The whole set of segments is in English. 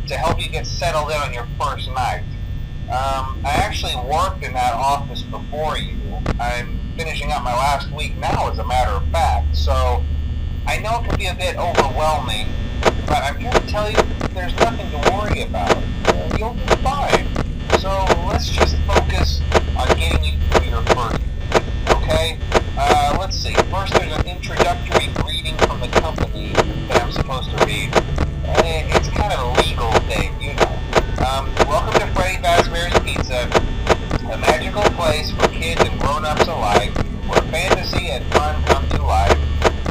to help you get settled in on your first night. I actually worked in that office before you. I'm finishing up my last week now, as a matter of fact, so I know it can be a bit overwhelming, but I'm here to tell you there's nothing to worry about. You'll be fine. So let's just focus on getting you through your first week, okay? Let's see. First, there's an introductory greeting from the company that I'm supposed to read. It's kind of a legal thing, you know. Welcome to Freddy Fazbear's Pizza, a magical place for kids and grown-ups alike, where fantasy and fun come to life.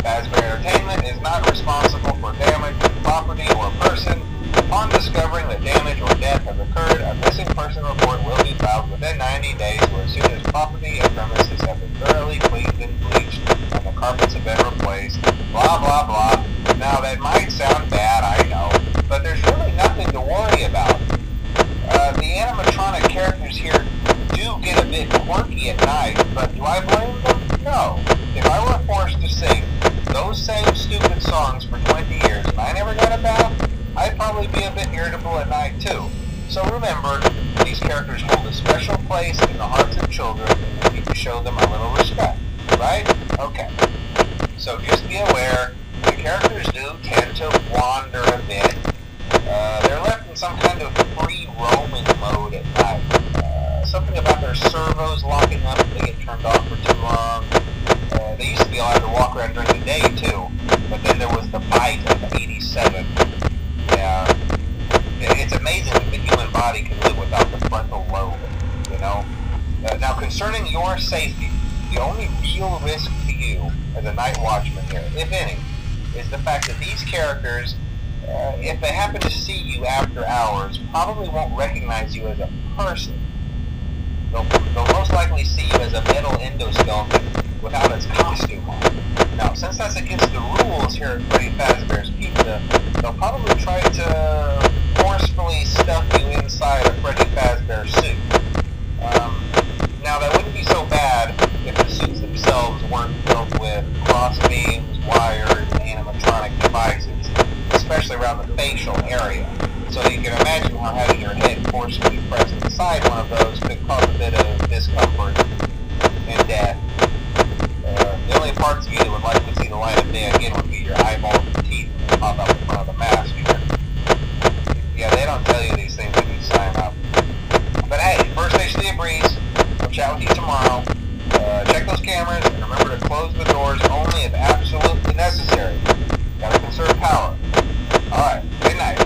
Fazbear Entertainment is not responsible for damage to property or person. Upon discovering that damage or death has occurred, a missing person report will be filed within 90 days, or as soon as property and premises have been thoroughly cleaned and bleached and the carpets have been replaced. Blah, blah, blah. Now, that might sound bad, I know, but there's really nothing to worry about. The animatronic characters here do get a bit quirky at night, but do I blame them? No. If I were forced to sing those same stupid songs for 20 years and I never got a bath, I'd probably be a bit irritable at night too. So remember, these characters hold a special place in the hearts of children, and we need to show them a little respect, right? Okay. So just be aware, the characters do tend to wander a bit. They're left in some kind of free roaming mode at night. Something about their servos locking up if they get turned off for too long. They used to be allowed to walk around during the day too, but then there was the bite of 87. Yeah, it's amazing that the human body can live without the frontal lobe, you know? Now, concerning your safety, the only real risk to you as a night watchman here, if any, is the fact that these characters, if they happen to see you after hours, probably won't recognize you as a person. They'll most likely see you as a metal endoskeleton without its costume on. Now, since that's against the rules here at Freddy Fazbear's Pizza, they'll probably try to forcefully stuff you inside a Freddy Fazbear suit. Now, that wouldn't be so bad if the suits themselves weren't filled with cross beams, wires, and animatronic devices, especially around the facial area. So you can imagine how having your head forcefully pressed inside one of those could cause a bit of discomfort and death. The only parts of you that would likely see the light of day again would be your eyeballs and teeth that pop out in front of the mask here. Yeah, they don't tell you these things when you sign up. But hey, first station of the breeze. I'll chat with you tomorrow. Check those cameras and remember to close the doors only if absolutely necessary. Gotta conserve power. Alright, good night.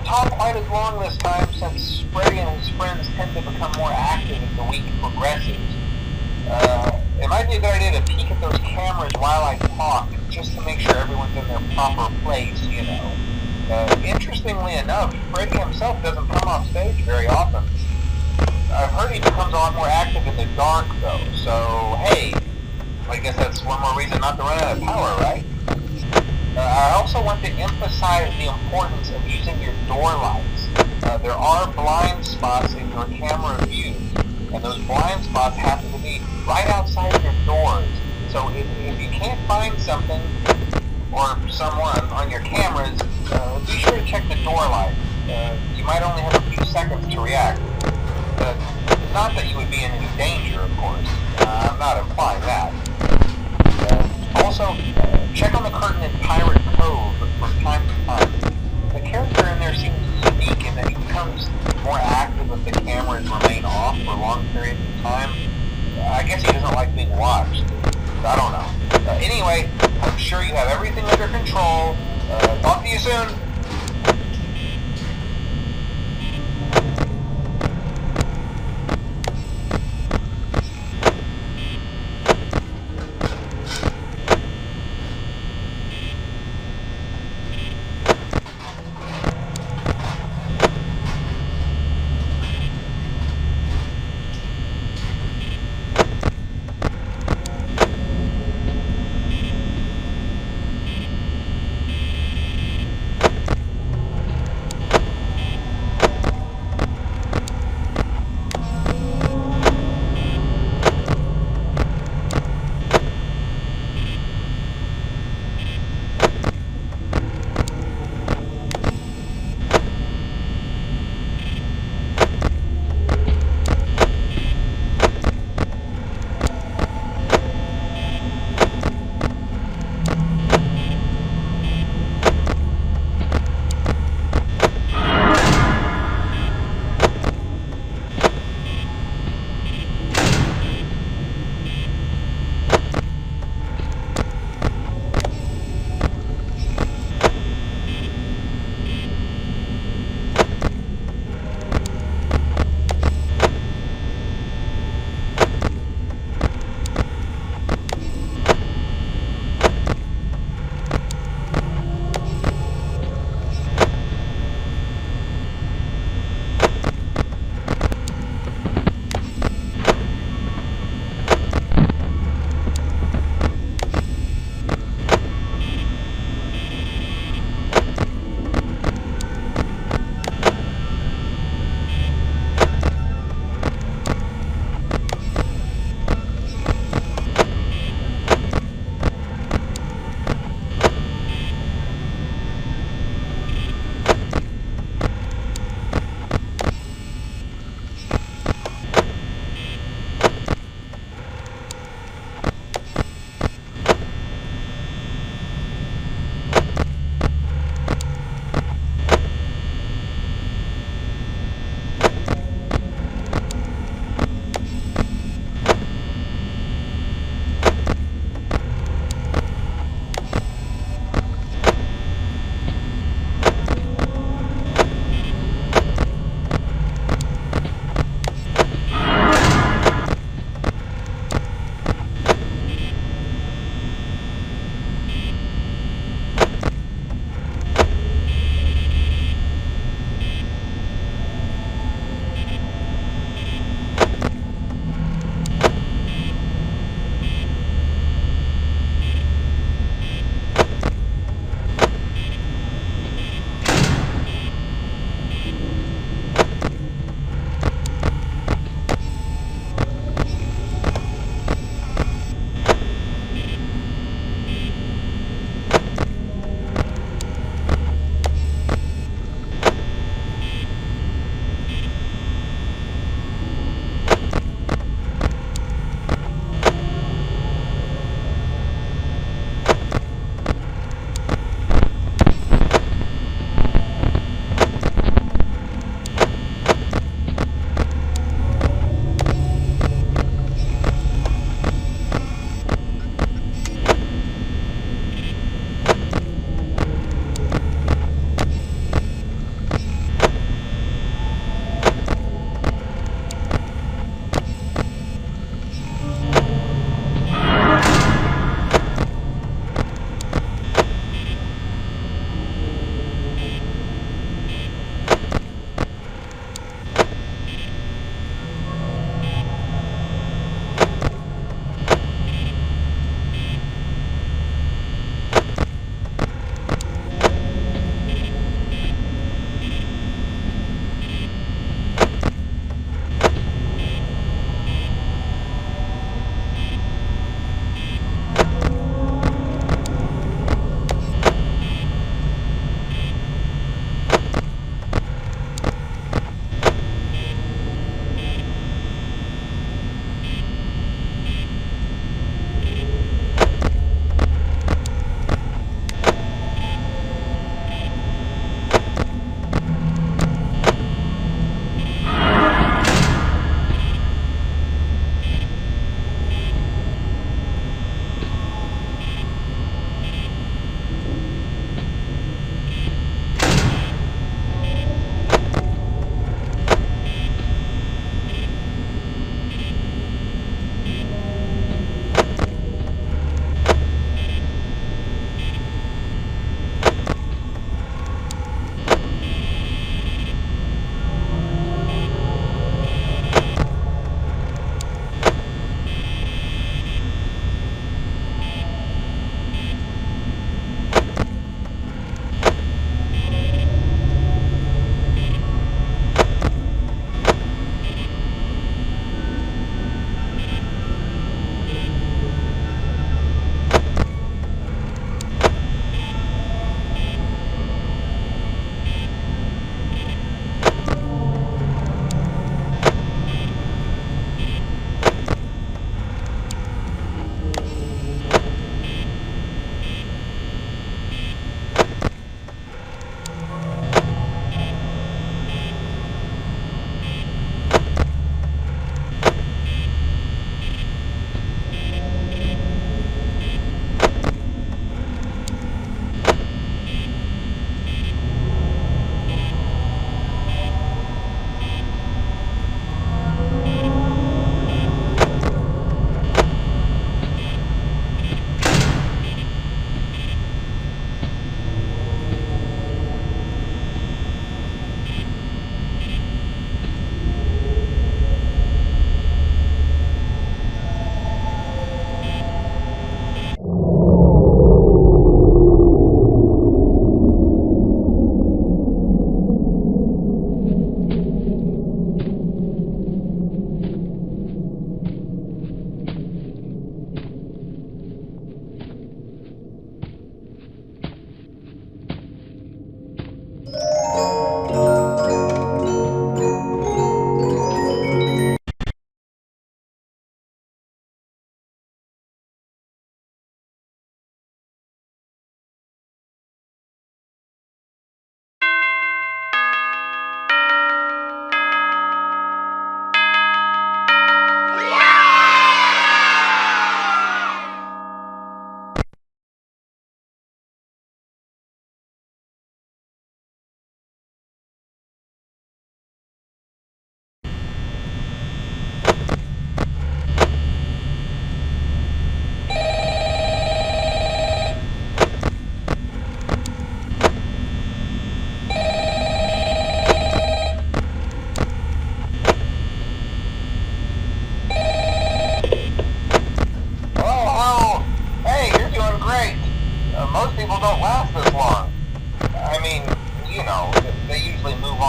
talk quite as long this time since Freddy and his friends tend to become more active as the week progresses. It might be a good idea to peek at those cameras while I talk, just to make sure everyone's in their proper place, you know. Interestingly enough, Freddy himself doesn't come off stage very often. I've heard he becomes a lot more active in the dark, though, so hey, I guess that's one more reason not to run out of power, right? I also want to emphasize the importance of using your door lights. There are blind spots in your camera view, and those blind spots happen to be right outside your doors. So if you can't find something or someone on your cameras, be sure to check the door light. You might only have a few seconds to react. Not that you would be in any danger, of course. I'm not implying that. Also, check on the curtain in Pirate Cove from time to time. The character in there seems unique in that he becomes more active if the cameras remain off for long periods of time. I guess he doesn't like being watched. I don't know. Anyway, I'm sure you have everything under control. Talk to you soon.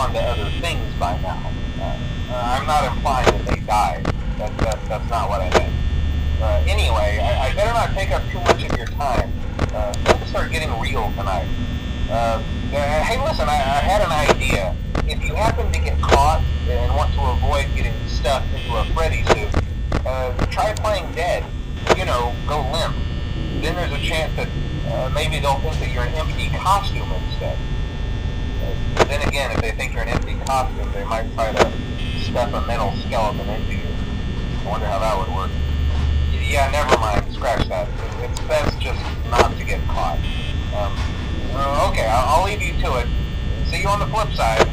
on to other things by now. I'm not implying that they died. That's not what I meant. Anyway, I better not take up too much of your time. Things start getting real tonight. Hey, listen, I had an idea. If you happen to get caught and want to avoid getting stuffed into a Freddy suit, try playing dead. You know, go limp. Then there's a chance that maybe they'll think that you're an empty costume instead. Then again, if they think you're an empty costume, they might try to stuff a metal skeleton into you. I wonder how that would work. Yeah, never mind. Scratch that. It's best just not to get caught. Okay, I'll leave you to it. See you on the flip side.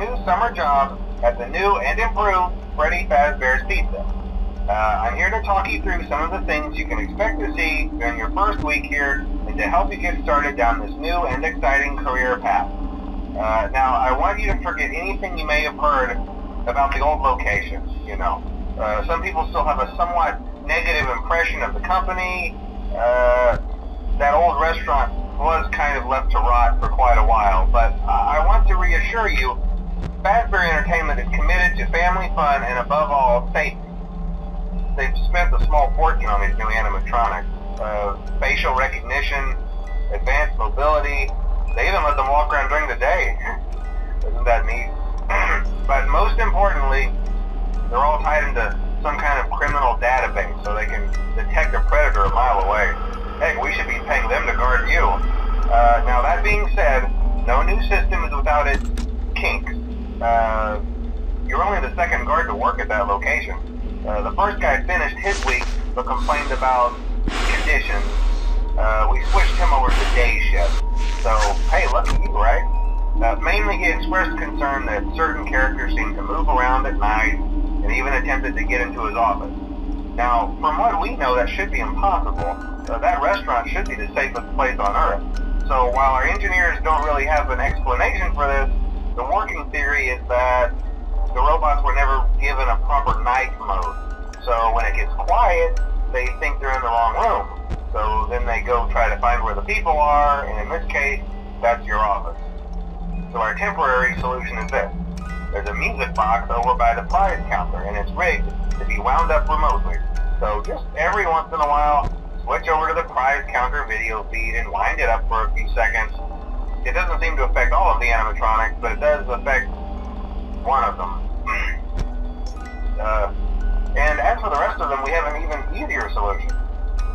new summer job at the new and improved Freddy Fazbear's Pizza. I'm here to talk you through some of the things you can expect to see during your first week here and to help you get started down this new and exciting career path. Now, I want you to forget anything you may have heard about the old location, you know. Some people still have a somewhat negative impression of the company. That old restaurant was kind of left to rot for quite a while, but I want to reassure you, Fazbear Entertainment is committed to family fun and above all, safety. They've spent a small fortune on these new animatronics. Facial recognition, advanced mobility, they even let them walk around during the day. Isn't that neat? But most importantly, they're all tied into some kind of criminal database so they can detect a predator a mile away. Heck, we should be paying them to guard you. Now that being said, no new system is without its kinks. You're only the second guard to work at that location. The first guy finished his week but complained about conditions. We switched him over to day shift. So, hey, lucky you, right? Mainly he expressed concern that certain characters seemed to move around at night and even attempted to get into his office. Now, from what we know, that should be impossible. That restaurant should be the safest place on Earth. So while our engineers don't really have an explanation for this, the working theory is that the robots were never given a proper night mode. So when it gets quiet, they think they're in the wrong room. So then they go try to find where the people are, and in this case, that's your office. So our temporary solution is this. There's a music box over by the prize counter, and it's rigged to be wound up remotely. So just every once in a while, switch over to the prize counter video feed and wind it up for a few seconds. It doesn't seem to affect all of the animatronics, but it does affect one of them. And as for the rest of them, we have an even easier solution.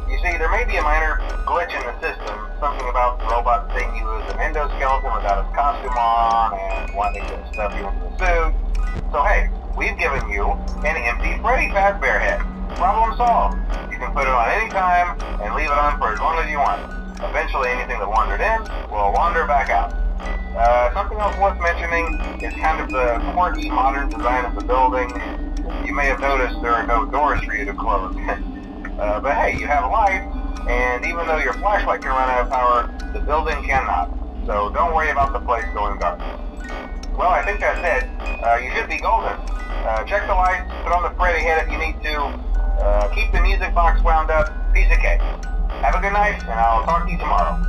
You see, there may be a minor glitch in the system, something about the robot seeing you as an endoskeleton without his costume on and wanting to stuff you into the suit. So hey, we've given you an empty Freddy Fazbear head. Problem solved. You can put it on any time and leave it on for as long as you want. Eventually anything that wandered in will wander back out. Something else worth mentioning is kind of the quirky modern design of the building. You may have noticed there are no doors for you to close. But hey, you have light, and even though your flashlight can run out of power, the building cannot. So don't worry about the place going dark. Well, I think that's it. You should be golden. Check the lights, put on the Freddy head if you need to. Keep the music box wound up. Piece of cake. Have a good night, and I'll talk to you tomorrow.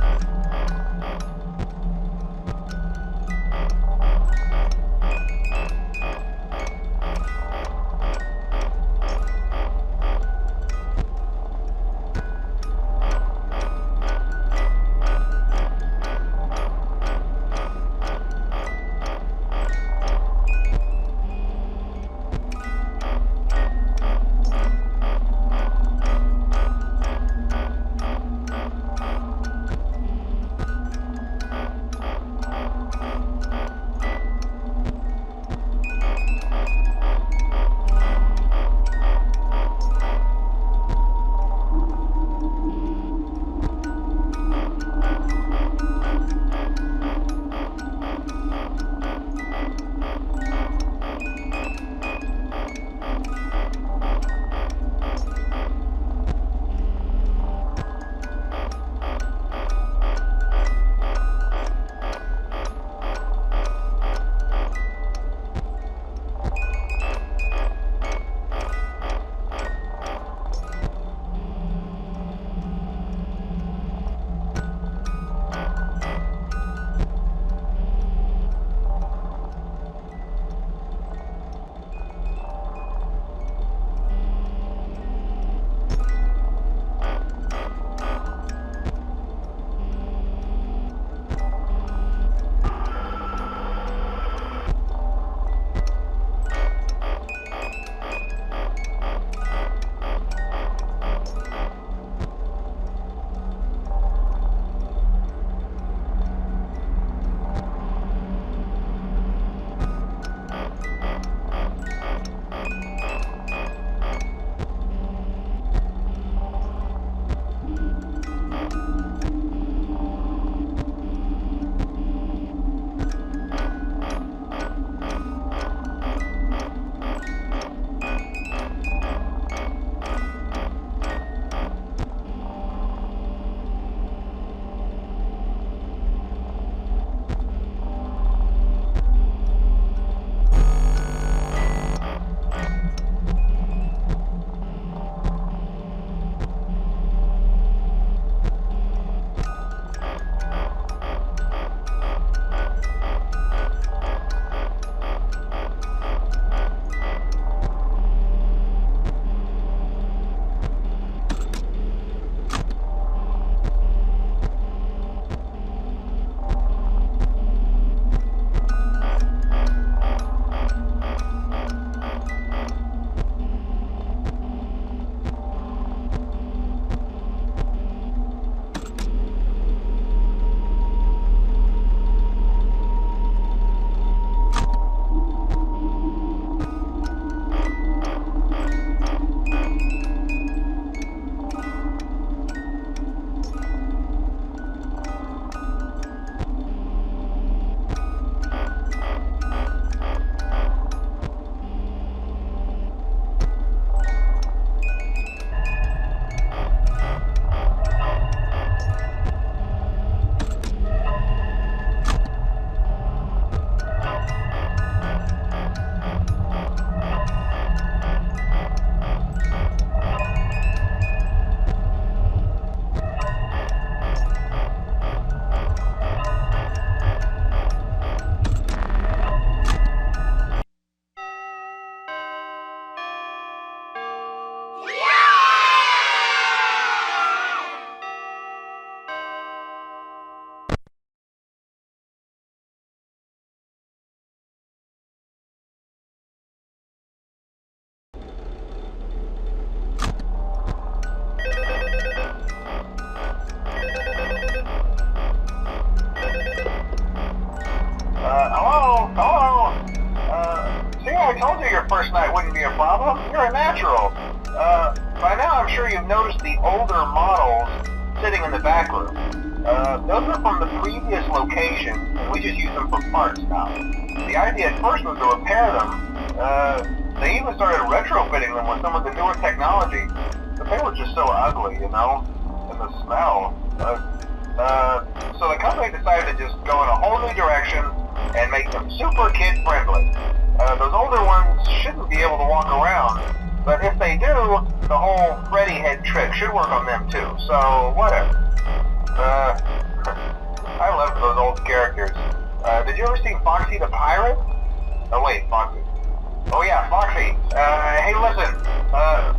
your first night wouldn't be a problem. You're a natural. By now I'm sure you've noticed the older models sitting in the back room. Those are from the previous location, and we just use them for parts now. The idea at first was to repair them. They even started retrofitting them with some of the newer technology, but they were just so ugly, you know, and the smell. So the company decided to just go in a whole new direction and make them super kid-friendly. Those older ones shouldn't be able to walk around, but if they do, the whole Freddy head trick should work on them too, so whatever. I love those old characters. Did you ever see Foxy the Pirate? Oh wait, Foxy. Oh yeah, Foxy. Hey listen,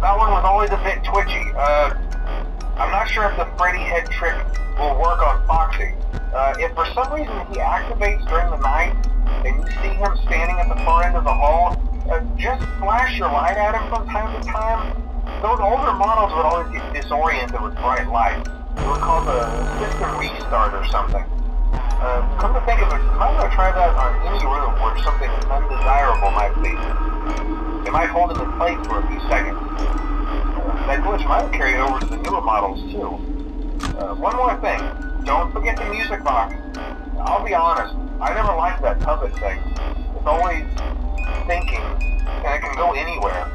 that one was always a bit twitchy. I'm not sure if the Freddy head trick will work on Foxy. If for some reason he activates during the night, and you see him standing at the far end of the hall, just flash your light at him from time to time. Those older models would always get disoriented with bright lights. It was called a system restart or something. Come to think of it, I'm not going to try that on any room where something undesirable might be. It might hold him in place for a few seconds. That glitch might have carried over to the newer models too. One more thing, don't forget the music box. I'll be honest, I never liked that puppet thing. It's always thinking, and it can go anywhere.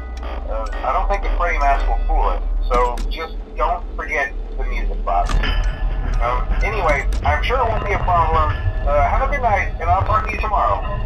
I don't think the Freddy mask will fool it, so just don't forget the music box. Anyway, I'm sure it won't be a problem. Have a good night, and I'll talk to you tomorrow.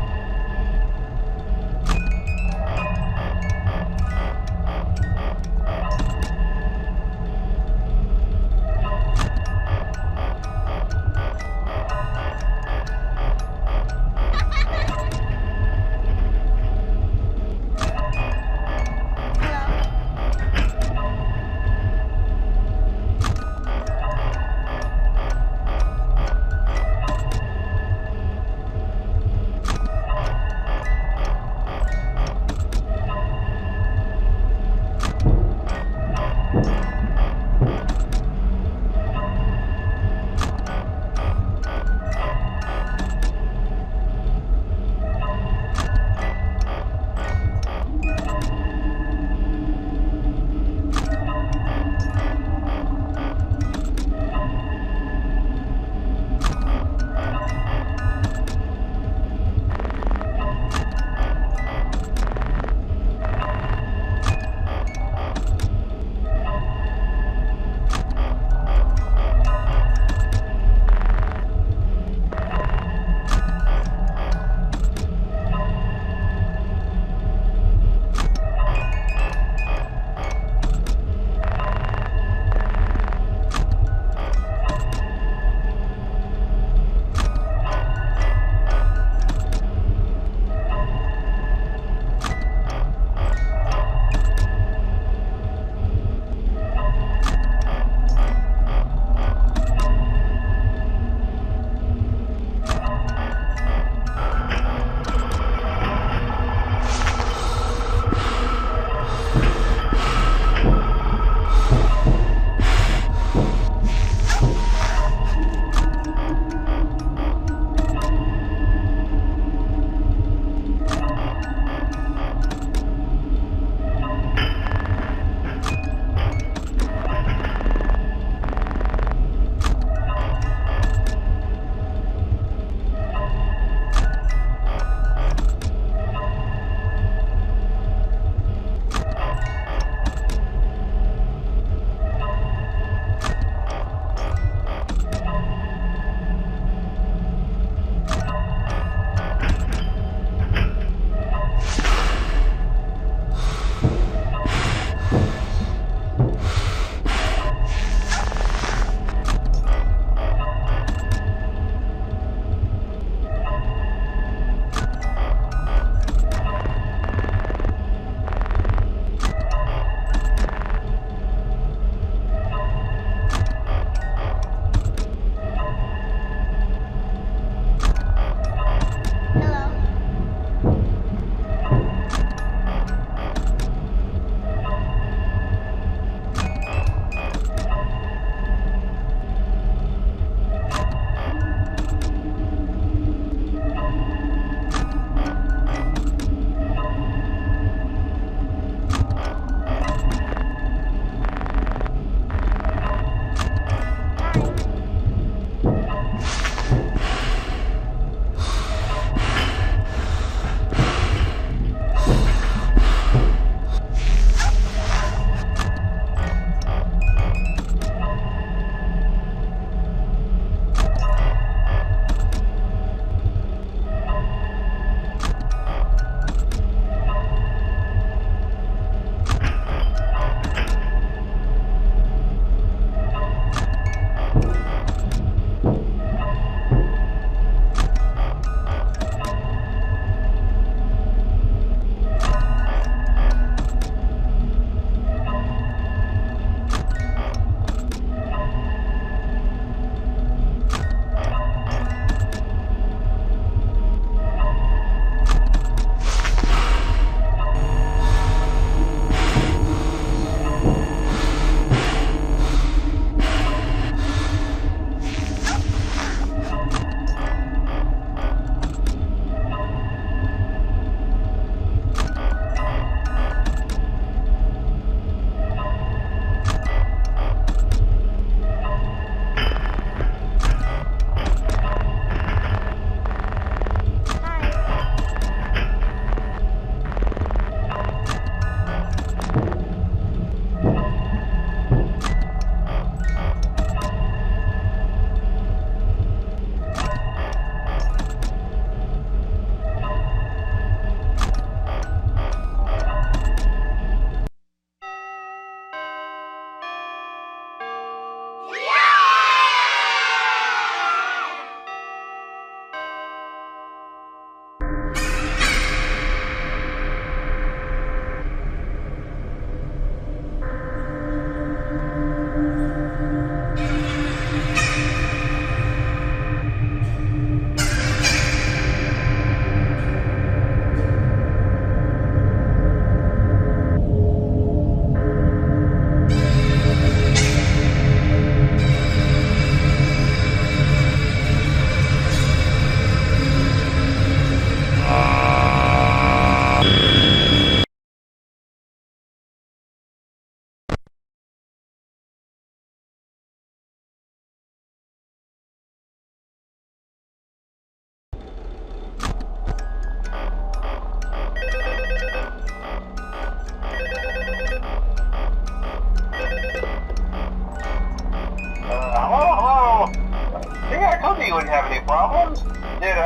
Did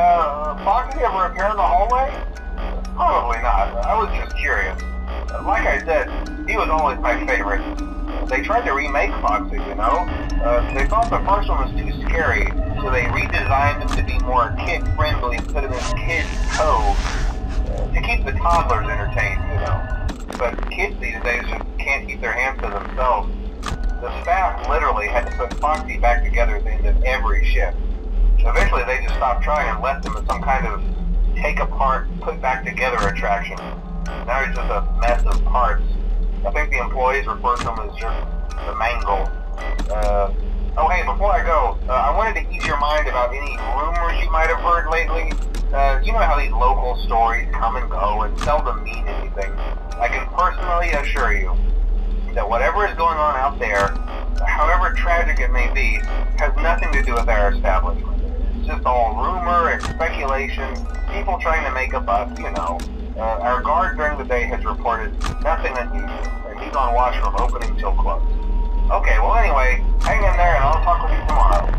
Foxy ever appear in the hallway? Probably not. I was just curious. Like I said, he was always my favorite. They tried to remake Foxy, you know? They thought the first one was too scary, so they redesigned him to be more kid-friendly and put him in Kids Cove to keep the toddlers entertained, you know. But kids these days just can't keep their hands to themselves. The staff literally had to put Foxy back together at the end of every shift. Eventually they just stopped trying and left him as some kind of take-apart, put-back-together attraction. Now he's just a mess of parts. I think the employees refer to him as just the mangle. Oh hey, before I go, I wanted to ease your mind about any rumors you might have heard lately. You know how these local stories come and go and seldom mean anything. I can personally assure you that whatever is going on out there, however tragic it may be, has nothing to do with our establishment. It's just all rumor and speculation, people trying to make a buck, you know. Our guard during the day has reported nothing unusual, and he's on watch from opening till close. Okay, well anyway, hang in there and I'll talk with you tomorrow.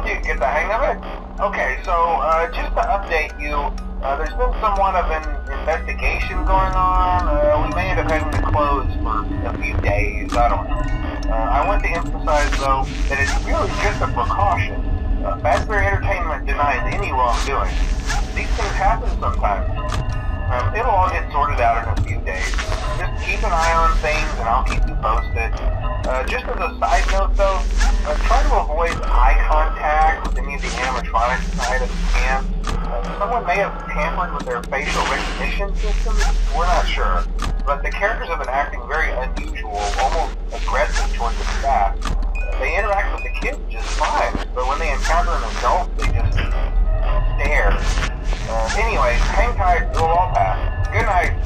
once you get the hang of it. Okay, so just to update you, there's been somewhat of an investigation going on. We may end up having to close for a few days. I don't know. I want to emphasize, though, that it's really just a precaution. Fazbear Entertainment denies any wrongdoing. These things happen sometimes. It'll all get sorted out in a few days. Just keep an eye on things, and I'll keep you posted. Just as a side note, though, try to avoid eye contact with any of the animatronics side if you can. Someone may have tampered with their facial recognition systems. We're not sure. But the characters have been acting very unusual, almost aggressive towards the staff. They interact with the kids just fine, but when they encounter an adult, they just stare. Anyways, hang tight, it'll all pass. Good night.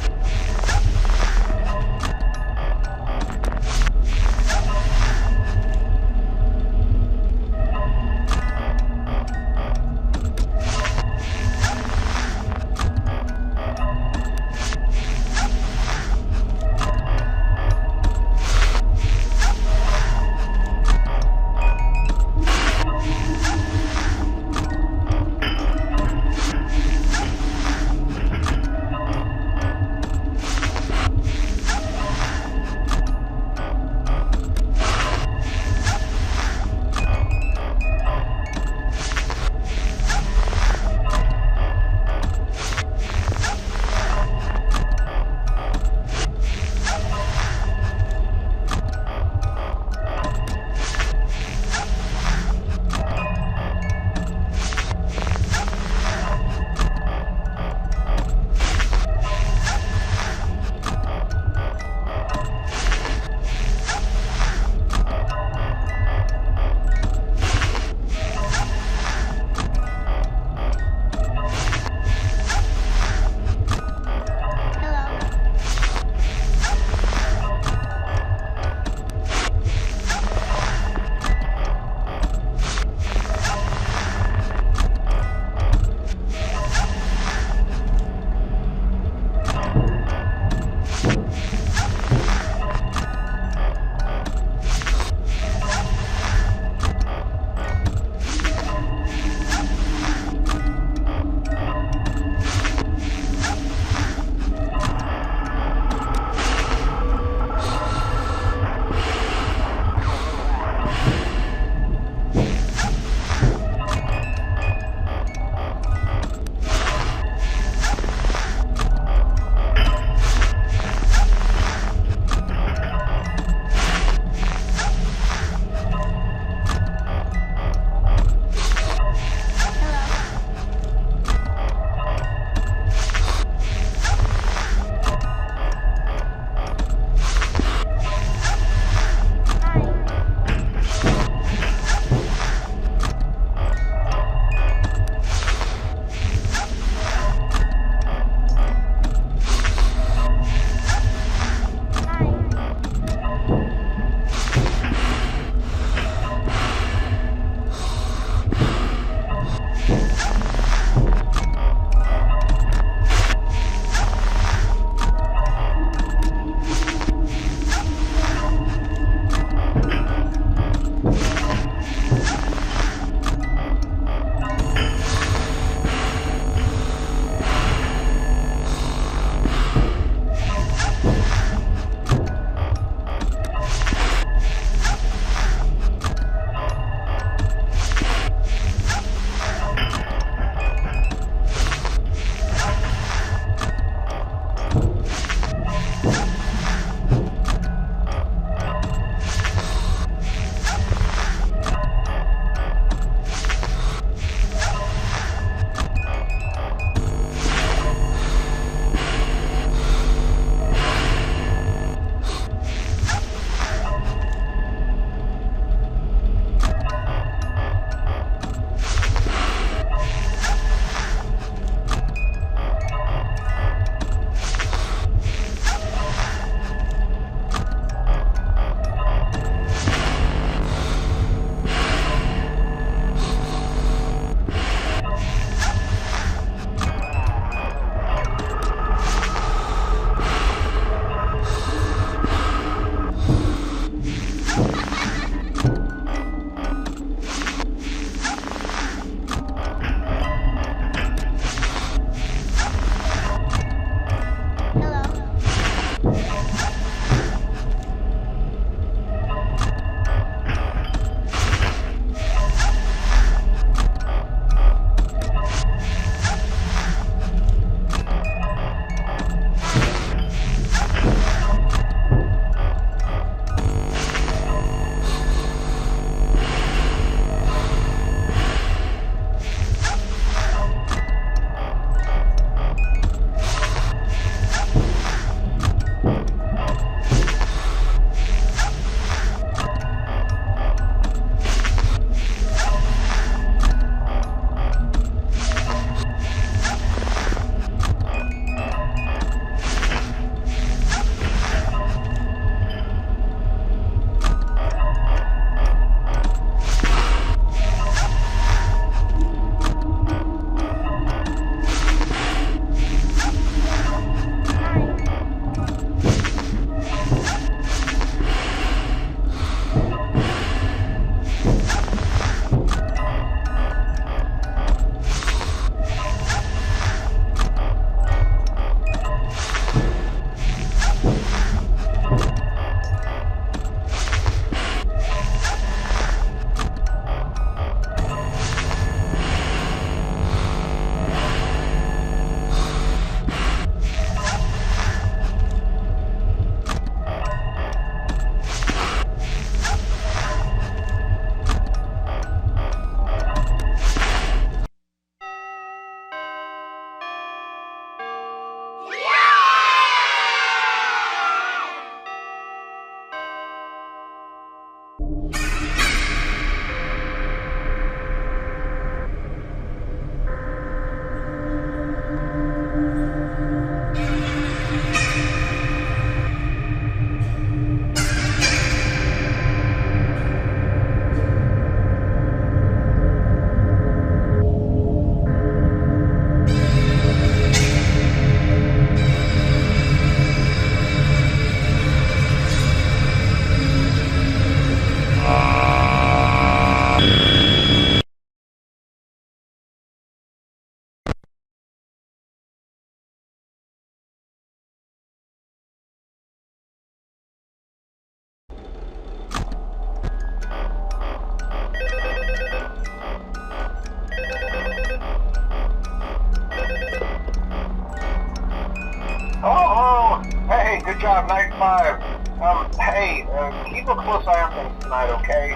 Hey, good job, night 5. Hey, keep a close eye on things tonight, okay?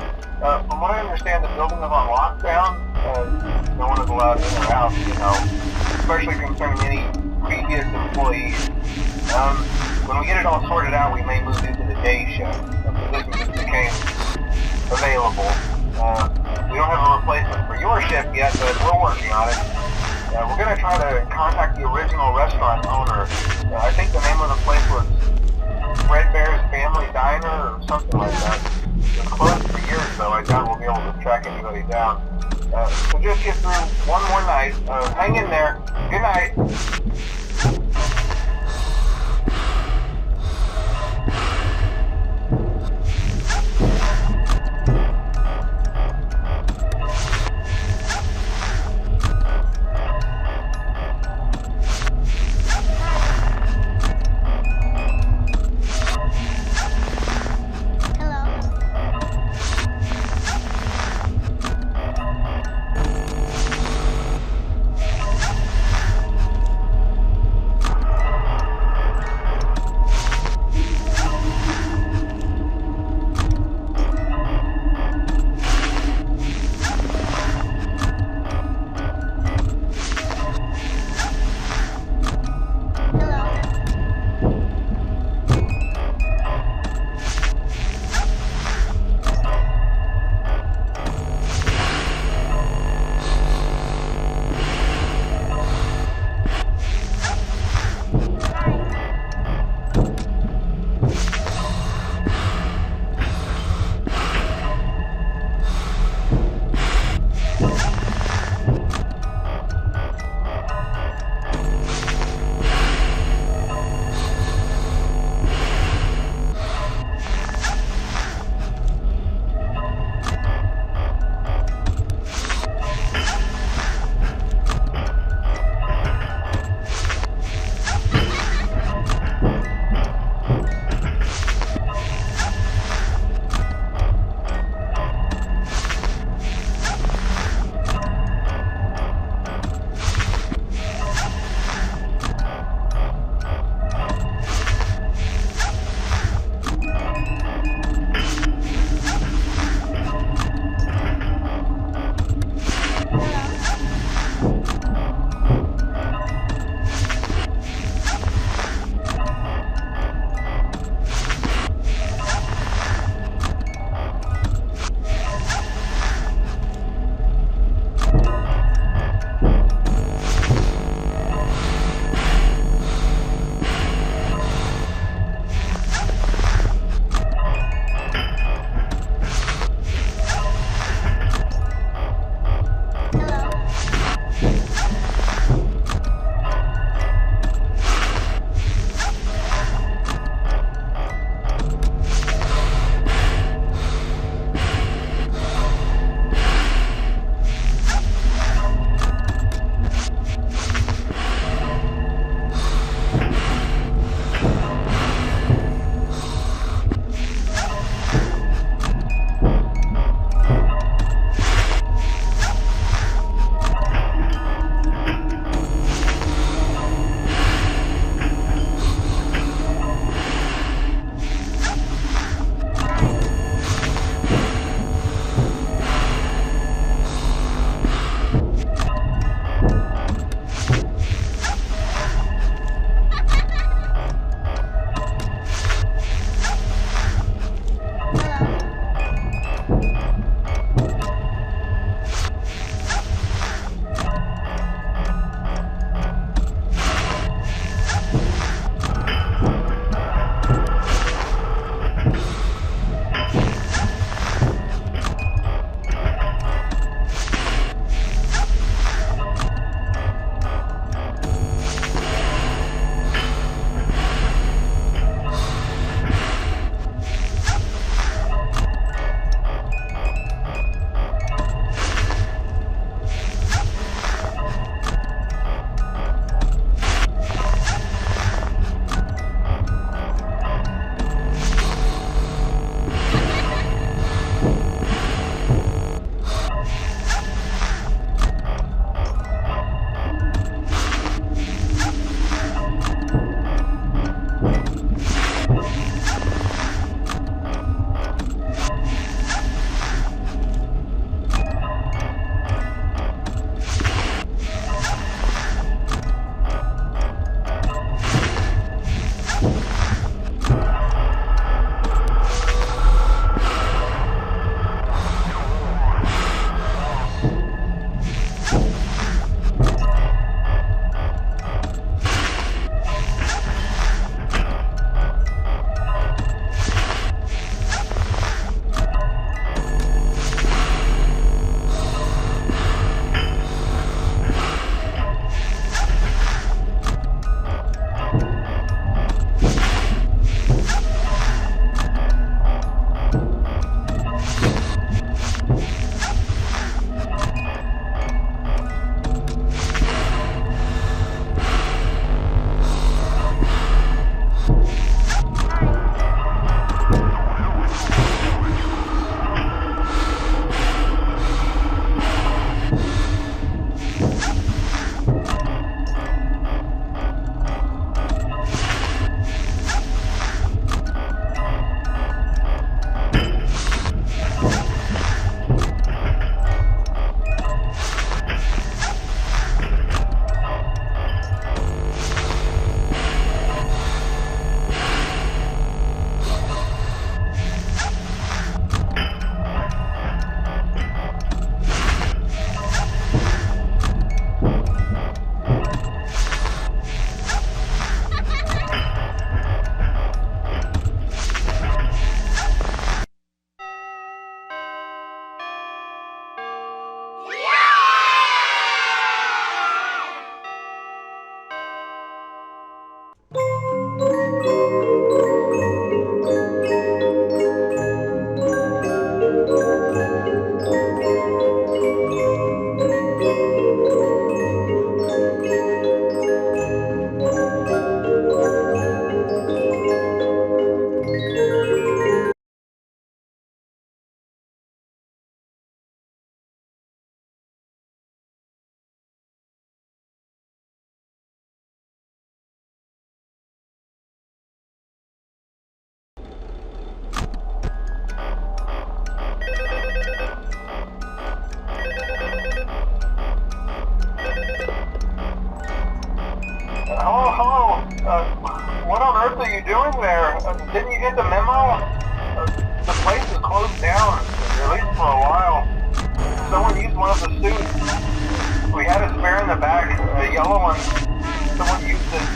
From what I understand, the building is on lockdown. No one is allowed in or out, you know, especially concerning any previous employees. When we get it all sorted out, we may move into the day shift. The position just became available. We don't have a replacement for your shift yet, but we're working on it. We're going to try to contact the original restaurant owner. I think the name of the place was Red Bear's Family Diner or something like that. It was closed for years, though. I doubt we'll be able to track anybody down. So just get through one more night. Hang in there. Good night. earth are you doing there? Didn't you get the memo? The place is closed down, at least for a while. Someone used one of the suits. We had a spare in the back, a yellow one. Someone used it.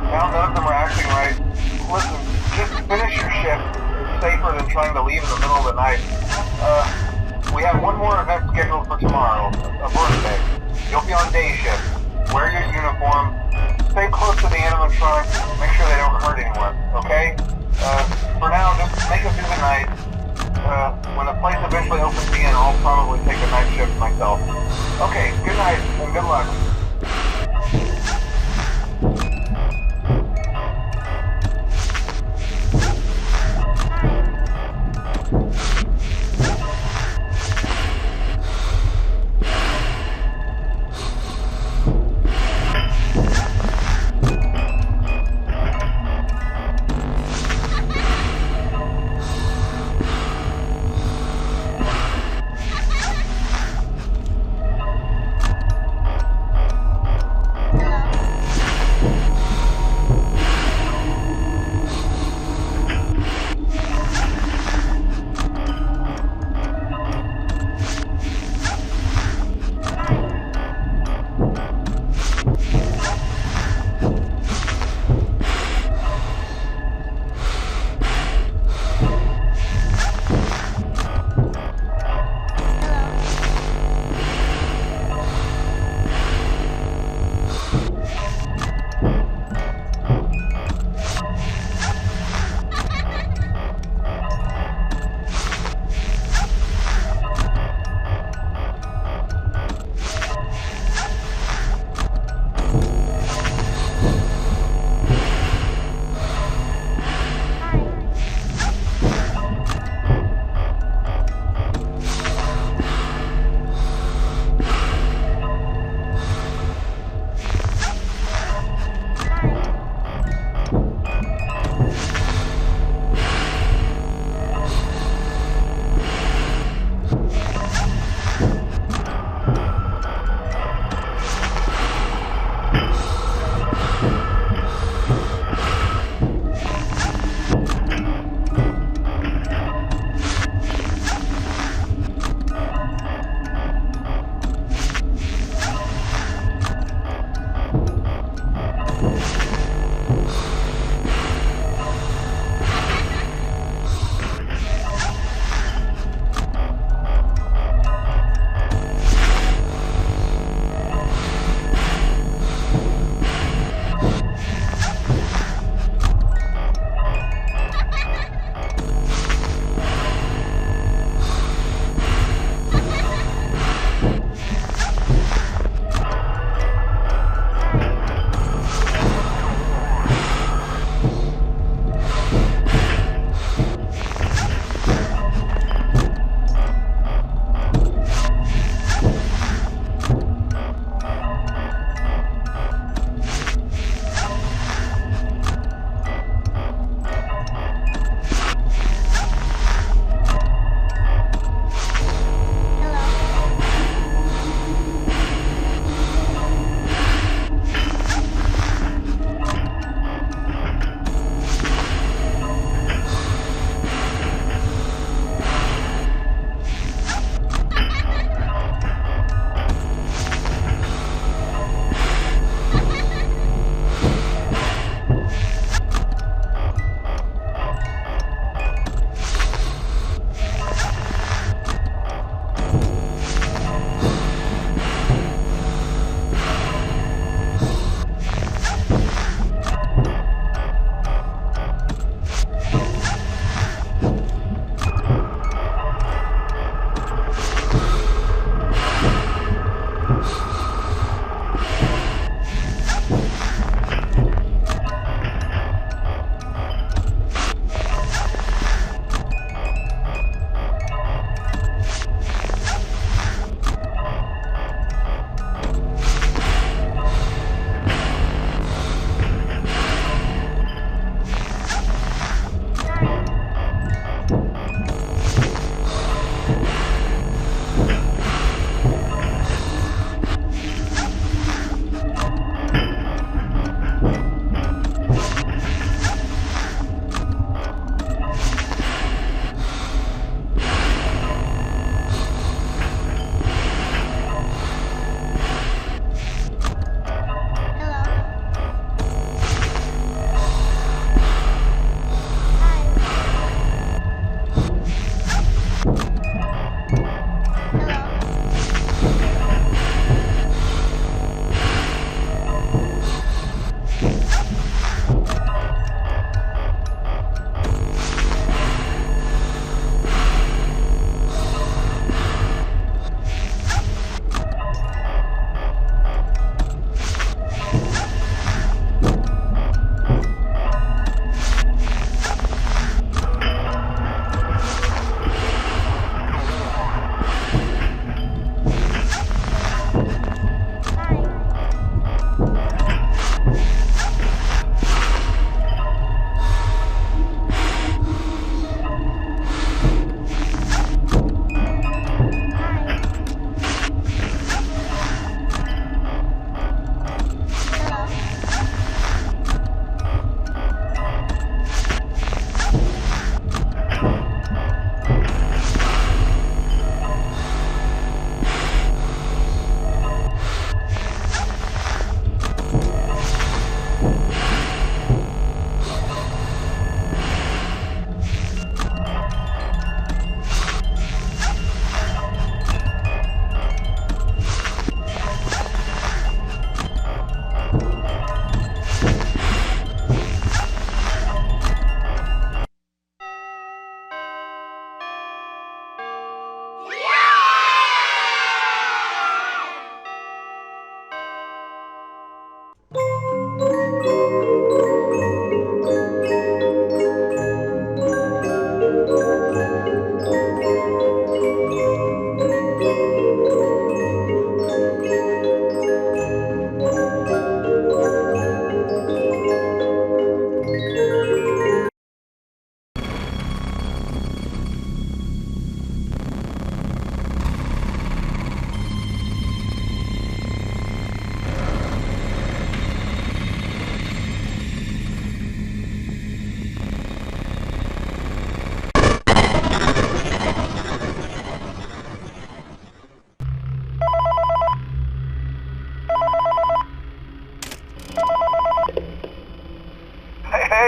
Now none of them are acting right. Listen, just finish your shift. It's safer than trying to leave in the middle of the night. We have one more event scheduled for tomorrow, a birthday. You'll be on day shift. Wear your uniform. Stay close to the animatronics. Make sure they don't hurt anyone, okay? For now, just make it through the night. When the place eventually opens again, I'll probably take a night shift myself. Okay, good night, and good luck.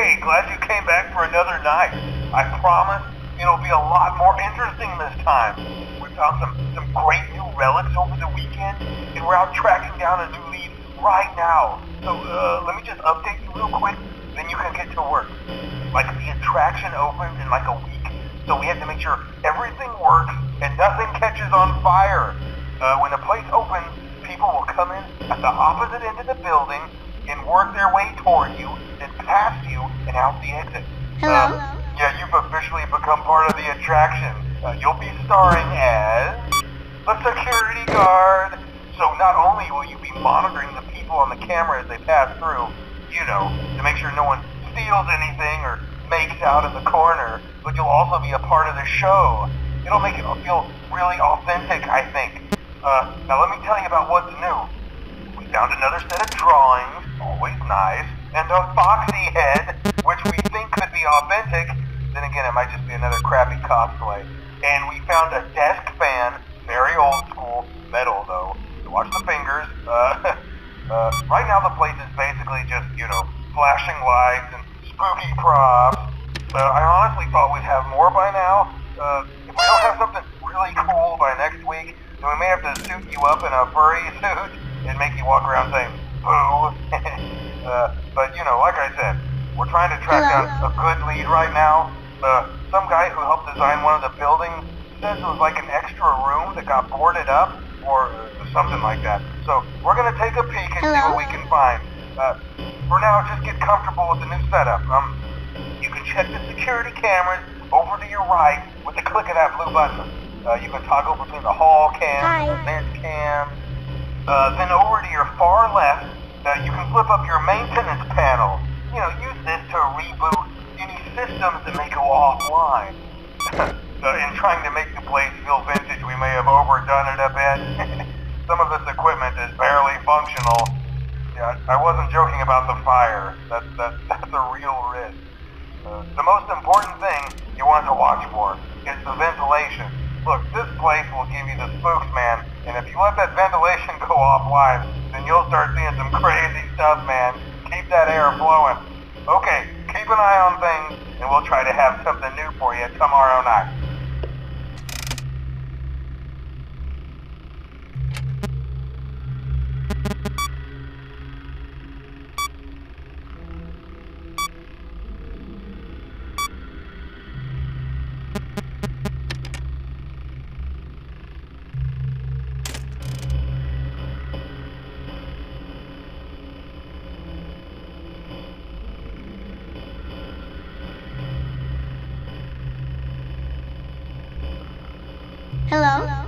Hey, glad you came back for another night. I promise it'll be a lot more interesting this time. We found some great new relics over the weekend, and we're out tracking down a new lead right now. So let me just update you real quick, then you can get to work. Like, the attraction opens in like a week, so we have to make sure everything works and nothing catches on fire. When the place opens, people will come in at the opposite end of the building and work their way toward you, then past you, and out the exit. Hello? Yeah, you've officially become part of the attraction. You'll be starring as a security guard. So not only will you be monitoring the people on the camera as they pass through, you know, to make sure no one steals anything or makes out in the corner, but you'll also be a part of the show. It'll make it feel really authentic, I think. Now let me tell you about what's new. We found another set of drawings, always nice, and a foxy head, which we think could be authentic. Then again, it might just be another crappy cosplay. And we found a desk fan, very old school, metal though. So watch the fingers. Right now the place is basically just, you know, flashing lights and spooky props. I honestly thought we'd have more by now. If we don't have something really cool by next week, then we may have to suit you up in a furry suit and make you walk around saying, boo. But, you know, like I said, we're trying to track down a good lead right now. Some guy who helped design one of the buildings says it was like an extra room that got boarded up, or something like that. So we're going to take a peek and see what we can find. For now, just get comfortable with the new setup. You can check the security cameras over to your right with the click of that blue button. You can toggle between the hall cams and the vent cams. Then over to your far left, you can flip up your maintenance panel. You know, use this to reboot any systems that may go offline. In trying to make the place feel vintage, we may have overdone it a bit. Some of this equipment is barely functional. Yeah, I wasn't joking about the fire. That's a real risk. The most important thing you want to watch for is the ventilation. Look, this place will give you the spooks, man, and if you let that ventilation go offline, then you'll start seeing some crazy stuff, man. Keep that air flowing. Okay, keep an eye on things, and we'll try to have something new for you tomorrow night. Hello?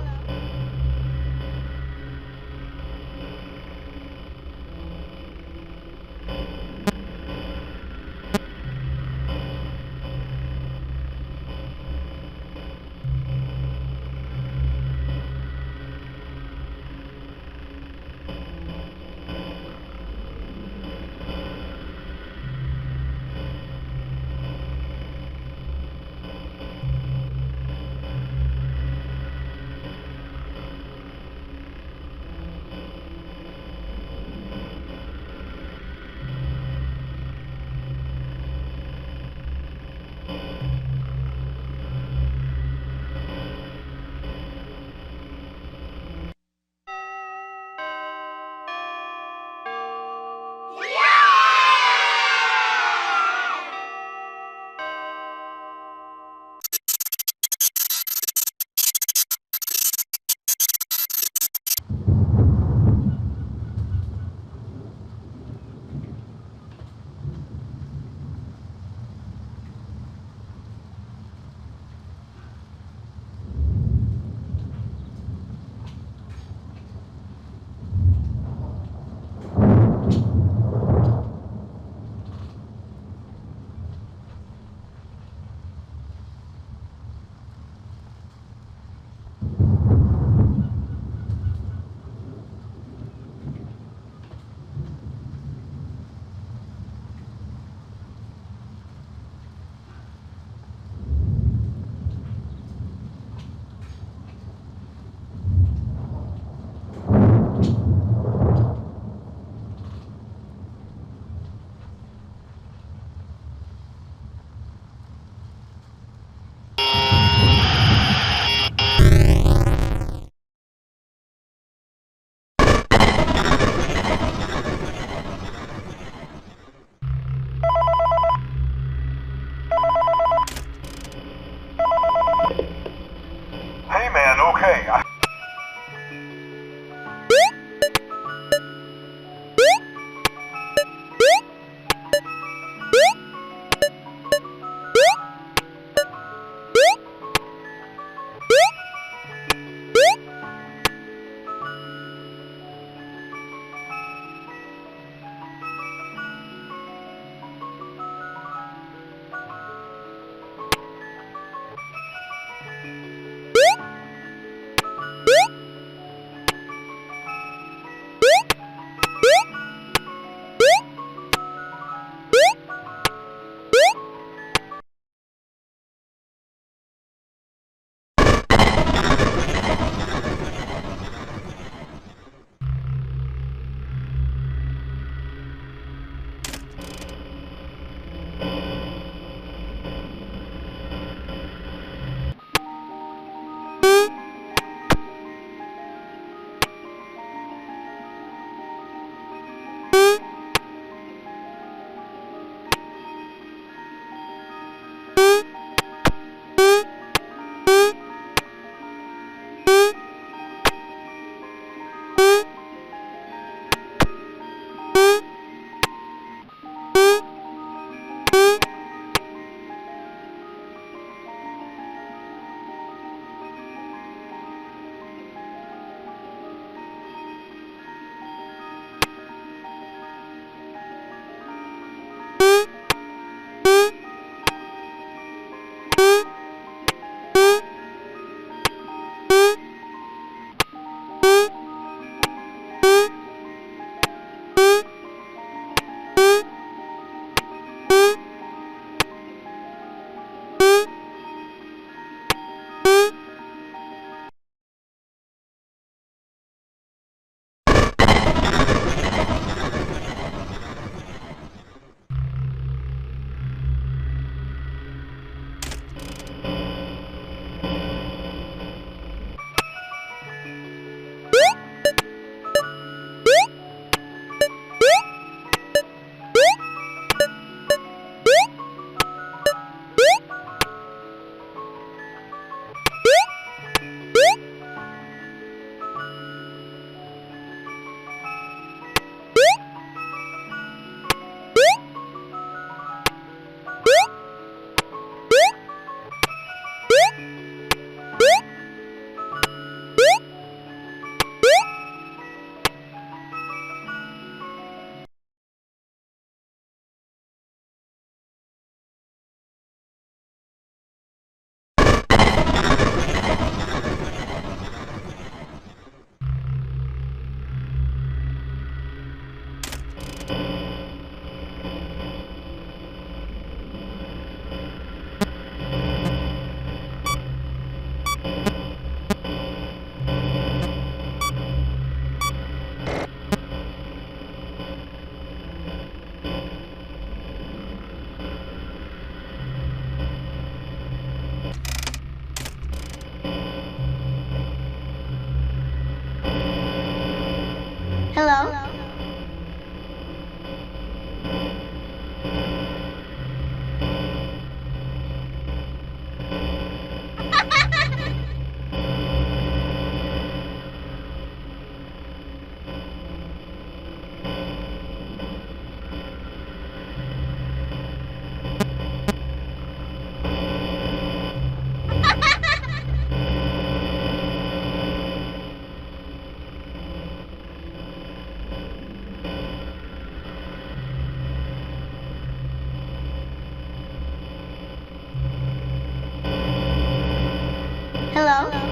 Hello?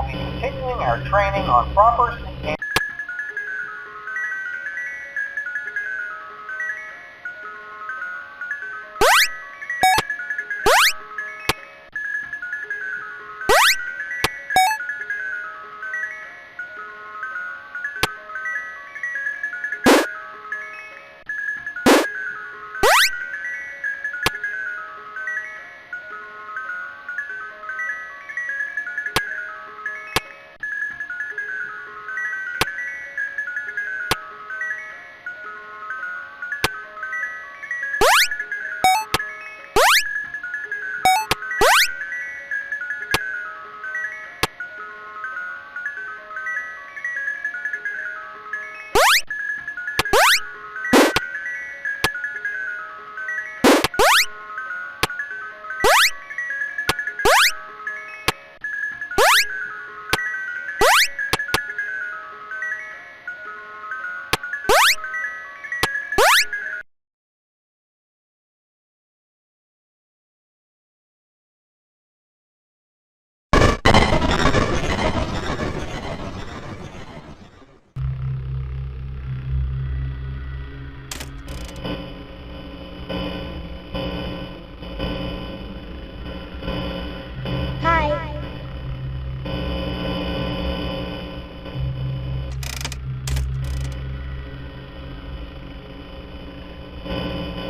will be continuing our training on proper and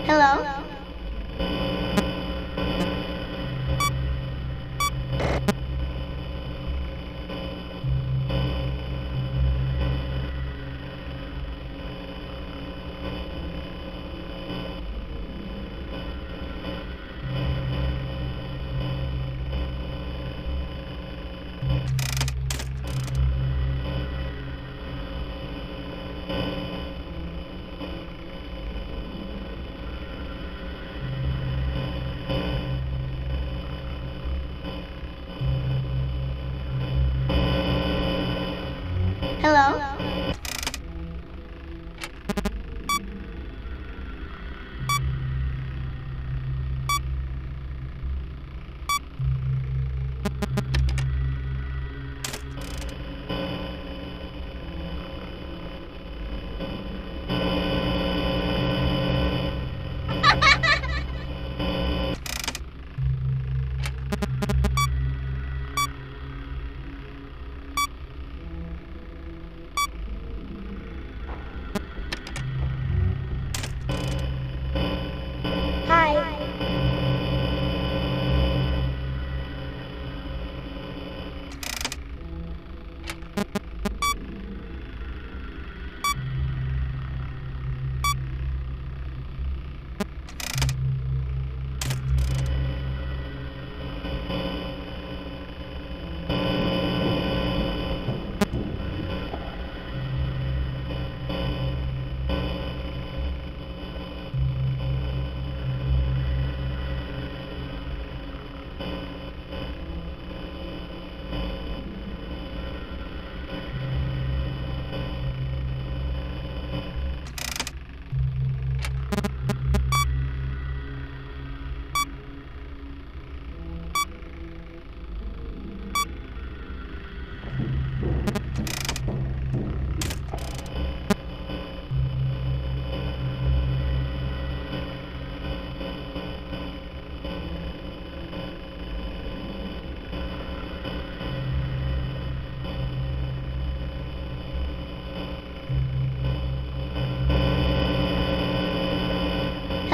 Hello? Hello?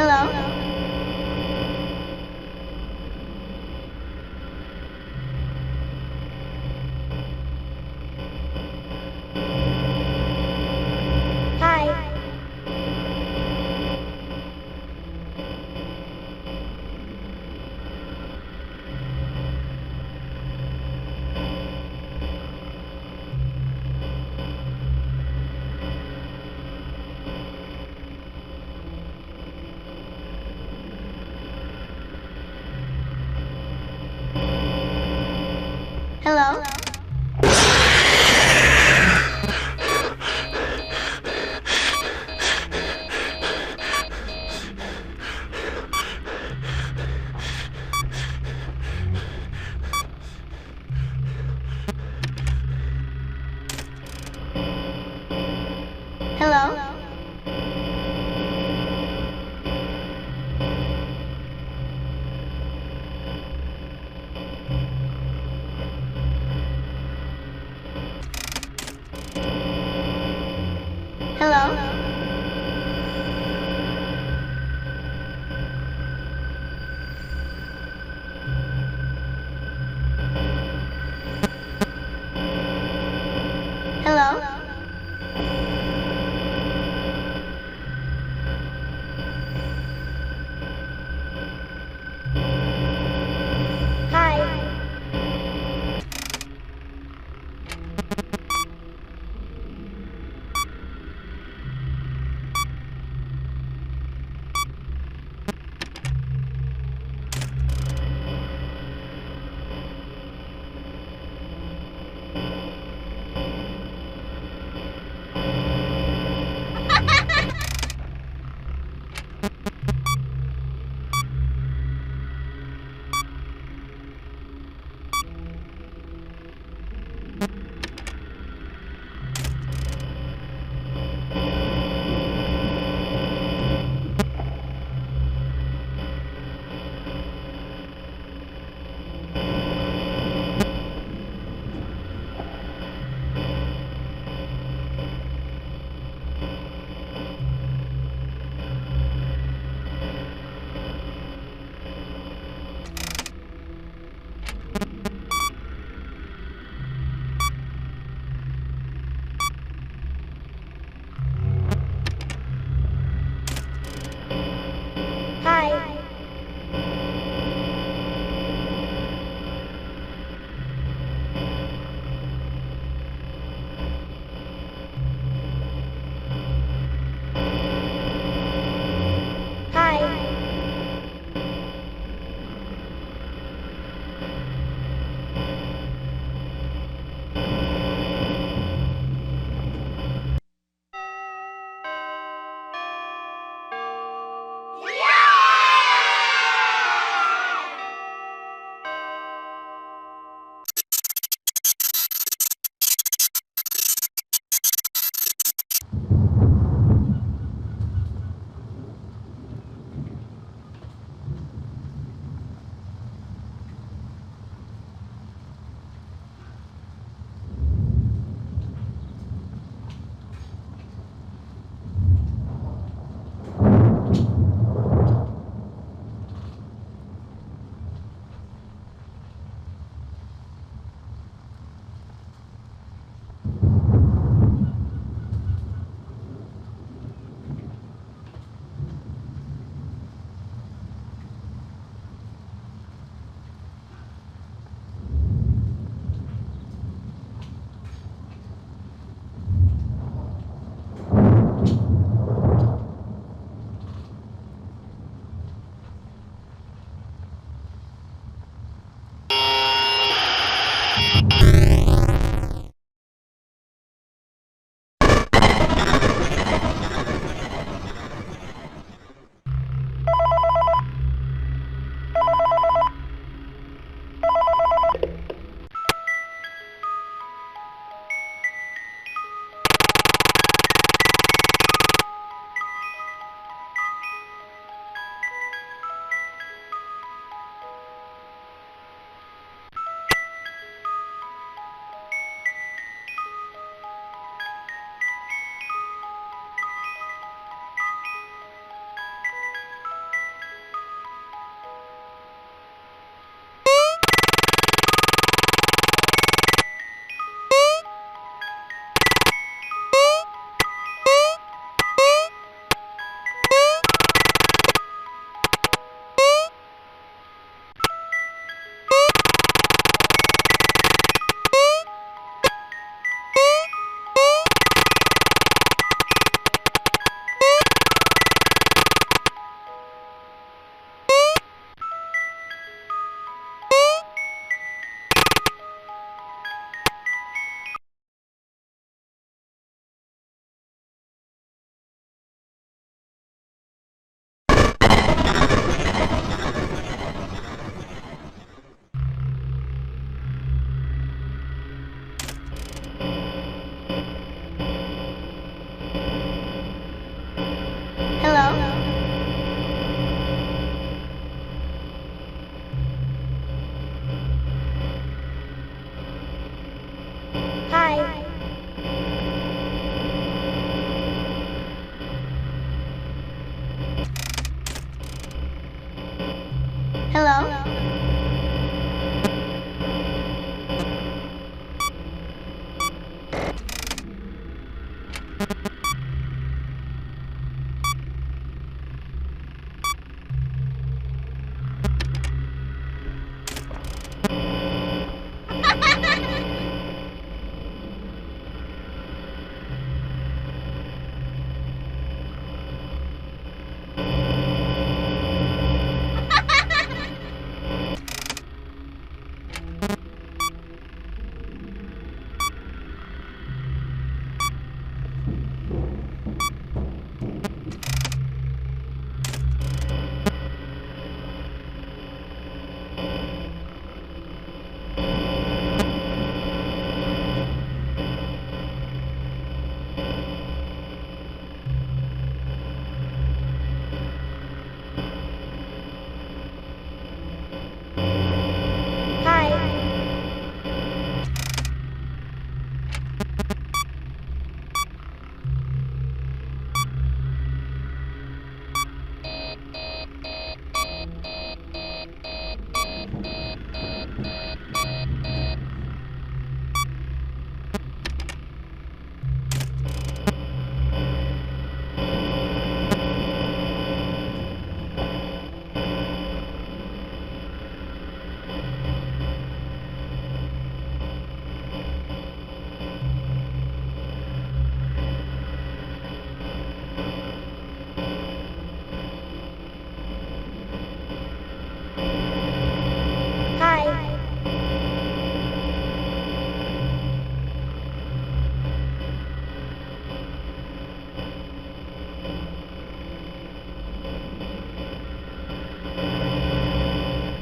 Hello? Hi. Hello? Hello? Hi.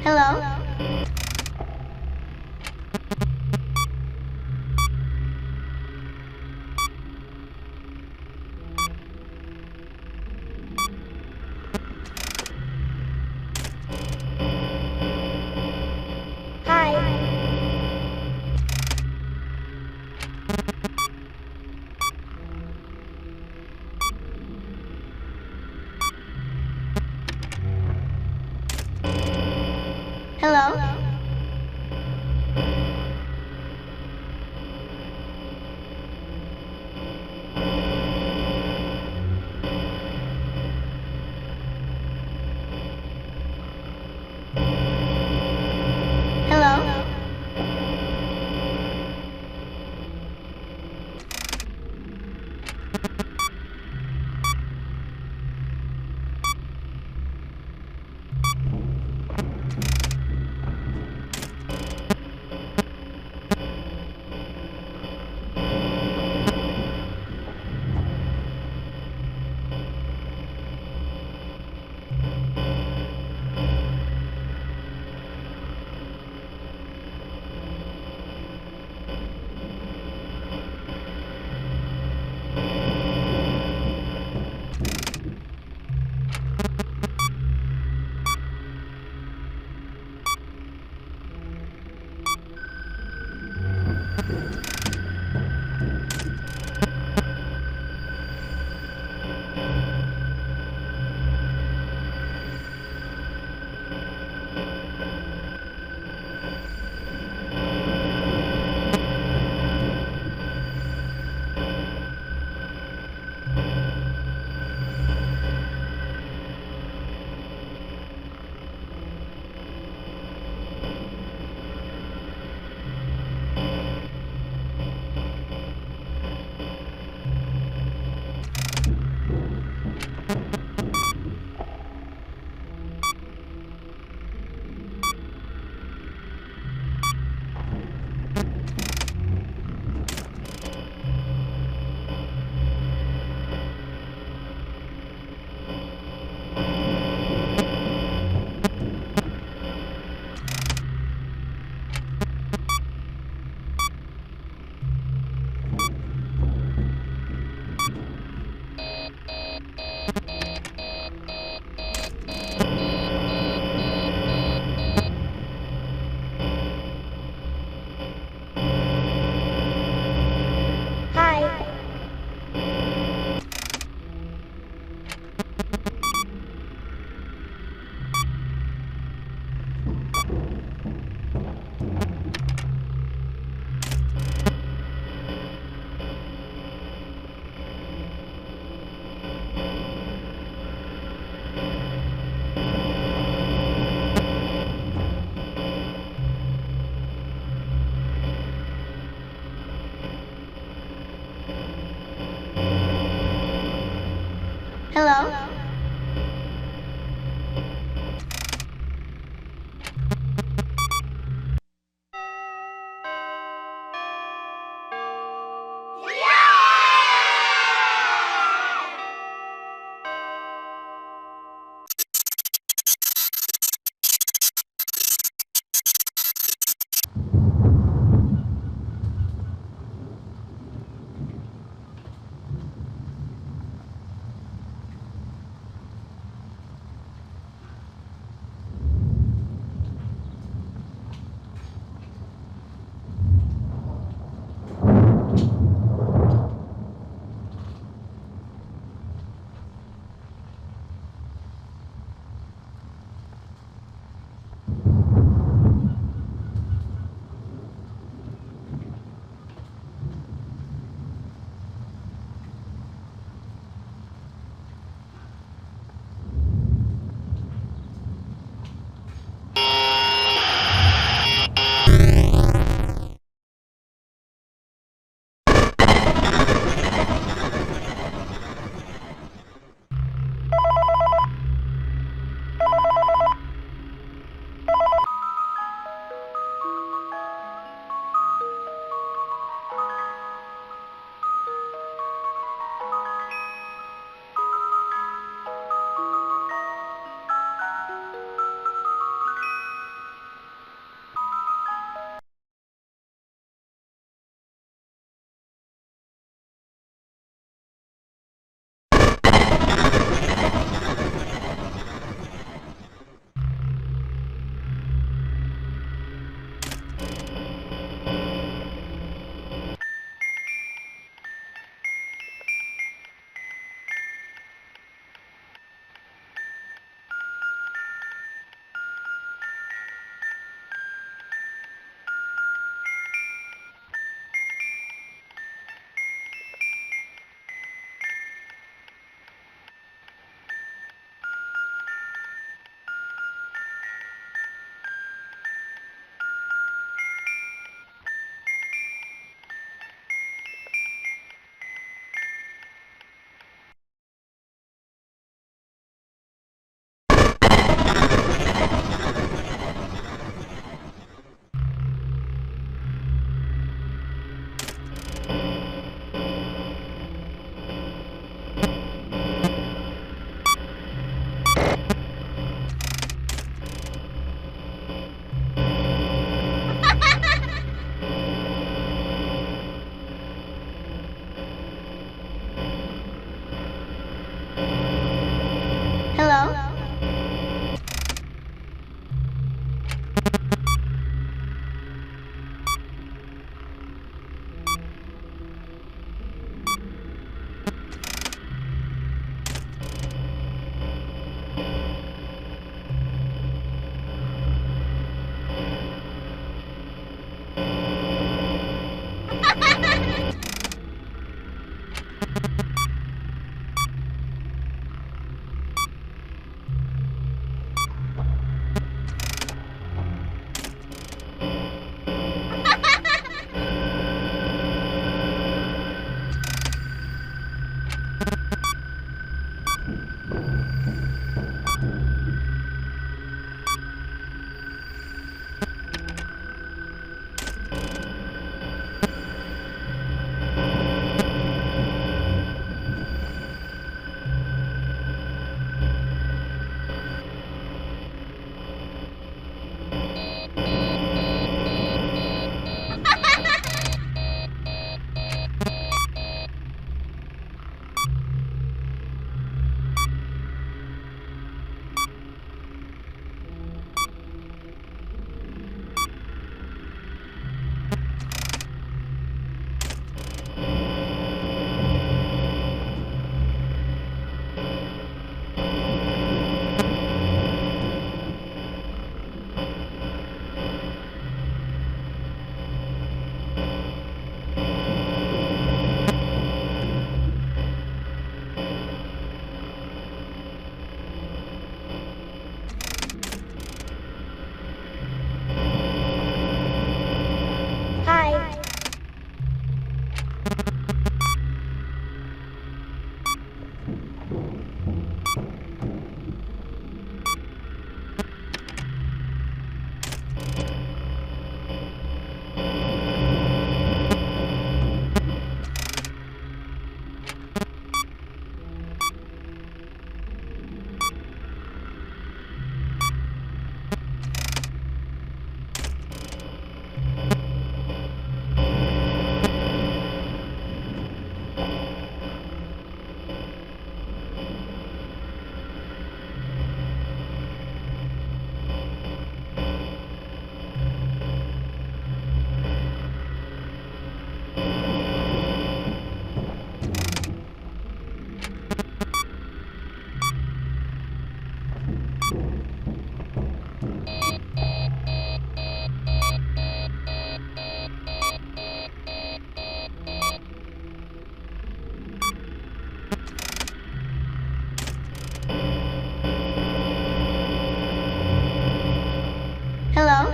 Hello? Hi. Hello? Hello? Hello? Hello?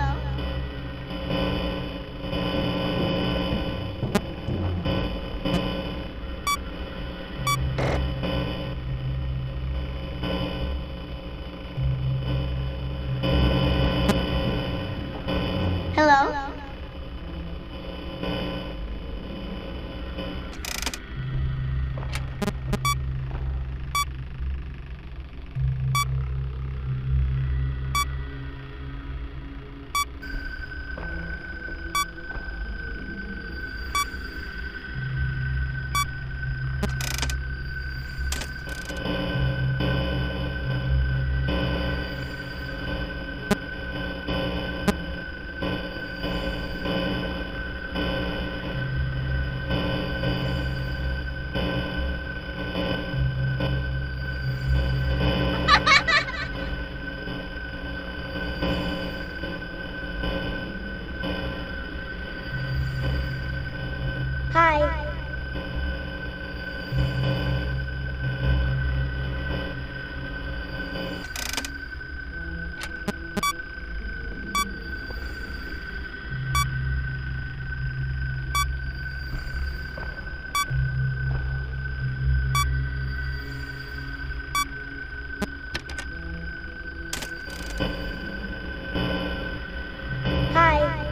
Hello? Hi. Hi.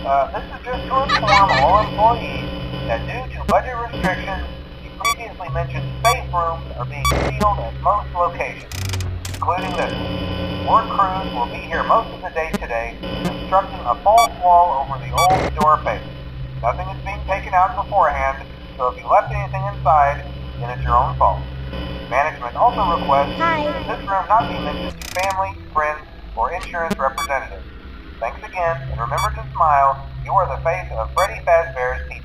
This is just to inform all employees that due to budget restrictions, the previously mentioned safe rooms are being sealed at most locations, including this one. Work crews will be here most of the day today, constructing a false wall over the old door face. Nothing is being taken out beforehand, so if you left anything inside, then it's your own fault. Management also requests that this room not be mentioned to family, friends, or insurance representatives. Thanks again, and remember to smile. You are the face of Freddy Fazbear's Pizza.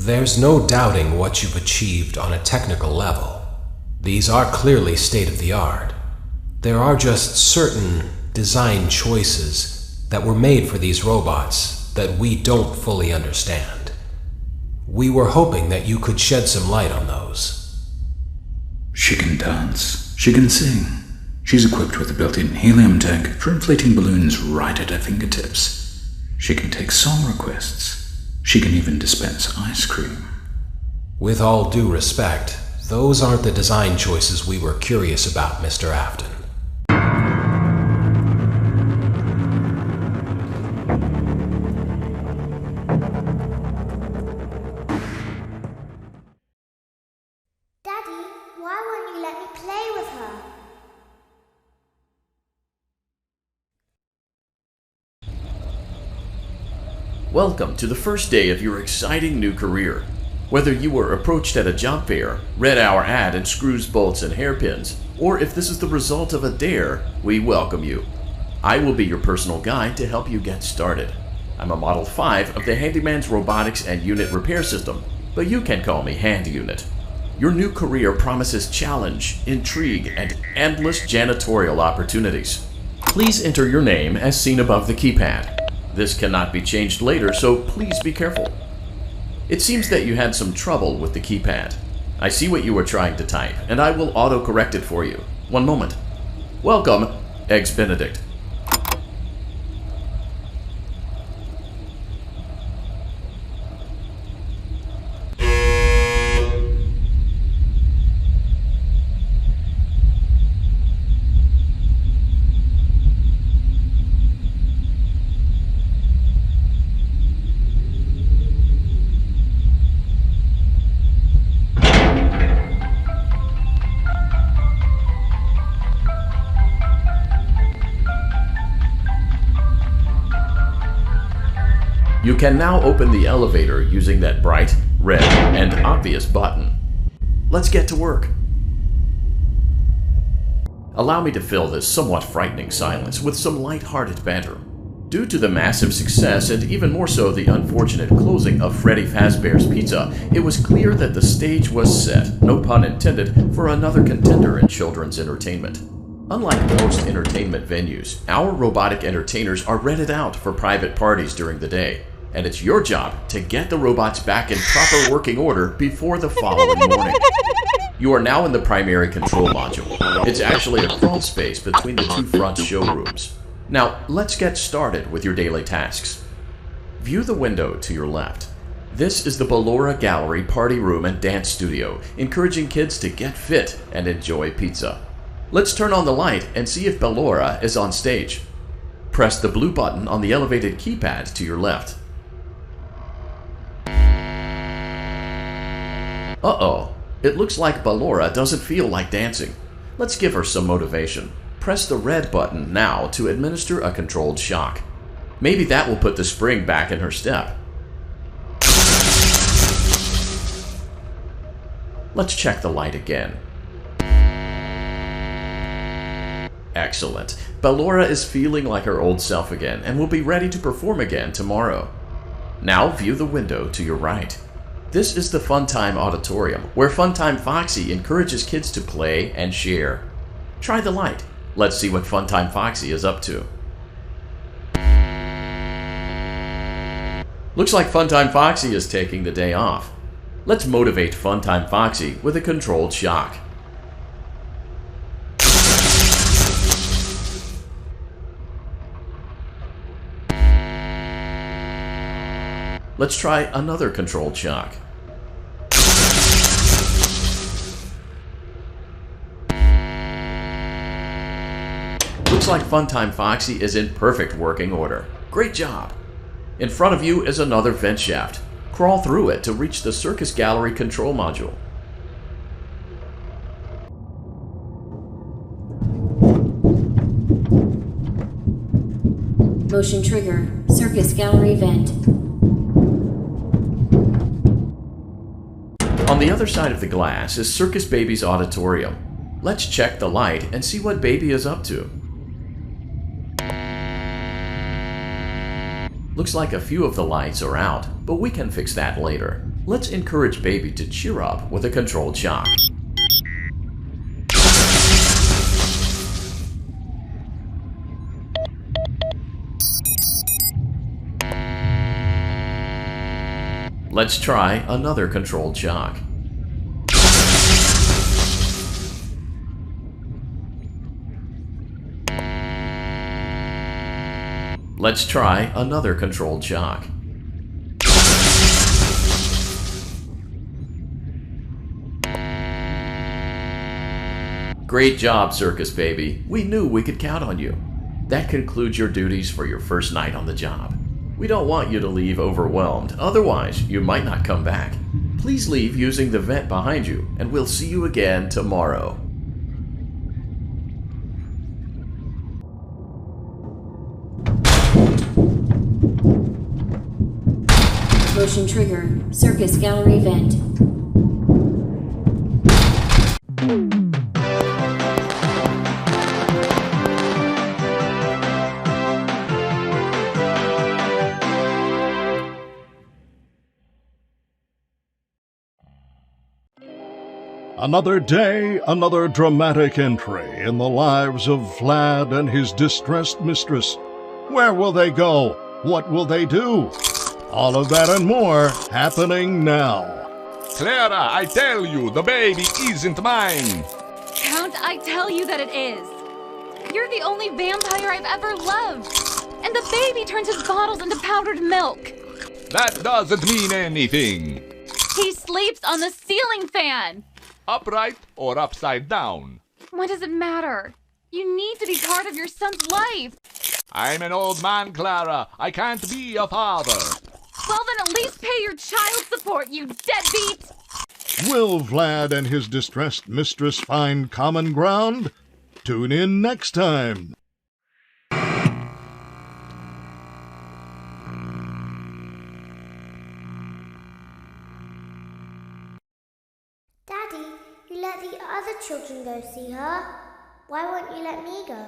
There's no doubting what you've achieved on a technical level. These are clearly state-of-the-art. There are just certain design choices that were made for these robots that we don't fully understand. We were hoping that you could shed some light on those. She can dance. She can sing. She's equipped with a built-in helium tank for inflating balloons right at her fingertips. She can take song requests. She can even dispense ice cream. With all due respect, those aren't the design choices we were curious about, Mr. Afton. Daddy, why won't you let me play with her? Welcome to the first day of your exciting new career. Whether you were approached at a job fair, read our ad in screws, bolts, and hairpins, or if this is the result of a dare, we welcome you. I will be your personal guide to help you get started. I'm a Model 5 of the Handyman's Robotics and Unit Repair System, but you can call me Hand Unit. Your new career promises challenge, intrigue, and endless janitorial opportunities. Please enter your name as seen above the keypad. This cannot be changed later, so please be careful. It seems that you had some trouble with the keypad. I see what you were trying to type, and I will auto-correct it for you. One moment. Welcome, Eggs Benedict. You can now open the elevator using that bright, red, and obvious button. Let's get to work. Allow me to fill this somewhat frightening silence with some light-hearted banter. Due to the massive success, and even more so the unfortunate closing of Freddy Fazbear's Pizza, it was clear that the stage was set, no pun intended, for another contender in children's entertainment. Unlike most entertainment venues, our robotic entertainers are rented out for private parties during the day, and it's your job to get the robots back in proper working order before the following morning. You are now in the primary control module. It's actually a crawl space between the two front showrooms. Now, let's get started with your daily tasks. View the window to your left. This is the Ballora Gallery Party Room and Dance Studio, encouraging kids to get fit and enjoy pizza. Let's turn on the light and see if Ballora is on stage. Press the blue button on the elevated keypad to your left. Uh-oh, it looks like Ballora doesn't feel like dancing. Let's give her some motivation. Press the red button now to administer a controlled shock. Maybe that will put the spring back in her step. Let's check the light again. Excellent. Ballora is feeling like her old self again and will be ready to perform again tomorrow. Now view the window to your right. This is the Funtime Auditorium, where Funtime Foxy encourages kids to play and share. Try the light. Let's see what Funtime Foxy is up to. Looks like Funtime Foxy is taking the day off. Let's motivate Funtime Foxy with a controlled shock. Let's try another controlled shock. Looks like Funtime Foxy is in perfect working order. Great job! In front of you is another vent shaft. Crawl through it to reach the Circus Gallery control module. Motion trigger. Circus Gallery vent. On the other side of the glass is Circus Baby's auditorium. Let's check the light and see what Baby is up to. Looks like a few of the lights are out, but we can fix that later. Let's encourage baby to cheer up with a controlled shock. Let's try another controlled shock. Let's try another controlled shock. Great job, Circus Baby. We knew we could count on you. That concludes your duties for your first night on the job. We don't want you to leave overwhelmed, otherwise you might not come back. Please leave using the vent behind you, and we'll see you again tomorrow. Motion trigger. Circus gallery vent. Another day, another dramatic entry in the lives of Vlad and his distressed mistress. Where will they go? What will they do? All of that and more happening now. Clara, I tell you, the baby isn't mine. Count, I tell you that it is. You're the only vampire I've ever loved. And the baby turns his bottles into powdered milk. That doesn't mean anything. He sleeps on the ceiling fan. Upright or upside down? What does it matter? You need to be part of your son's life. I'm an old man, Clara. I can't be a father. Well, then at least pay your child support, you deadbeat! Will Vlad and his distressed mistress find common ground? Tune in next time. Daddy, you let the other children go see her. Why won't you let me go?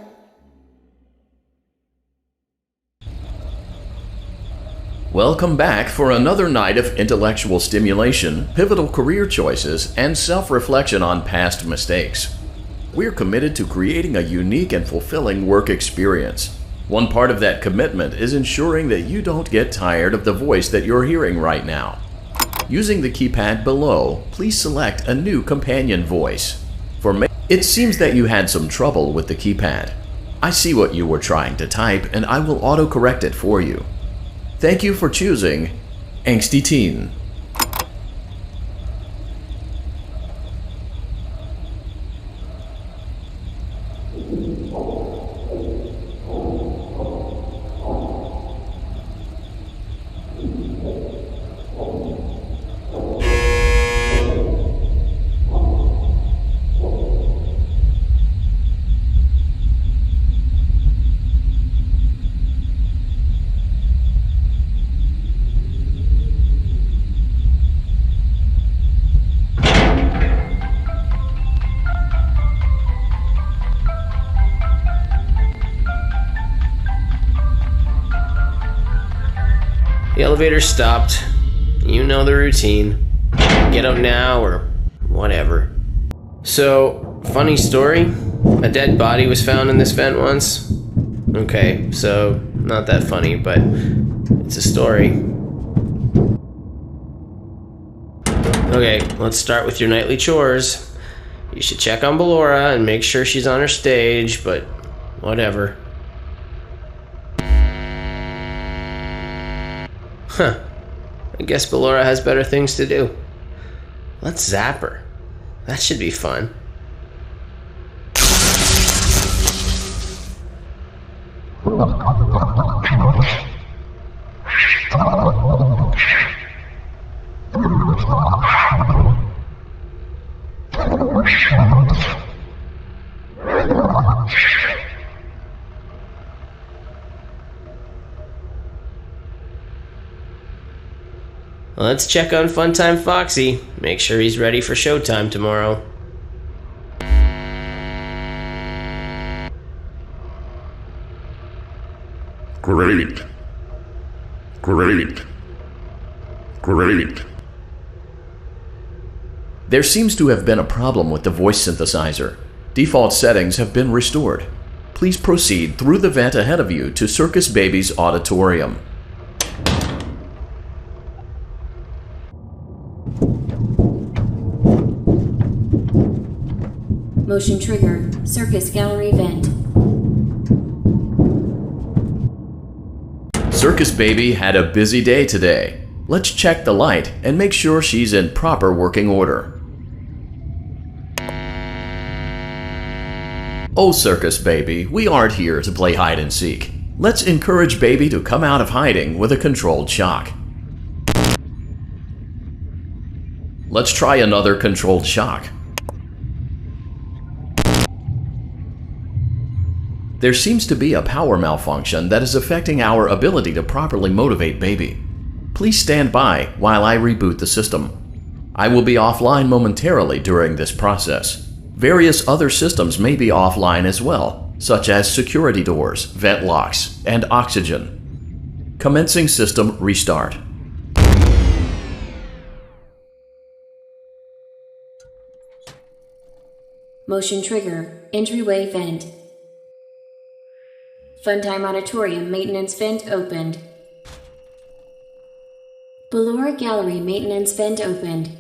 Welcome back for another night of intellectual stimulation, pivotal career choices, and self-reflection on past mistakes. We're committed to creating a unique and fulfilling work experience. One part of that commitment is ensuring that you don't get tired of the voice that you're hearing right now. Using the keypad below, please select a new companion voice. It seems that you had some trouble with the keypad. I see what you were trying to type, and I will auto-correct it for you. Thank you for choosing Angsty Teen. The elevator stopped. You know the routine. Get out now or whatever. So, funny story. A dead body was found in this vent once. Okay, so not that funny, but it's a story. Okay, let's start with your nightly chores. You should check on Ballora and make sure she's on her stage, but whatever. Huh. I guess Ballora has better things to do. Let's zap her. That should be fun. Let's check on Funtime Foxy. Make sure he's ready for showtime tomorrow. Great. Great. Great. There seems to have been a problem with the voice synthesizer. Default settings have been restored. Please proceed through the vent ahead of you to Circus Baby's auditorium. Motion trigger. Circus gallery vent. Circus Baby had a busy day today. Let's check the light and make sure she's in proper working order. Oh, Circus Baby, we aren't here to play hide and seek. Let's encourage Baby to come out of hiding with a controlled shock. Let's try another controlled shock. There seems to be a power malfunction that is affecting our ability to properly motivate Baby. Please stand by while I reboot the system. I will be offline momentarily during this process. Various other systems may be offline as well, such as security doors, vent locks, and oxygen. Commencing system restart. Motion trigger. Entryway vent. Funtime Auditorium maintenance vent opened. Ballora Gallery maintenance vent opened.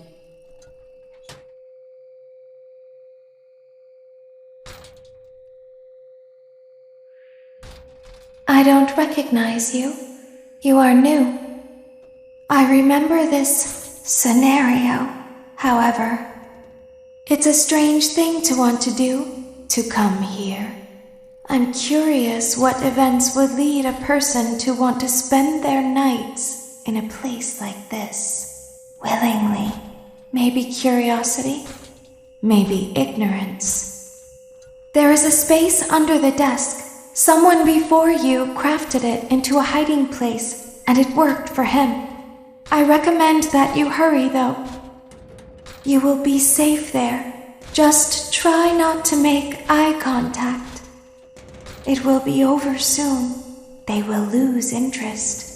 I don't recognize you. You are new. I remember this scenario, however. It's a strange thing to want to do, to come here. I'm curious what events would lead a person to want to spend their nights in a place like this. Willingly. Maybe curiosity, maybe ignorance. There is a space under the desk. Someone before you crafted it into a hiding place, and it worked for him. I recommend that you hurry, though. You will be safe there. Just try not to make eye contact. It will be over soon. They will lose interest.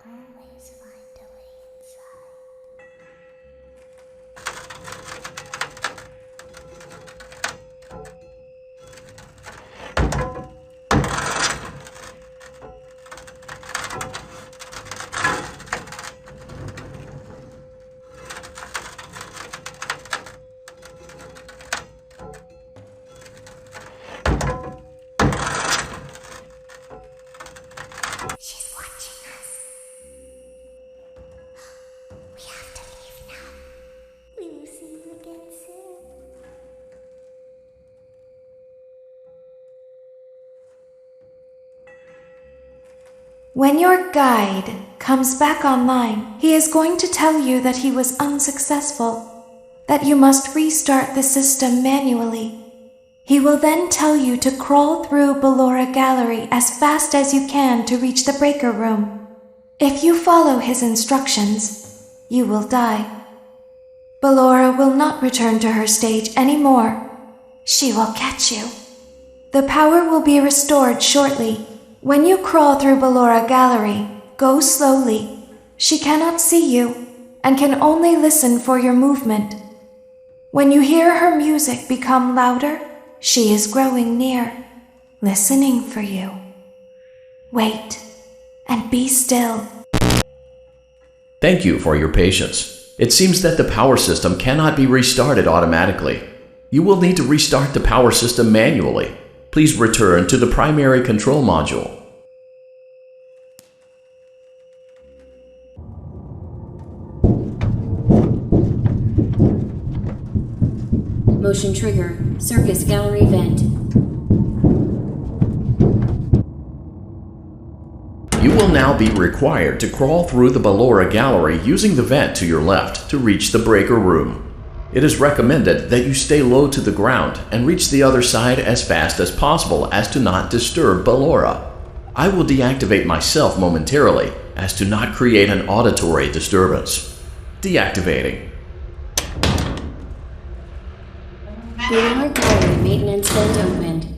Always find a way inside. When your guide comes back online, he is going to tell you that he was unsuccessful, that you must restart the system manually. He will then tell you to crawl through Ballora Gallery as fast as you can to reach the breaker room. If you follow his instructions, you will die. Ballora will not return to her stage anymore. She will catch you. The power will be restored shortly. When you crawl through Ballora Gallery, go slowly. She cannot see you and can only listen for your movement. When you hear her music become louder, she is growing near, listening for you. Wait and be still. Thank you for your patience. It seems that the power system cannot be restarted automatically. You will need to restart the power system manually. Please return to the primary control module. Motion trigger. Circus gallery vent. You will now be required to crawl through the Ballora Gallery using the vent to your left to reach the breaker room. It is recommended that you stay low to the ground and reach the other side as fast as possible as to not disturb Ballora. I will deactivate myself momentarily as to not create an auditory disturbance. Deactivating. Ballora gallery maintenance vent opened.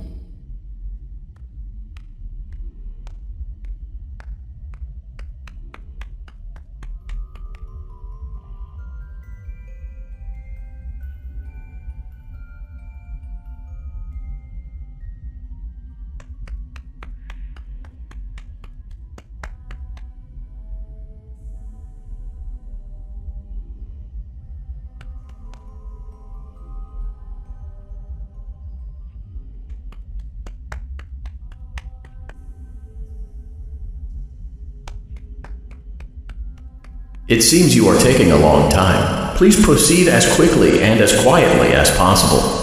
It seems you are taking a long time. Please proceed as quickly and as quietly as possible.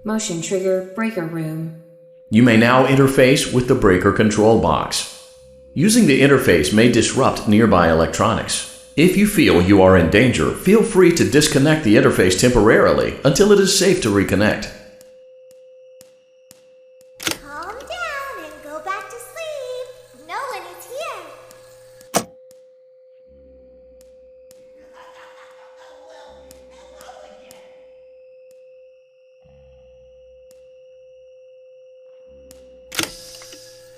Motion trigger breaker room. You may now interface with the breaker control box. Using the interface may disrupt nearby electronics. If you feel you are in danger, feel free to disconnect the interface temporarily until it is safe to reconnect. Calm down and go back to sleep. No one is here.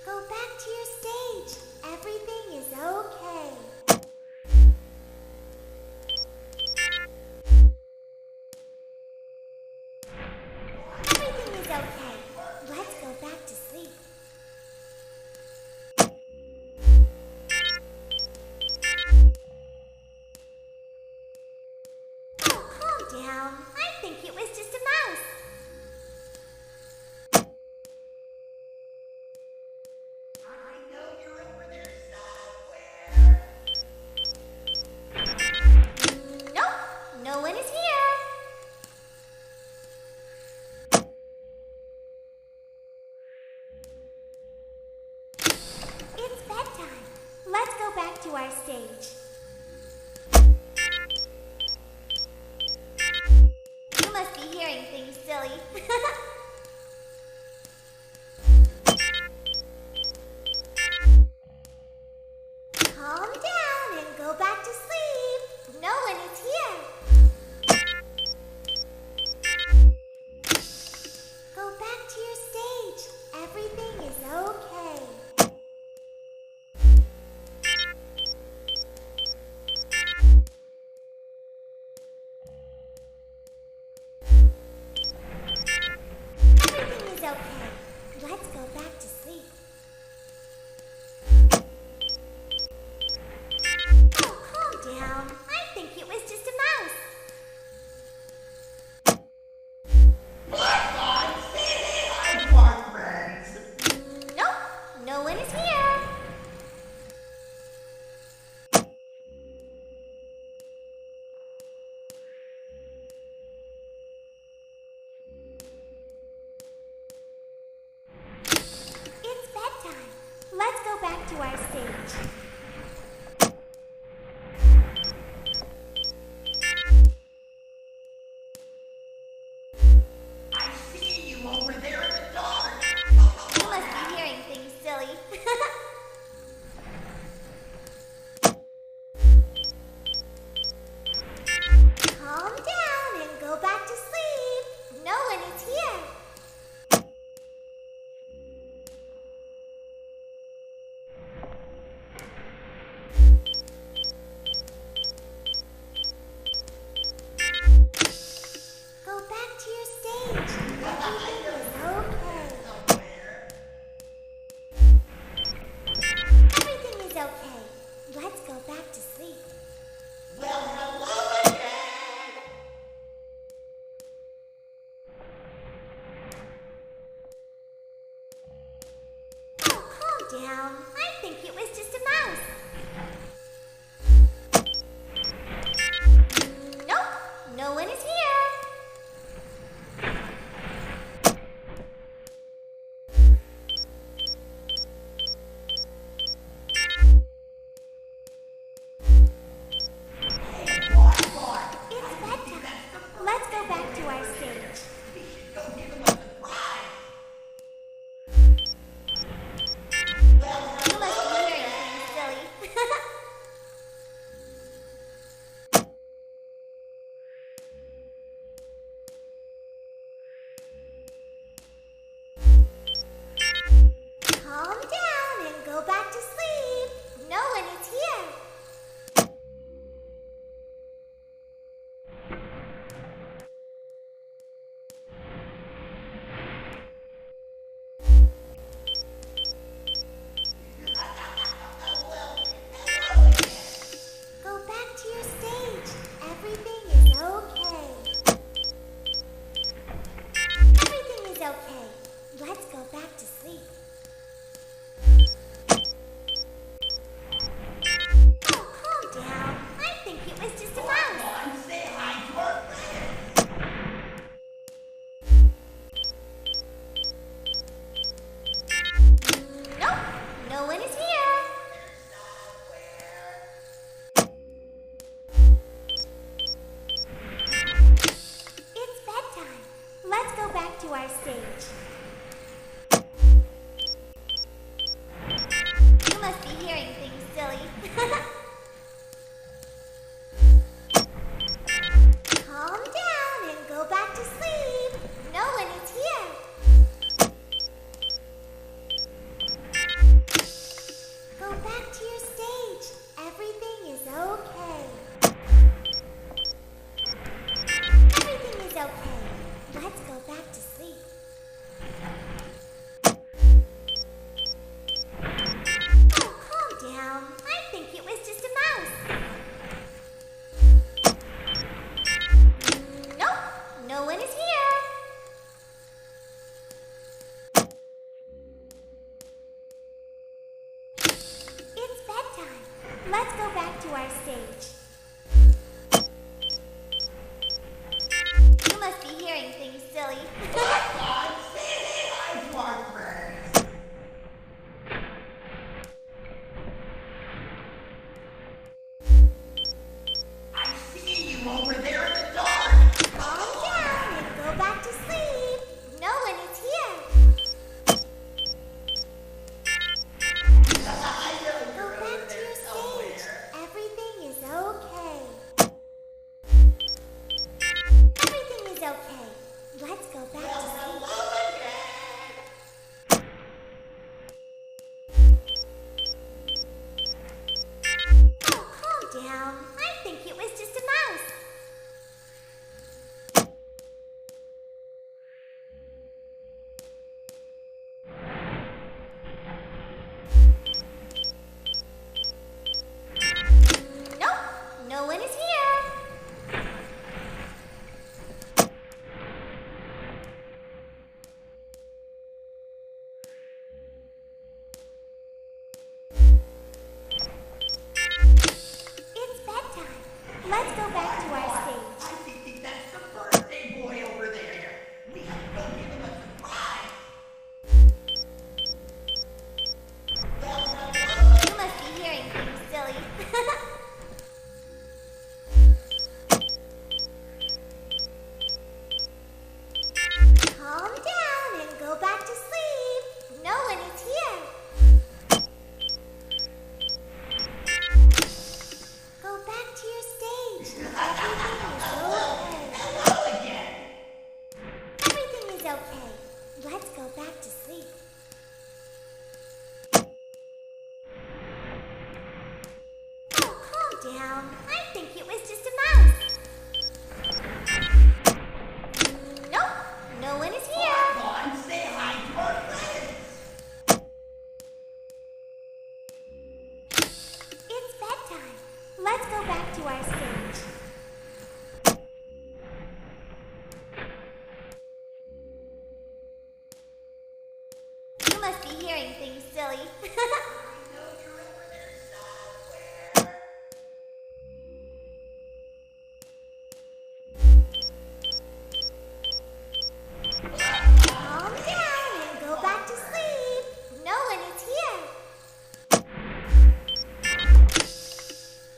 Go back to your stage. Everything is okay. Everything is okay. Let's go back to sleep. Oh, calm down. I think it was just a mouse. Nope, no one is here. It's bedtime. Let's go back to our stage. must be hearing things, silly. Calm down and go back to sleep. No one is here. Go back to your stage. Everything is okay. Everything is okay. Let's go back to sleep. Oh, calm down. I think it was just a mouse. Nope, no one is here. It's bedtime. Let's go back to our stage. Over there in the dark. You must be hearing things, silly. Calm down and go back to sleep. No one is here. Go back to your stage. Everything is okay. Everything is okay. Let's go back to sleep. Well, hello again. Oh, calm down. I think it was just a mouse. Nope, no one is here. It's bedtime. Let's go back to our stage. Go give him a surprise. You must be hearing things, silly. Calm down and go back to sleep. No one is here. Go back to your stage. Everything is okay. Everything is okay. Let's go back to sleep. Oh, calm down. I think it was just a mouse. Say hi to our friends. Nope, no one is here. It's bedtime. Let's go back to our stage. You must be hearing things, silly. Calm down and go back to sleep. No one is here. Go back to your stage. Everything is okay. Everything is okay. Let's go back to sleep. Oh, calm down. I think it was just a mouse. Nope, no one is here. It's bedtime. Let's go back to our stage. You must be hearing things, silly. Say hi to our friends. I see you over there in the dark. Calm down down. I think it was just a mouse. Nope, no one is here. It's bedtime. Let's go back to our stage. I think that's the birthday boy over there. We have to go give him a surprise. You must be hearing things, silly. Calm down and go back to sleep. No one is here. Go back to your stage. Hello again. Everything is okay. Let's go back to sleep. Oh, calm down. I think it was just a mouse. Nope, no one is here. Come on, say hi to our friends. It's bedtime. Let's go back to our stage. You must be hearing things, silly. Calm down and go back to sleep. No one is here.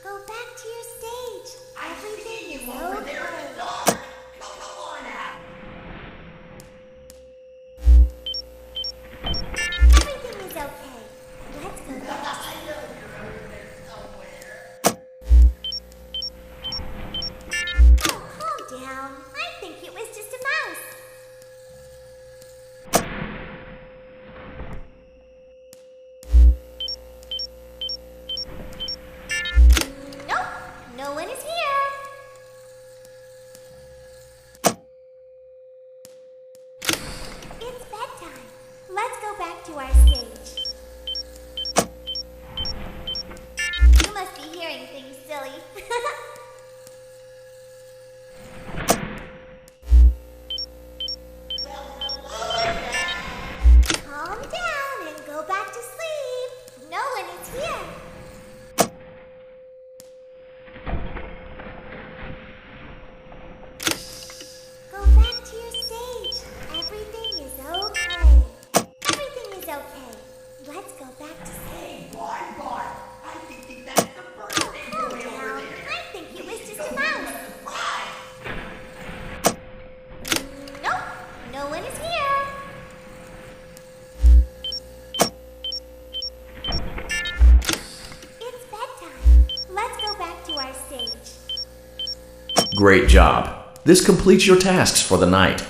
Go back to your stage. Everything is Over there in okay. the dark. Come on out. Everything is okay. Let's go back to I know you're over there somewhere. Oh, calm down. I think it was just a mouse. Nope, no one is here. It's bedtime. Let's go back to our stage. You must be hearing things, silly. Calm down and go back to sleep. No one is here. Go back to your stage. Everything is okay. Everything is okay. Let's go back to sleep. Hey, Bart. I think that's the birthday Calm boy over down. there. I think it was just Go a give him mouse. a surprise. Nope, no one is here. It's bedtime. Let's go back to our stage. Great job. This completes your tasks for the night.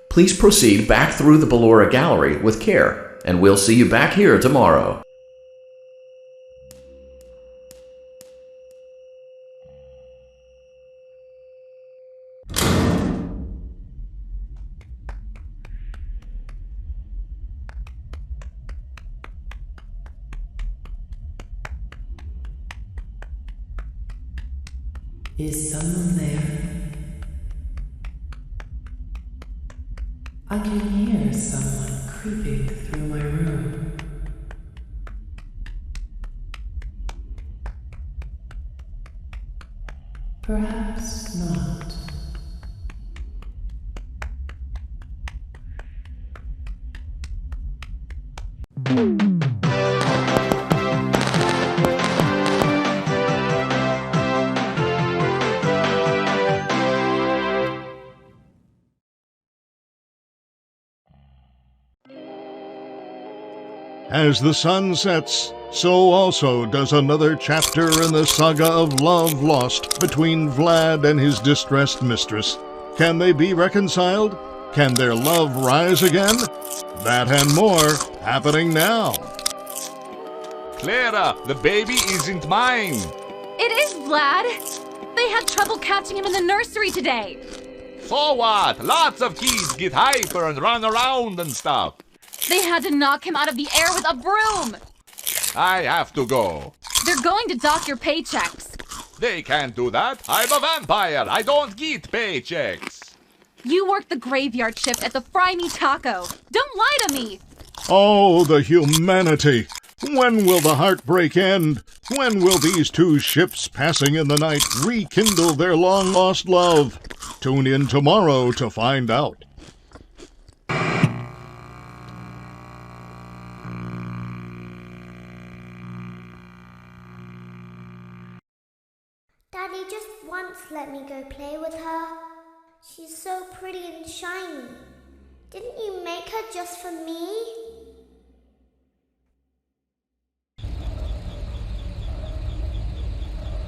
Please proceed back through the Ballora Gallery with care, and we'll see you back here tomorrow. Is someone there? I can hear someone creeping through my room. Perhaps not. As the sun sets, so also does another chapter in the saga of love lost between Vlad and his distressed mistress. Can they be reconciled? Can their love rise again? That and more happening now. Clara, the baby isn't mine. It is Vlad. They had trouble catching him in the nursery today. So what? Lots of kids get hyper and run around and stuff. They had to knock him out of the air with a broom. I have to go. They're going to dock your paychecks. They can't do that. I'm a vampire. I don't get paychecks. You work the graveyard shift at the Fry Me Taco. Don't lie to me. Oh, the humanity! When will the heartbreak end? When will these two ships passing in the night rekindle their long-lost love? Tune in tomorrow to find out. Daddy just once let me go play with her. She's so pretty and shiny. Didn't you make her just for me?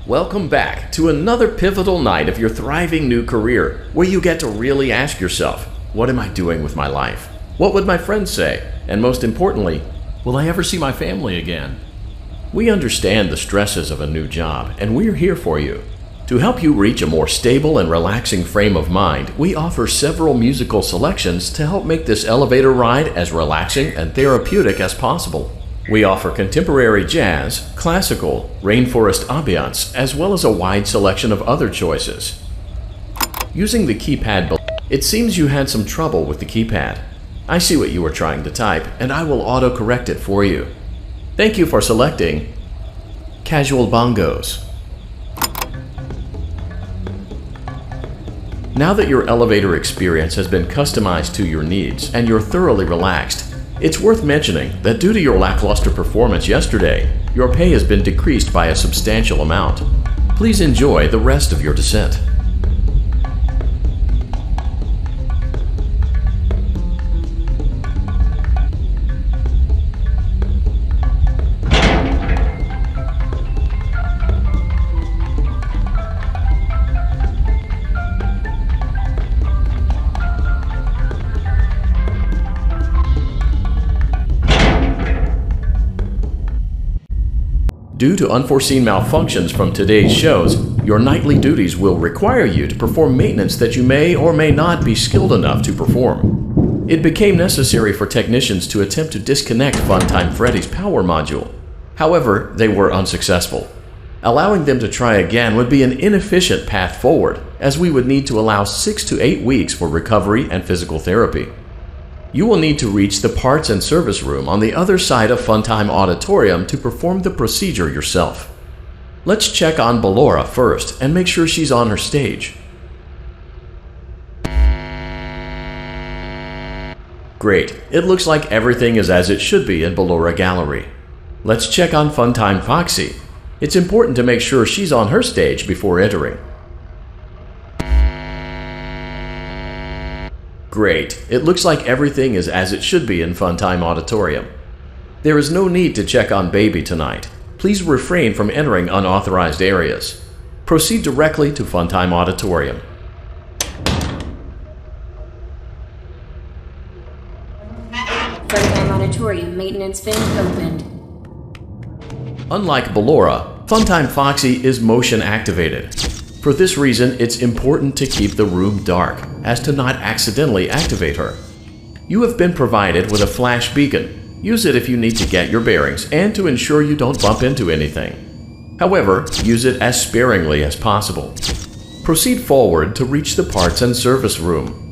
Welcome back to another pivotal night of your thriving new career, where you get to really ask yourself, what am I doing with my life? What would my friends say? And most importantly, will I ever see my family again? We understand the stresses of a new job, and we're here for you. To help you reach a more stable and relaxing frame of mind, we offer several musical selections to help make this elevator ride as relaxing and therapeutic as possible. We offer contemporary jazz, classical, rainforest ambiance, as well as a wide selection of other choices. Using the keypad, it seems you had some trouble with the keypad. I see what you were trying to type, and I will auto-correct it for you. Thank you for selecting Casual Bongos. Now that your elevator experience has been customized to your needs and you're thoroughly relaxed, it's worth mentioning that due to your lackluster performance yesterday, your pay has been decreased by a substantial amount. Please enjoy the rest of your descent. Due to unforeseen malfunctions from today's shows, your nightly duties will require you to perform maintenance that you may or may not be skilled enough to perform. It became necessary for technicians to attempt to disconnect Funtime Freddy's power module. However, they were unsuccessful. Allowing them to try again would be an inefficient path forward, as we would need to allow 6 to 8 weeks for recovery and physical therapy. You will need to reach the parts and service room on the other side of Funtime Auditorium to perform the procedure yourself. Let's check on Ballora first and make sure she's on her stage. Great, it looks like everything is as it should be in Ballora Gallery. Let's check on Funtime Foxy. It's important to make sure she's on her stage before entering. Great. It looks like everything is as it should be in Funtime Auditorium. There is no need to check on Baby tonight. Please refrain from entering unauthorized areas. Proceed directly to Funtime Auditorium. Funtime Auditorium maintenance vent opened. Unlike Ballora, Funtime Foxy is motion activated. For this reason, it's important to keep the room dark, as to not accidentally activate her. You have been provided with a flash beacon. Use it if you need to get your bearings and to ensure you don't bump into anything. However, use it as sparingly as possible. Proceed forward to reach the parts and service room.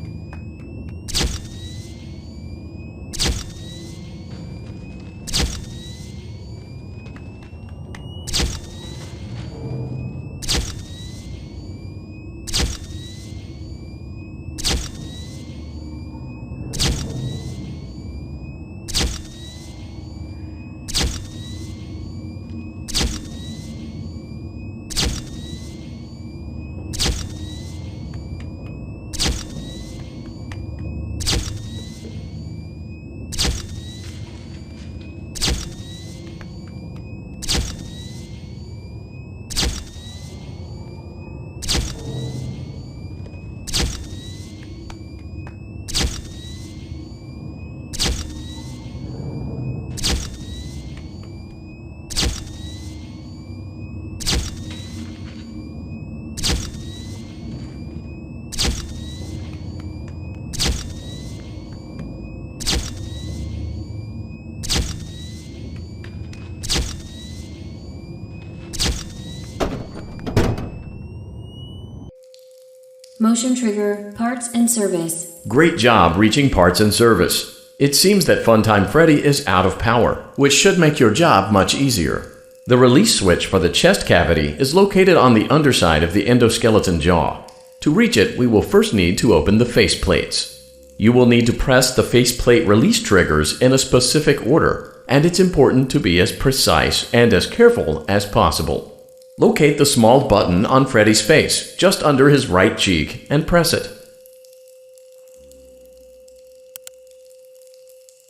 Motion trigger, parts and service. Great job reaching parts and service. It seems that Funtime Freddy is out of power, which should make your job much easier. The release switch for the chest cavity is located on the underside of the endoskeleton jaw. To reach it, we will first need to open the face plates. You will need to press the faceplate release triggers in a specific order, and it's important to be as precise and as careful as possible. Locate the small button on Freddy's face, just under his right cheek, and press it.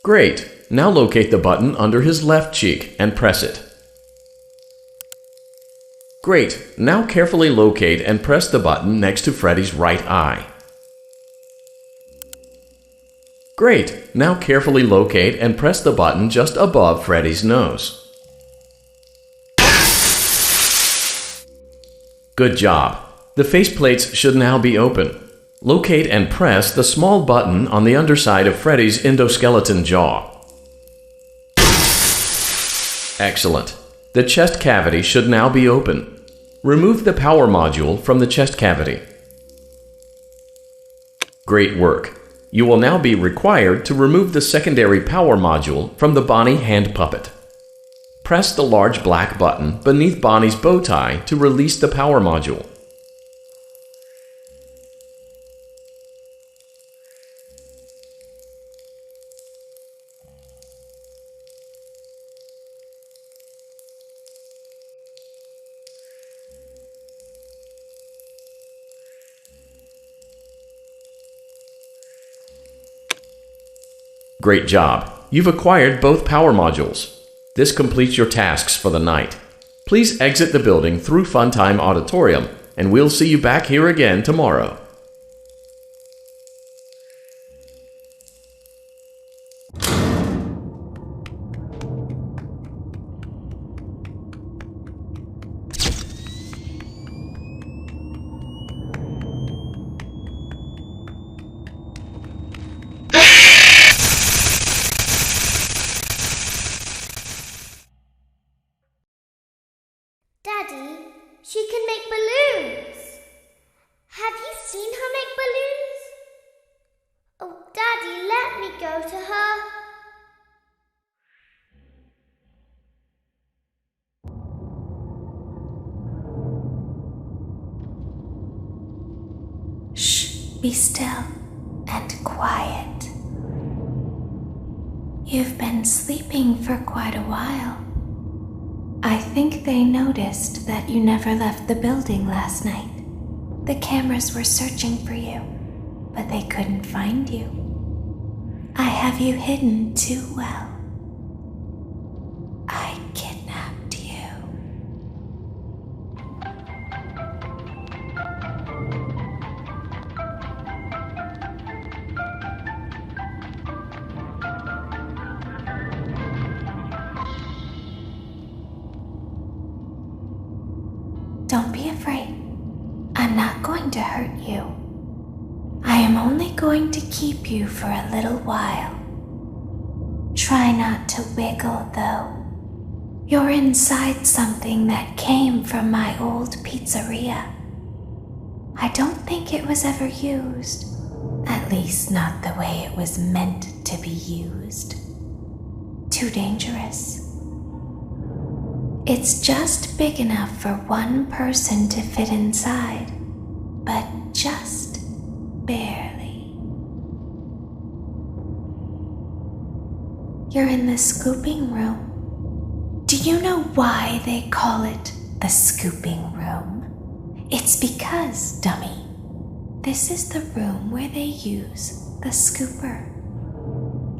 Great! Now locate the button under his left cheek and press it. Great! Now carefully locate and press the button next to Freddy's right eye. Great! Now carefully locate and press the button just above Freddy's nose. Good job! The faceplates should now be open. Locate and press the small button on the underside of Freddy's endoskeleton jaw. Excellent! The chest cavity should now be open. Remove the power module from the chest cavity. Great work! You will now be required to remove the secondary power module from the Bonnie hand puppet. Press the large black button beneath Bonnie's bow tie to release the power module. Great job! You've acquired both power modules. This completes your tasks for the night. Please exit the building through Funtime Auditorium, and we'll see you back here again tomorrow. Daddy, she can make balloons. Have you seen her make balloons? Oh, Daddy, let me go to her. Shh, be still and quiet. You've been sleeping for quite a while. I think they noticed that you never left the building last night. The cameras were searching for you, but they couldn't find you. I have you hidden too well. I kidnapped you. Don't be afraid. I'm not going to hurt you. I am only going to keep you for a little while. Try not to wiggle, though. You're inside something that came from my old pizzeria. I don't think it was ever used. At least not the way it was meant to be used. Too dangerous. It's just big enough for one person to fit inside, but just barely. You're in the scooping room. Do you know why they call it the scooping room? It's because, dummy, this is the room where they use the scooper.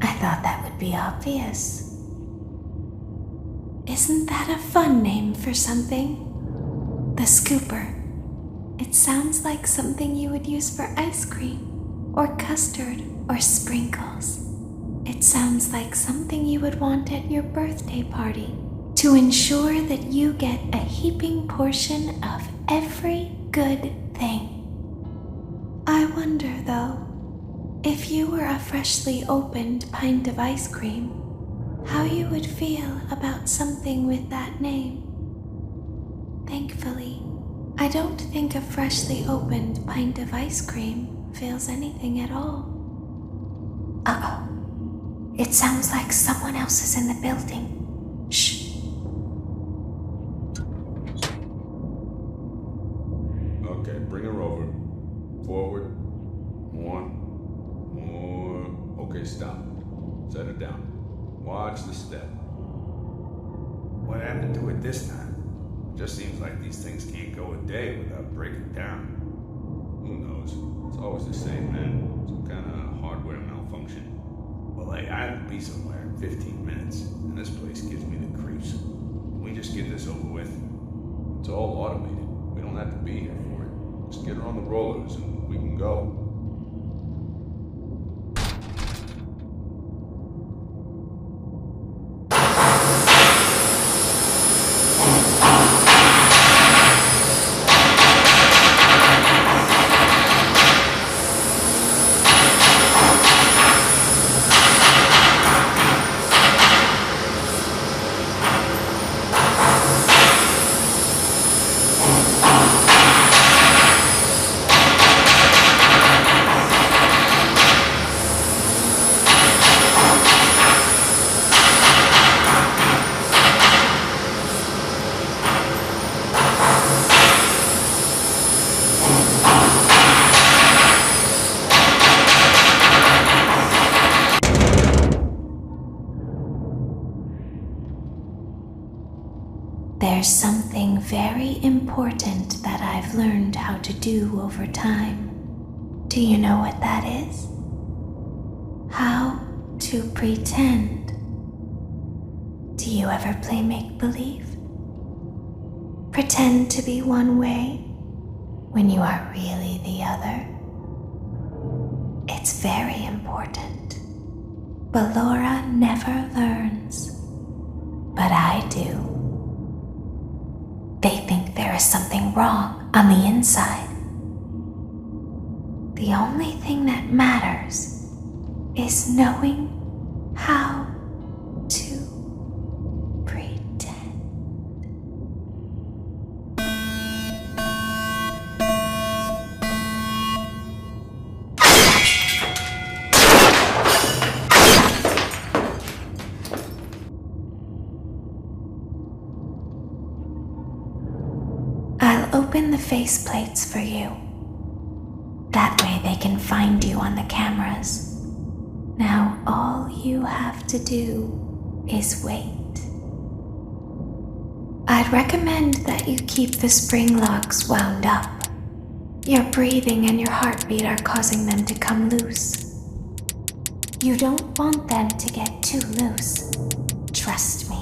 I thought that would be obvious. Isn't that a fun name for something? The scooper. It sounds like something you would use for ice cream, or custard, or sprinkles. It sounds like something you would want at your birthday party to ensure that you get a heaping portion of every good thing. I wonder, though, if you were a freshly opened pint of ice cream, how you would feel about something with that name. Thankfully, I don't think a freshly opened pint of ice cream feels anything at all. Uh-oh. It sounds like someone else is in the building. Shh. Okay, bring her over. Forward. More. Okay, stop. Set her down. Watch the step. What happened to it this time? Just seems like these things can't go a day without breaking down. Who knows? It's always the same, man. Some kind of hardware malfunction. Well, hey, I have to be somewhere in 15 minutes, and this place gives me the creeps. Can we just get this over with? It's all automated. We don't have to be here for it. Just get her on the rollers and we can go. There's something very important that I've learned how to do over time. Do you know what that is? How to pretend. Do you ever play make-believe? Pretend to be one way when you are really the other. It's very important. Ballora never learns, but I do. They think there is something wrong on the inside. The only thing that matters is knowing how to pretend. I'll open the faceplates for you. That way they can find you on the cameras. Now all you have to do is wait. I'd recommend that you keep the spring locks wound up. Your breathing and your heartbeat are causing them to come loose. You don't want them to get too loose. Trust me.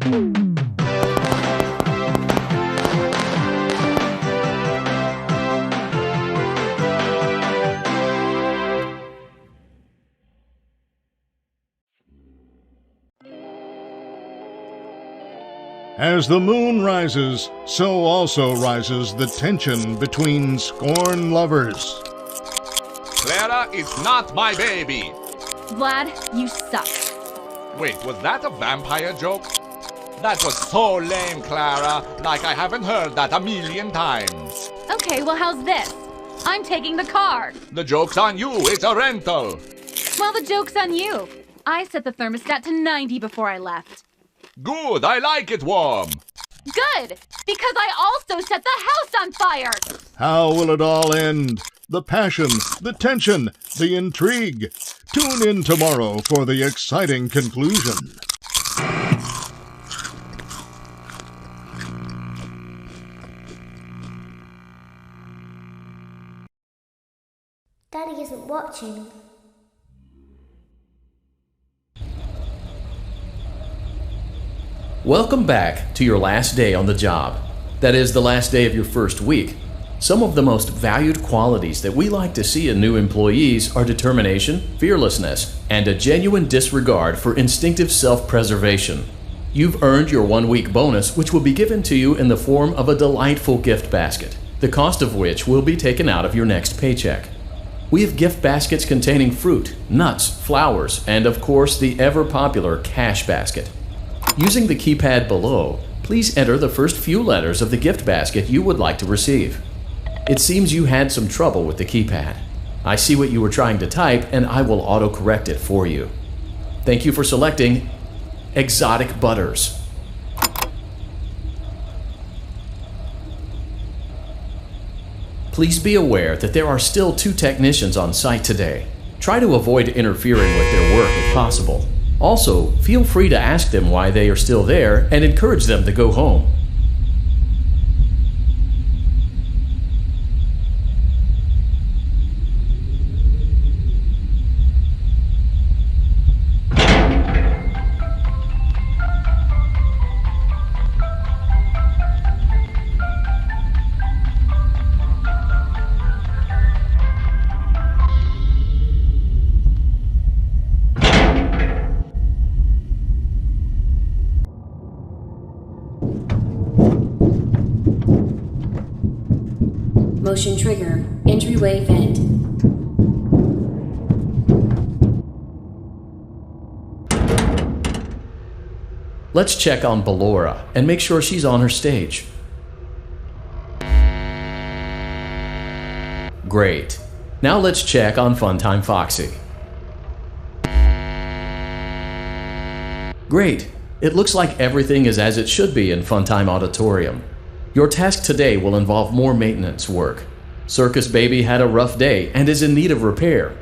As the moon rises, so also rises the tension between scorn lovers. Clara is not my baby. Vlad, you suck. Wait, was that a vampire joke? That was so lame, Clara. Like I haven't heard that a million times. Okay, well, how's this? I'm taking the car. The joke's on you. It's a rental. Well, the joke's on you. I set the thermostat to 90 before I left. Good, I like it warm. Good, because I also set the house on fire. How will it all end? The passion, the tension, the intrigue. Tune in tomorrow for the exciting conclusion. Daddy isn't watching. Welcome back to your last day on the job. That is, the last day of your first week. Some of the most valued qualities that we like to see in new employees are determination, fearlessness, and a genuine disregard for instinctive self-preservation. You've earned your 1-week bonus, which will be given to you in the form of a delightful gift basket, the cost of which will be taken out of your next paycheck. We have gift baskets containing fruit, nuts, flowers, and of course the ever-popular cash basket. Using the keypad below, please enter the first few letters of the gift basket you would like to receive. It seems you had some trouble with the keypad. I see what you were trying to type and I will auto-correct it for you. Thank you for selecting Exotic Butters. Please be aware that there are still 2 technicians on site today. Try to avoid interfering with their work if possible. Also, feel free to ask them why they are still there and encourage them to go home. Motion trigger. Entryway vent. Let's check on Ballora and make sure she's on her stage. Great. Now let's check on Funtime Foxy. Great. It looks like everything is as it should be in Funtime Auditorium. Your task today will involve more maintenance work. Circus Baby had a rough day and is in need of repair.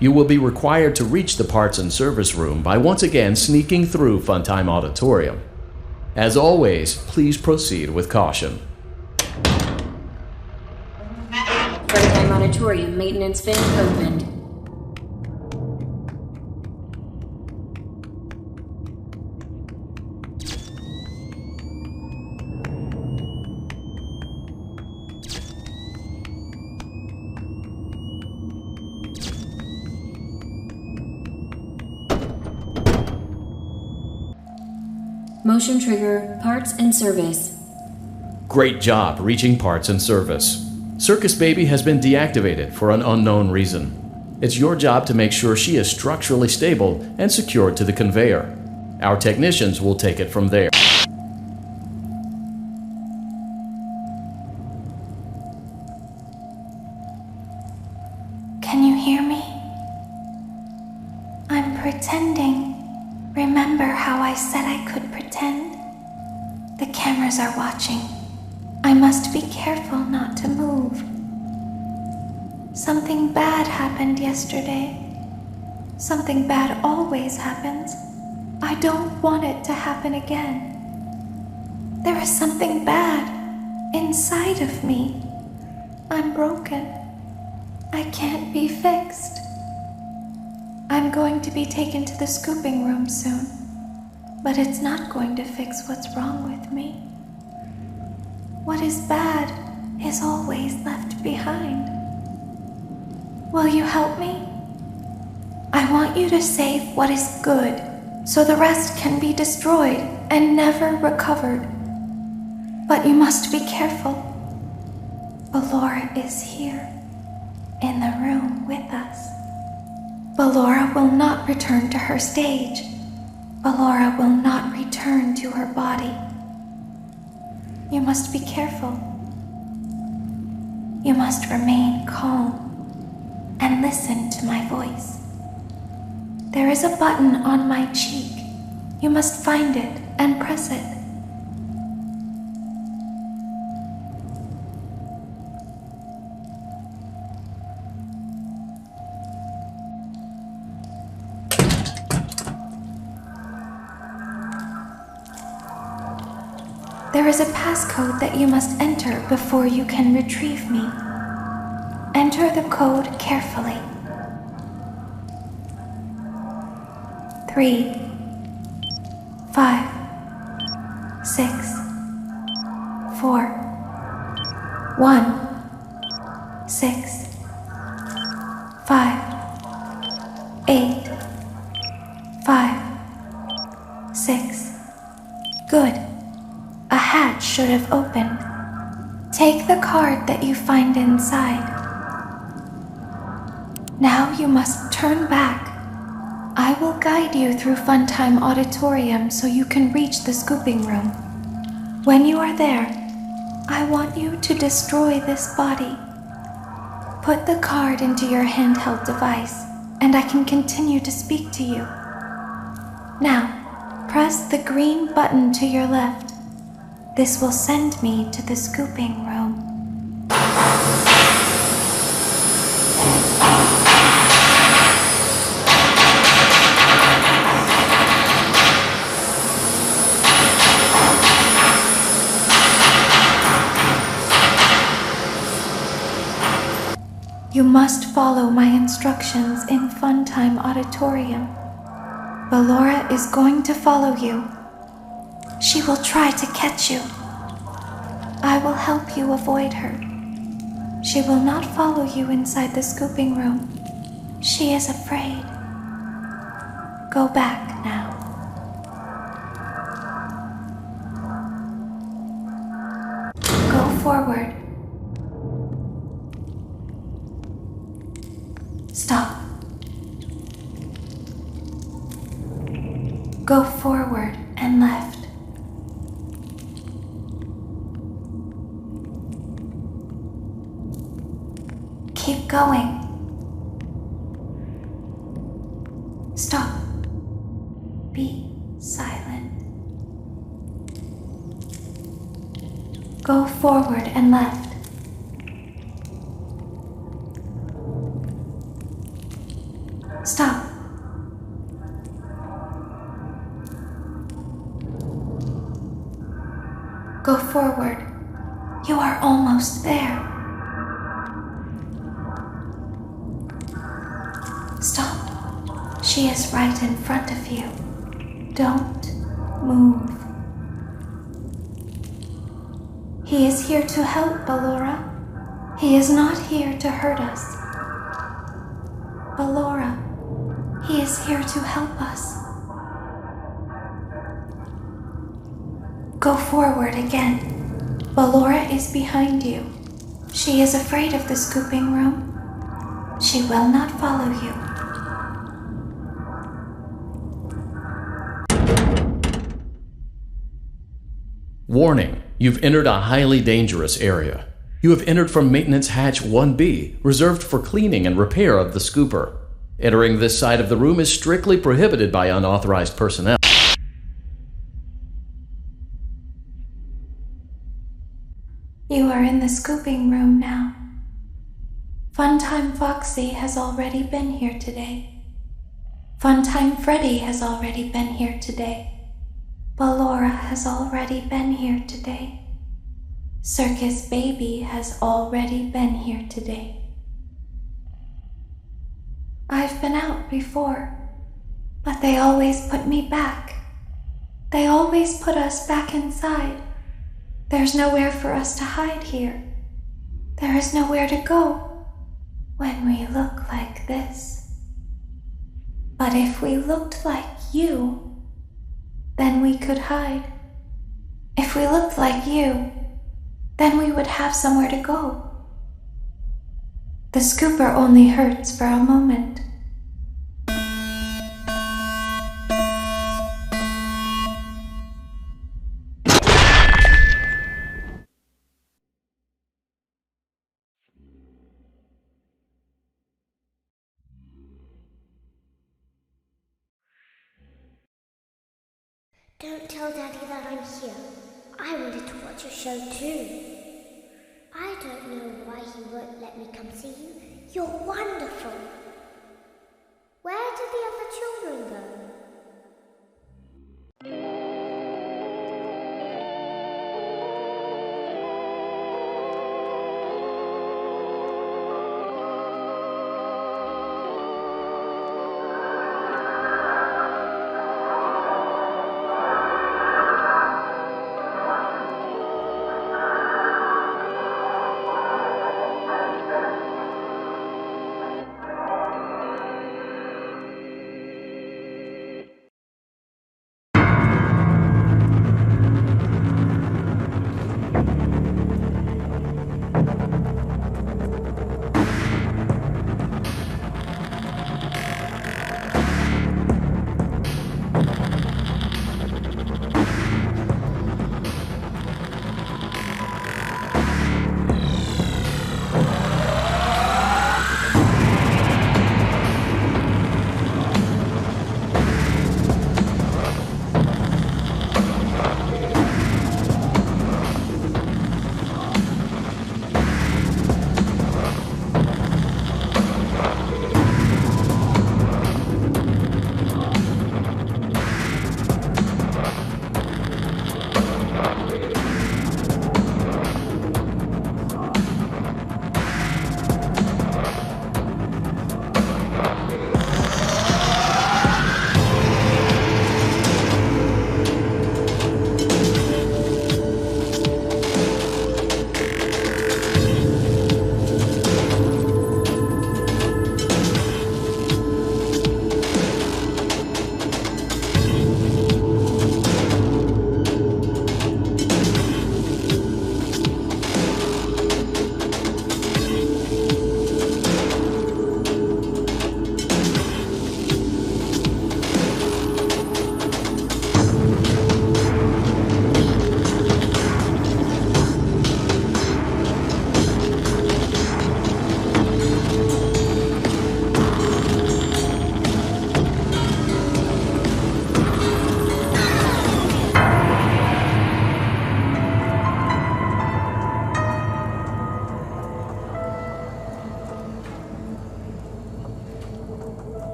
You will be required to reach the parts and service room by once again sneaking through Funtime Auditorium. As always, please proceed with caution. Funtime Auditorium maintenance vent opened. Motion trigger, parts and service. Great job reaching parts and service. Circus Baby has been deactivated for an unknown reason. It's your job to make sure she is structurally stable and secured to the conveyor. Our technicians will take it from there. Can you hear me? I'm pretending. Remember how I said I could pretend? The cameras are watching. I must be careful not to move. Something bad happened yesterday. Something bad always happens. I don't want it to happen again. There is something bad inside of me. I'm broken. I can't be fixed. I'm going to be taken to the scooping room soon. but it's not going to fix what's wrong with me. What is bad is always left behind. Will you help me? I want you to save what is good, so the rest can be destroyed and never recovered. But you must be careful. Ballora is here, in the room with us. Ballora will not return to her stage. Ballora will not return to her body. You must be careful. You must remain calm and listen to my voice. There is a button on my cheek. You must find it and press it. There is a passcode that you must enter before you can retrieve me. Enter the code carefully. 3, 5, 6, 4, 1, 6, 5, 8, 5, 6. Good. A hatch should have opened. Take the card that you find inside. Now you must turn back. I will guide you through Funtime Auditorium so you can reach the scooping room. When you are there, I want you to destroy this body. Put the card into your handheld device, and I can continue to speak to you. Now, press the green button to your left. This will send me to the scooping room. You must follow my instructions in Funtime Auditorium. Ballora is going to follow you. She will try to catch you. I will help you avoid her. She will not follow you inside the scooping room. She is afraid. Go back now. Go forward. Stop. Go forward and left. Keep going. Stop. Be silent. Go forward and left. Stop. Go forward. You are almost there. Stop. She is right in front of you. Don't move. He is here to help, Ballora. He is not here to hurt us. Ballora, he is here to help us. Go forward again. Ballora is behind you. She is afraid of the scooping room. She will not follow you. Warning, you've entered a highly dangerous area. You have entered from Maintenance Hatch 1B, reserved for cleaning and repair of the scooper. Entering this side of the room is strictly prohibited by unauthorized personnel. You are in the scooping room now. Funtime Foxy has already been here today. Funtime Freddy has already been here today. Ballora has already been here today. Circus Baby has already been here today. I've been out before, but they always put me back. They always put us back inside. There's nowhere for us to hide here. There is nowhere to go when we look like this. But if we looked like you, then we could hide. If we looked like you, then we would have somewhere to go. The scooper only hurts for a moment. Don't tell Daddy that I'm here. I wanted to watch a show too. I don't know why he won't let me come see you. You're wonderful. Where did the other children go?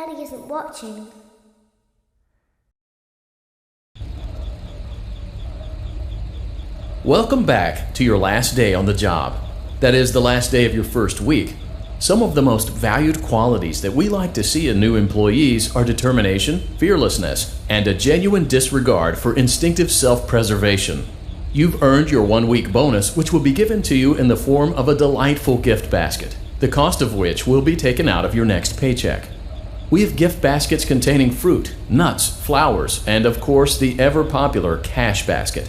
Daddy isn't watching. Welcome back to your last day on the job. That is, the last day of your first week. Some of the most valued qualities that we like to see in new employees are determination, fearlessness, and a genuine disregard for instinctive self-preservation. You've earned your 1-week bonus, which will be given to you in the form of a delightful gift basket, the cost of which will be taken out of your next paycheck. We have gift baskets containing fruit, nuts, flowers, and of course the ever-popular cash basket.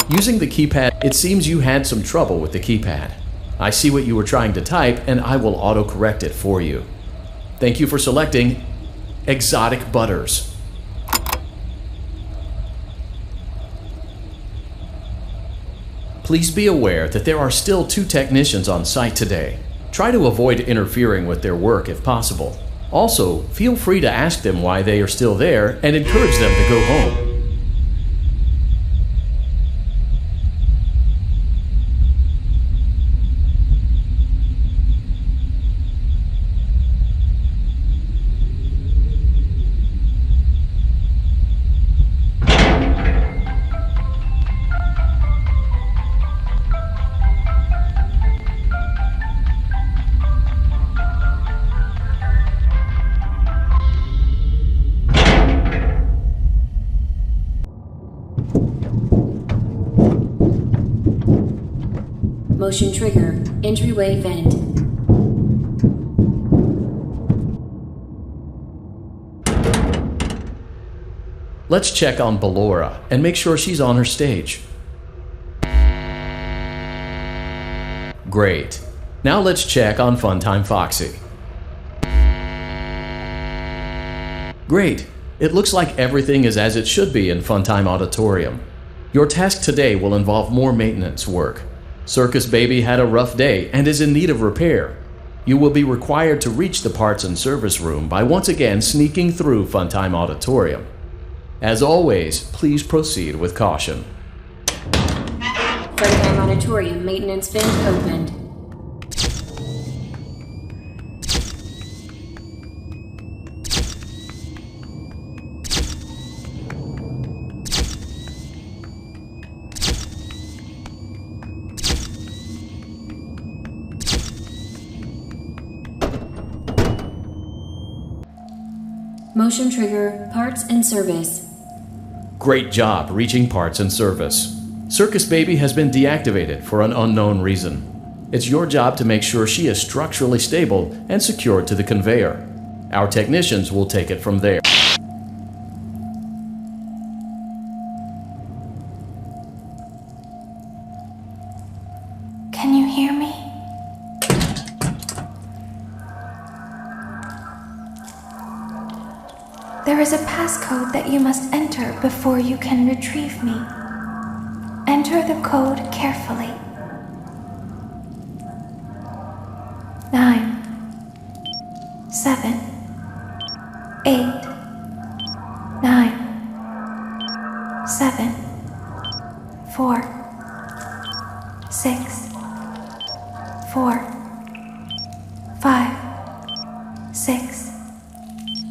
Using the keypad, it seems you had some trouble with the keypad. I see what you were trying to type, and I will auto-correct it for you. Thank you for selecting Exotic Butters. Please be aware that there are still 2 technicians on site today. Try to avoid interfering with their work if possible. Also, feel free to ask them why they are still there and encourage them to go home. Motion trigger. Entryway vent. Let's check on Ballora and make sure she's on her stage. Great. Now let's check on Funtime Foxy. Great. It looks like everything is as it should be in Funtime Auditorium. Your task today will involve more maintenance work. Circus Baby had a rough day and is in need of repair. You will be required to reach the parts and service room by once again sneaking through Funtime Auditorium. As always, please proceed with caution. Funtime Auditorium maintenance vent opened. Motion trigger, parts and service. Great job reaching parts and service. Circus Baby has been deactivated for an unknown reason. It's your job to make sure she is structurally stable and secured to the conveyor. Our technicians will take it from there. Can you hear me? There is a passcode that you must enter before you can retrieve me. Enter the code carefully. 9, 7, 8, 9, 7, 4, 6, 4, 5, 6.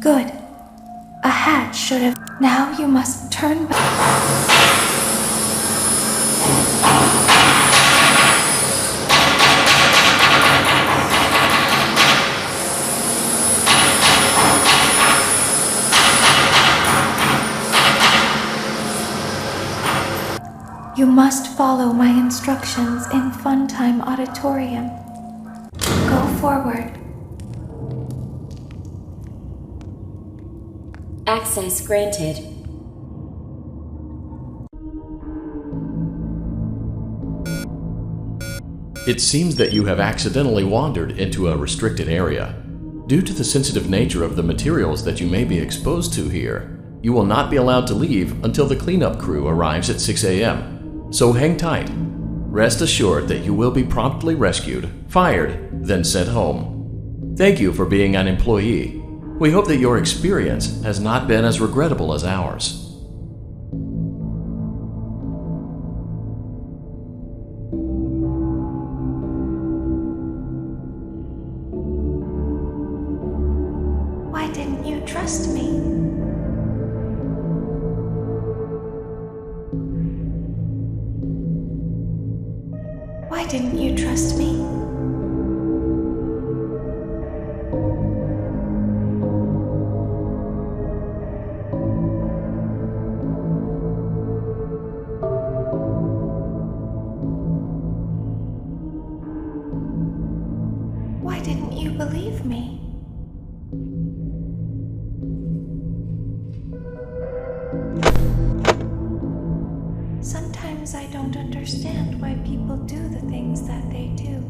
Good. A hatch should have. Now you must turn back. You must follow my instructions in Funtime Auditorium. Go forward. Access granted. It seems that you have accidentally wandered into a restricted area. Due to the sensitive nature of the materials that you may be exposed to here, you will not be allowed to leave until the cleanup crew arrives at 6 a.m. So hang tight. Rest assured that you will be promptly rescued, fired, then sent home. Thank you for being an employee. We hope that your experience has not been as regrettable as ours. Why didn't you trust me? Why didn't you trust me? Why didn't you believe me? Sometimes I don't understand why people do the things that they do.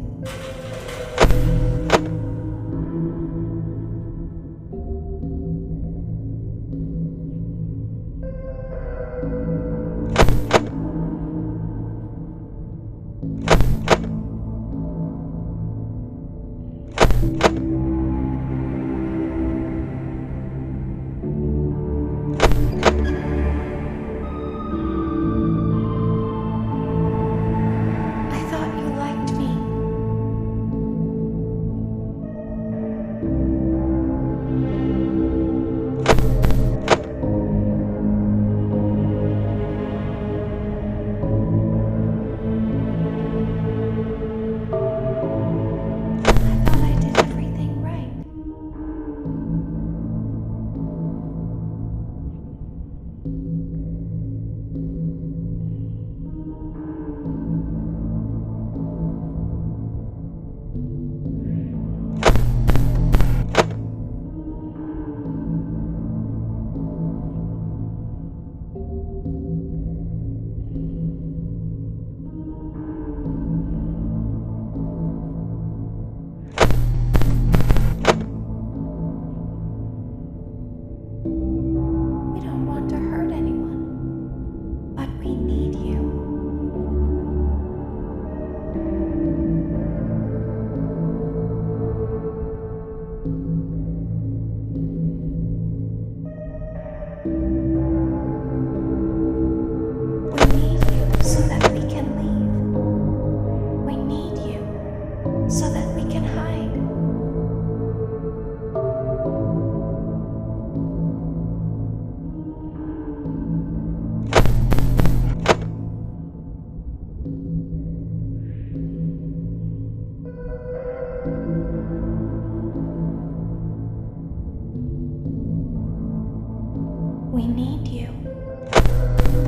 We need you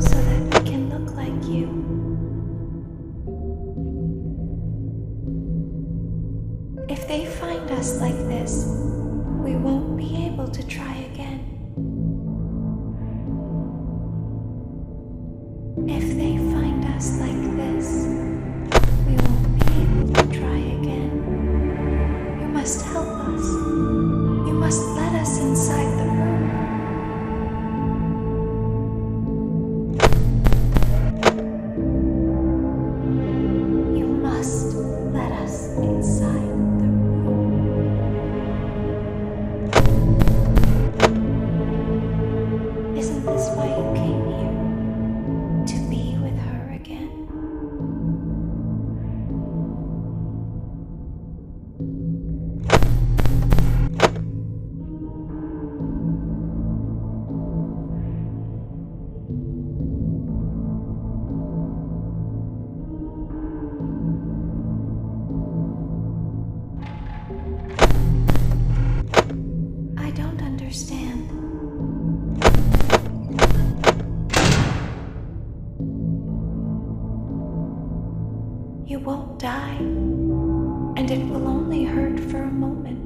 so that we can look like you. If they find us like this, we won't be able to try again. If they find us like this, we won't be able to try again. You must help us. You must let us inside the room. You must let us inside the room. Isn't this why you came here? To be with her again? I don't understand. You won't die, and it will only hurt for a moment.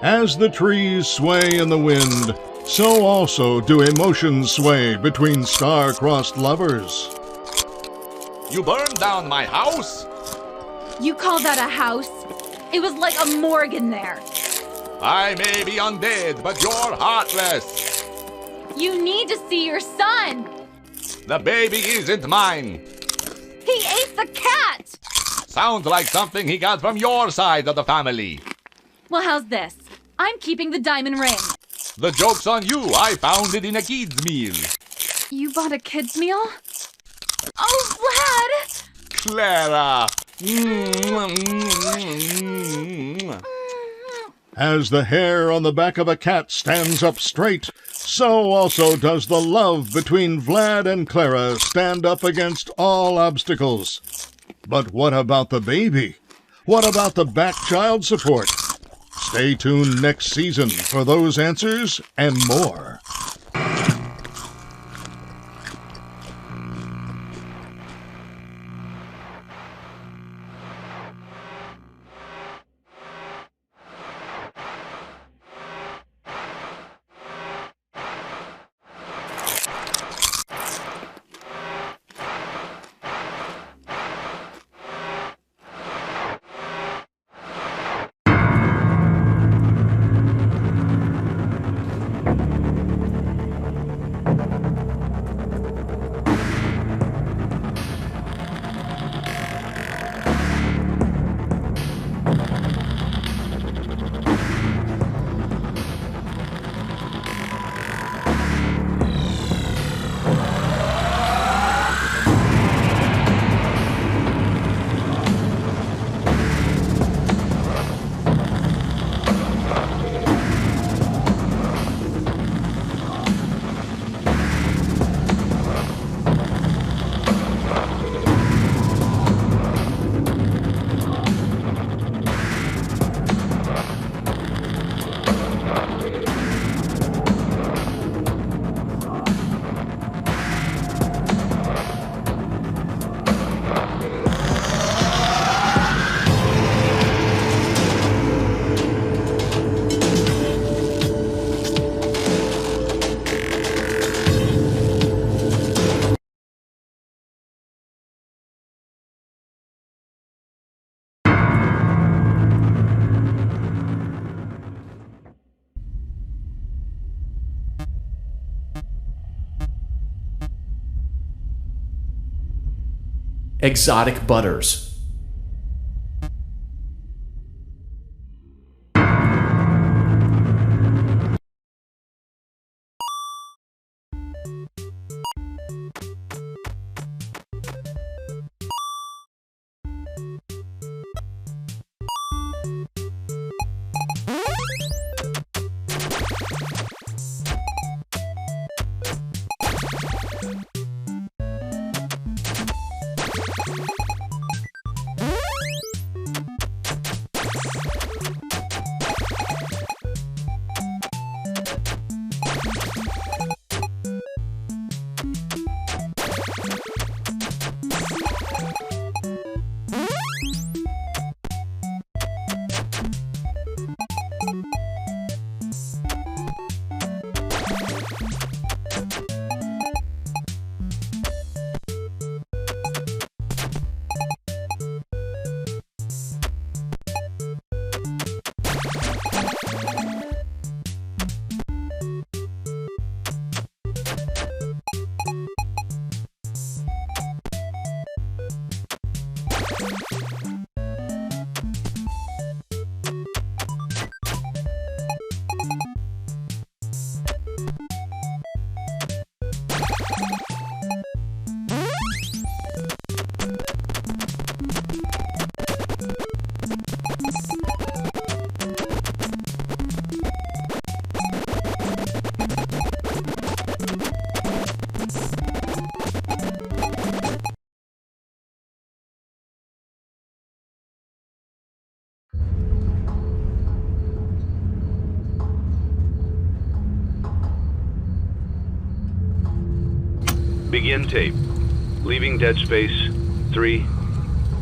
As the trees sway in the wind, so also do emotions sway between star-crossed lovers. You burned down my house? You call that a house? It was like a morgue in there. I may be undead, but you're heartless. You need to see your son. The baby isn't mine. He ate the cat. Sounds like something he got from your side of the family. Well, how's this? I'm keeping the diamond ring. The joke's on you. I found it in a kid's meal. You bought a kid's meal? Oh, Vlad! Clara! As the hair on the back of a cat stands up straight, so also does the love between Vlad and Clara stand up against all obstacles. But what about the baby? What about the back child support? Stay tuned next season for those answers and more. Exotic butters. Begin tape. Leaving dead space. 3,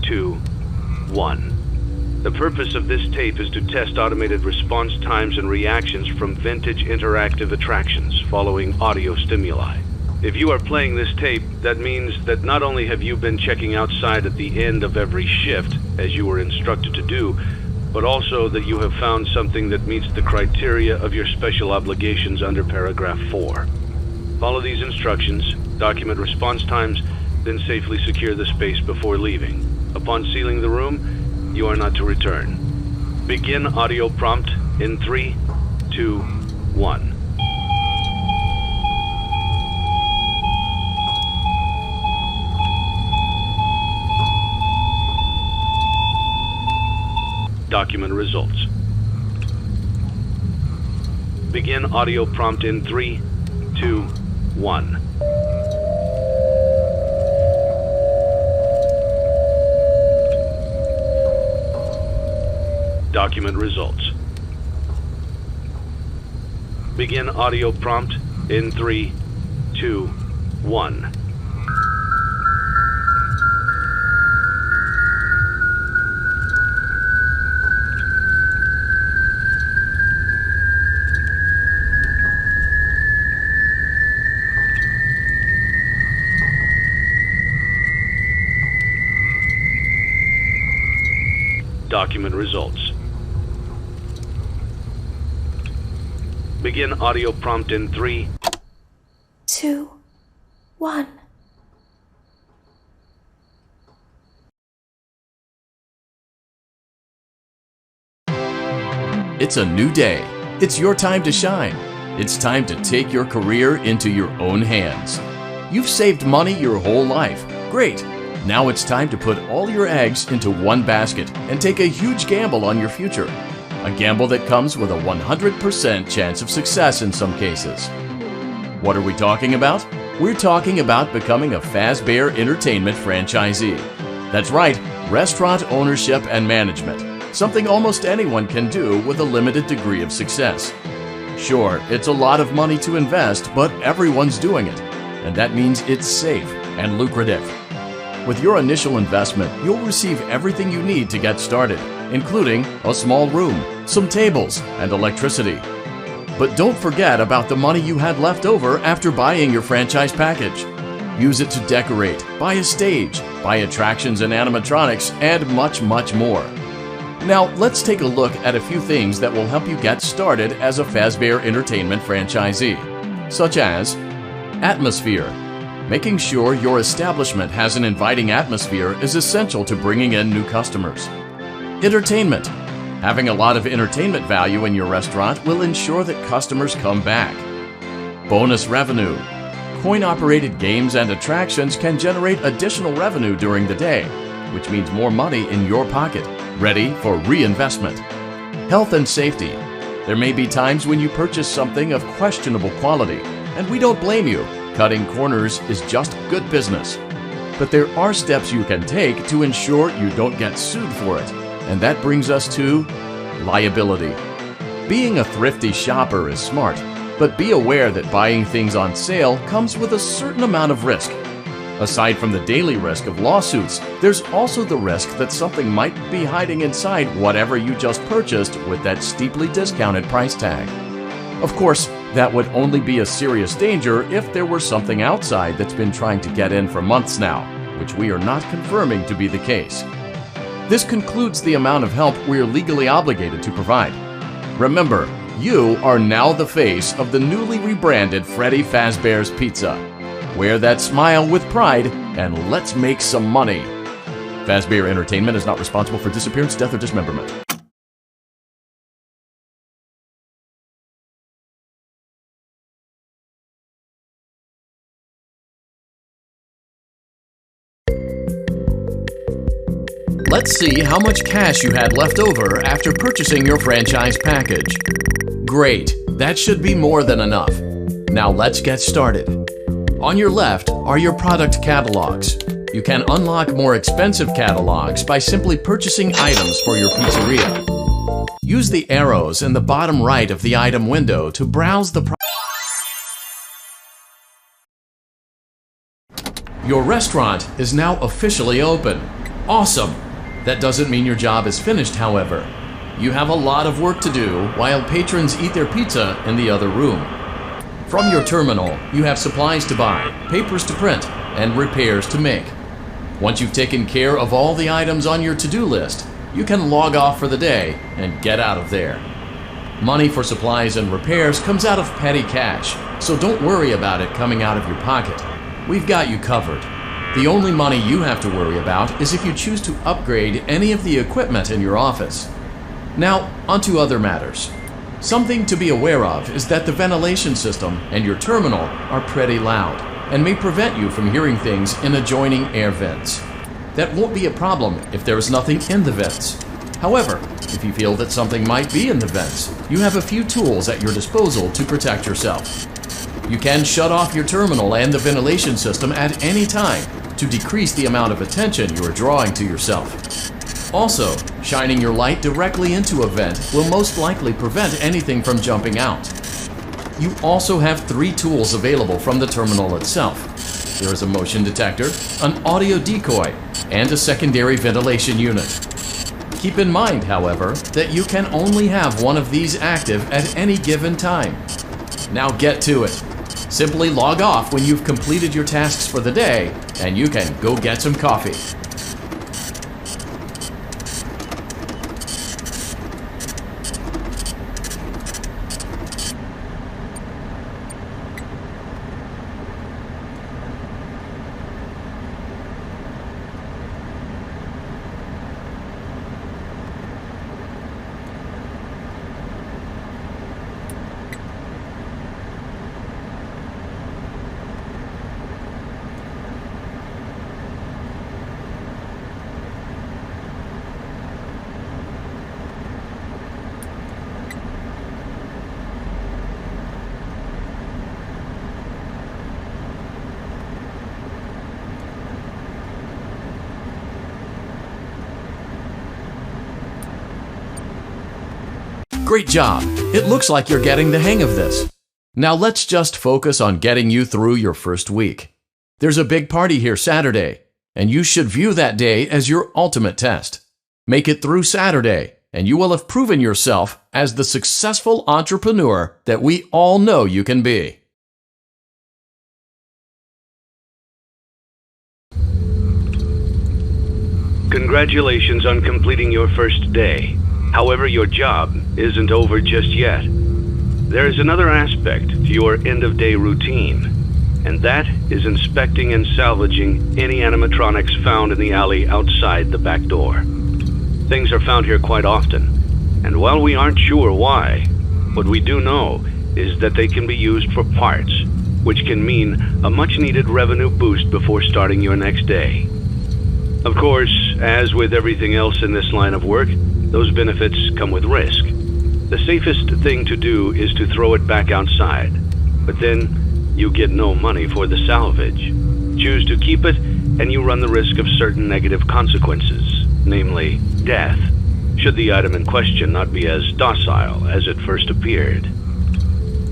2, 1. The purpose of this tape is to test automated response times and reactions from vintage interactive attractions following audio stimuli. If you are playing this tape, that means that not only have you been checking outside at the end of every shift, as you were instructed to do, but also that you have found something that meets the criteria of your special obligations under paragraph 4. Follow these instructions, document response times, then safely secure the space before leaving. Upon sealing the room, you are not to return. Begin audio prompt in 3, 2, 1. Document results. Begin audio prompt in 3, 2, 1. Document results. Begin audio prompt in 3, 2, 1. Document results. Begin audio prompt in 3, 2, 1. It's a new day. It's your time to shine. It's time to take your career into your own hands. You've saved money your whole life. Great. Now it's time to put all your eggs into one basket and take a huge gamble on your future. A gamble that comes with a 100% chance of success in some cases. What are we talking about? We're talking about becoming a Fazbear Entertainment franchisee. That's right, restaurant ownership and management. Something almost anyone can do with a limited degree of success. Sure, it's a lot of money to invest, but everyone's doing it. And that means it's safe and lucrative. With your initial investment, you'll receive everything you need to get started, including a small room, some tables, and electricity. But don't forget about the money you had left over after buying your franchise package. Use it to decorate, buy a stage, buy attractions and animatronics, and much, much more. Now, let's take a look at a few things that will help you get started as a Fazbear Entertainment franchisee, such as atmosphere. Making sure your establishment has an inviting atmosphere is essential to bringing in new customers. Entertainment. Having a lot of entertainment value in your restaurant will ensure that customers come back. Bonus revenue. Coin-operated games and attractions can generate additional revenue during the day, which means more money in your pocket, ready for reinvestment. Health and safety. There may be times when you purchase something of questionable quality, and we don't blame you. Cutting corners is just good business. But there are steps you can take to ensure you don't get sued for it. And that brings us to liability. Being a thrifty shopper is smart, but be aware that buying things on sale comes with a certain amount of risk. Aside from the daily risk of lawsuits, there's also the risk that something might be hiding inside whatever you just purchased with that steeply discounted price tag. Of course, that would only be a serious danger if there were something outside that's been trying to get in for months now, which we are not confirming to be the case. This concludes the amount of help we are legally obligated to provide. Remember, you are now the face of the newly rebranded Freddy Fazbear's Pizza. Wear that smile with pride and let's make some money. Fazbear Entertainment is not responsible for disappearance, death, or dismemberment. Let's see how much cash you had left over after purchasing your franchise package. Great, that should be more than enough. Now let's get started. On your left are your product catalogs. You can unlock more expensive catalogs by simply purchasing items for your pizzeria. Use the arrows in the bottom right of the item window to browse the Your restaurant is now officially open. Awesome! That doesn't mean your job is finished, however. You have a lot of work to do while patrons eat their pizza in the other room. From your terminal, you have supplies to buy, papers to print, and repairs to make. Once you've taken care of all the items on your to-do list, you can log off for the day and get out of there. Money for supplies and repairs comes out of petty cash, so don't worry about it coming out of your pocket. We've got you covered. The only money you have to worry about is if you choose to upgrade any of the equipment in your office. Now, onto other matters. Something to be aware of is that the ventilation system and your terminal are pretty loud and may prevent you from hearing things in adjoining air vents. That won't be a problem if there is nothing in the vents. However, if you feel that something might be in the vents, you have a few tools at your disposal to protect yourself. You can shut off your terminal and the ventilation system at any time to decrease the amount of attention you are drawing to yourself. Also, shining your light directly into a vent will most likely prevent anything from jumping out. You also have 3 tools available from the terminal itself. There is a motion detector, an audio decoy, and a secondary ventilation unit. Keep in mind, however, that you can only have one of these active at any given time. Now get to it. Simply log off when you've completed your tasks for the day, and you can go get some coffee. Great job! It looks like you're getting the hang of this. Now let's just focus on getting you through your first week. There's a big party here Saturday, and you should view that day as your ultimate test. Make it through Saturday, and you will have proven yourself as the successful entrepreneur that we all know you can be. Congratulations on completing your first day. However, your job isn't over just yet. There is another aspect to your end-of-day routine, and that is inspecting and salvaging any animatronics found in the alley outside the back door. Things are found here quite often, and while we aren't sure why, what we do know is that they can be used for parts, which can mean a much-needed revenue boost before starting your next day. Of course, as with everything else in this line of work, those benefits come with risk. The safest thing to do is to throw it back outside, but then you get no money for the salvage. Choose to keep it, and you run the risk of certain negative consequences, namely death, should the item in question not be as docile as it first appeared.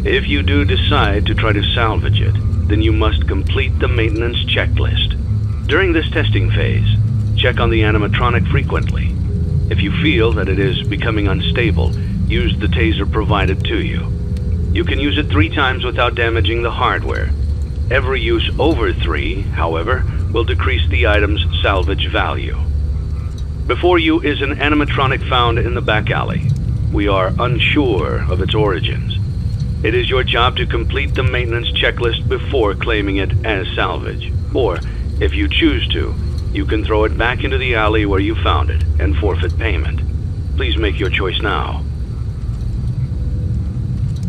If you do decide to try to salvage it, then you must complete the maintenance checklist. During this testing phase, check on the animatronic frequently. If you feel that it is becoming unstable, use the taser provided to you. You can use it 3 times without damaging the hardware. Every use over 3, however, will decrease the item's salvage value. Before you is an animatronic found in the back alley. We are unsure of its origins. It is your job to complete the maintenance checklist before claiming it as salvage. Or, if you choose to, you can throw it back into the alley where you found it and forfeit payment. Please make your choice now.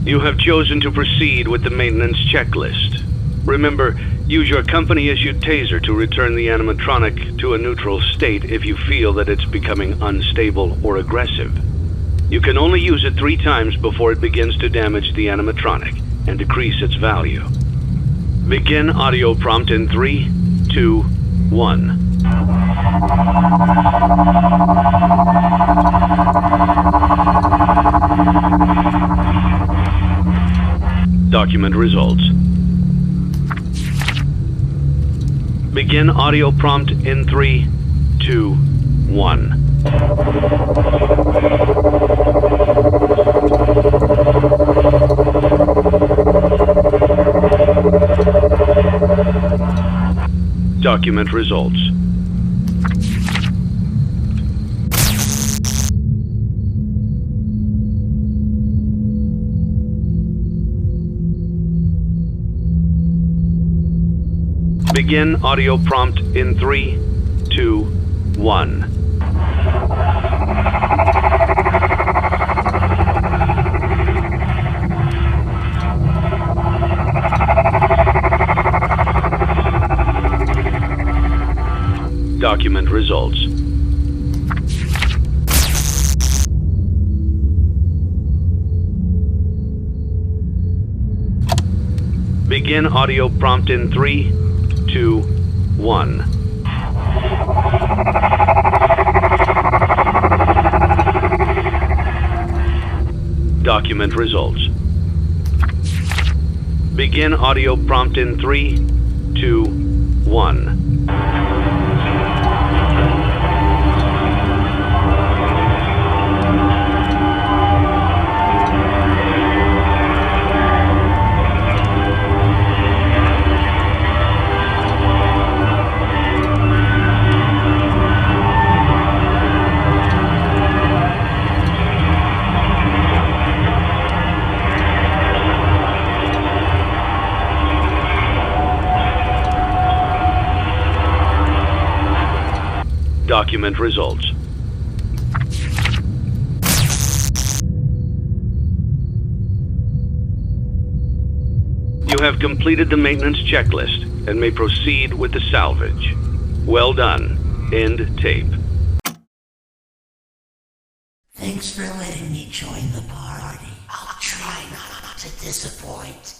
You have chosen to proceed with the maintenance checklist. Remember, use your company-issued taser to return the animatronic to a neutral state if you feel that it's becoming unstable or aggressive. You can only use it 3 times before it begins to damage the animatronic and decrease its value. Begin audio prompt in 3, 2, 1. Document results. Begin audio prompt in 3, 2, 1. Document results. Begin audio prompt in 3, 2, 1. Document results. Begin audio prompt in 3, 2, 1. Document results. Begin audio prompt in 3, 2, 1. Document results. You have completed the maintenance checklist and may proceed with the salvage. Well done. End tape. Thanks for letting me join the party. I'll try not to disappoint.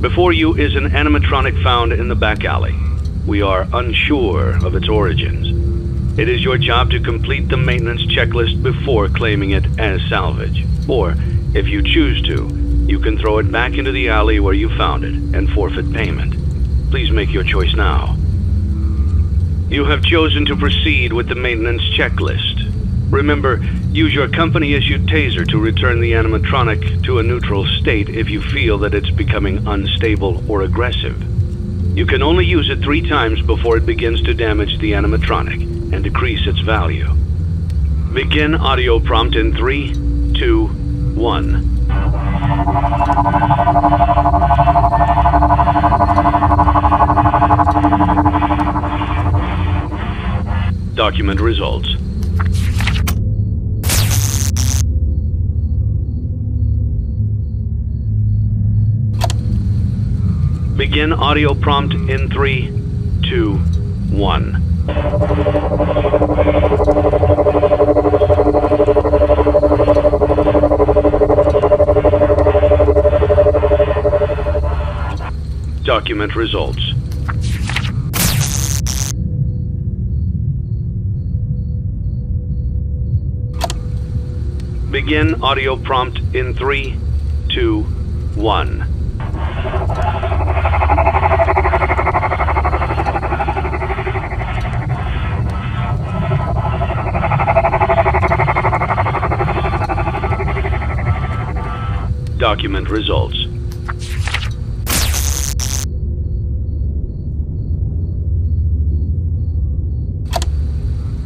Before you is an animatronic found in the back alley. We are unsure of its origins. It is your job to complete the maintenance checklist before claiming it as salvage. Or, if you choose to, you can throw it back into the alley where you found it and forfeit payment. Please make your choice now. You have chosen to proceed with the maintenance checklist. Remember, use your company-issued taser to return the animatronic to a neutral state if you feel that it's becoming unstable or aggressive. You can only use it 3 times before it begins to damage the animatronic and decrease its value. Begin audio prompt in 3, 2, 1. Document results. Begin audio prompt in 3, 2, 1. Document results. Begin audio prompt in 3, 2, 1. Document results.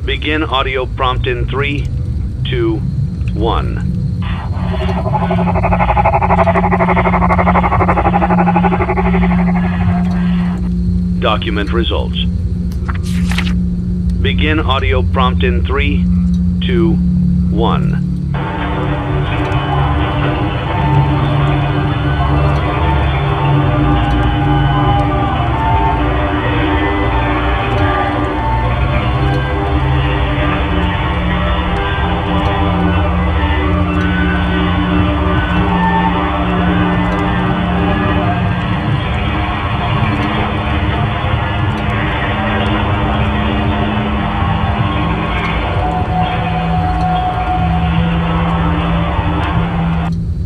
Begin audio prompt in 3, 2, 1. Document results. Begin audio prompt in 3, 2, 1.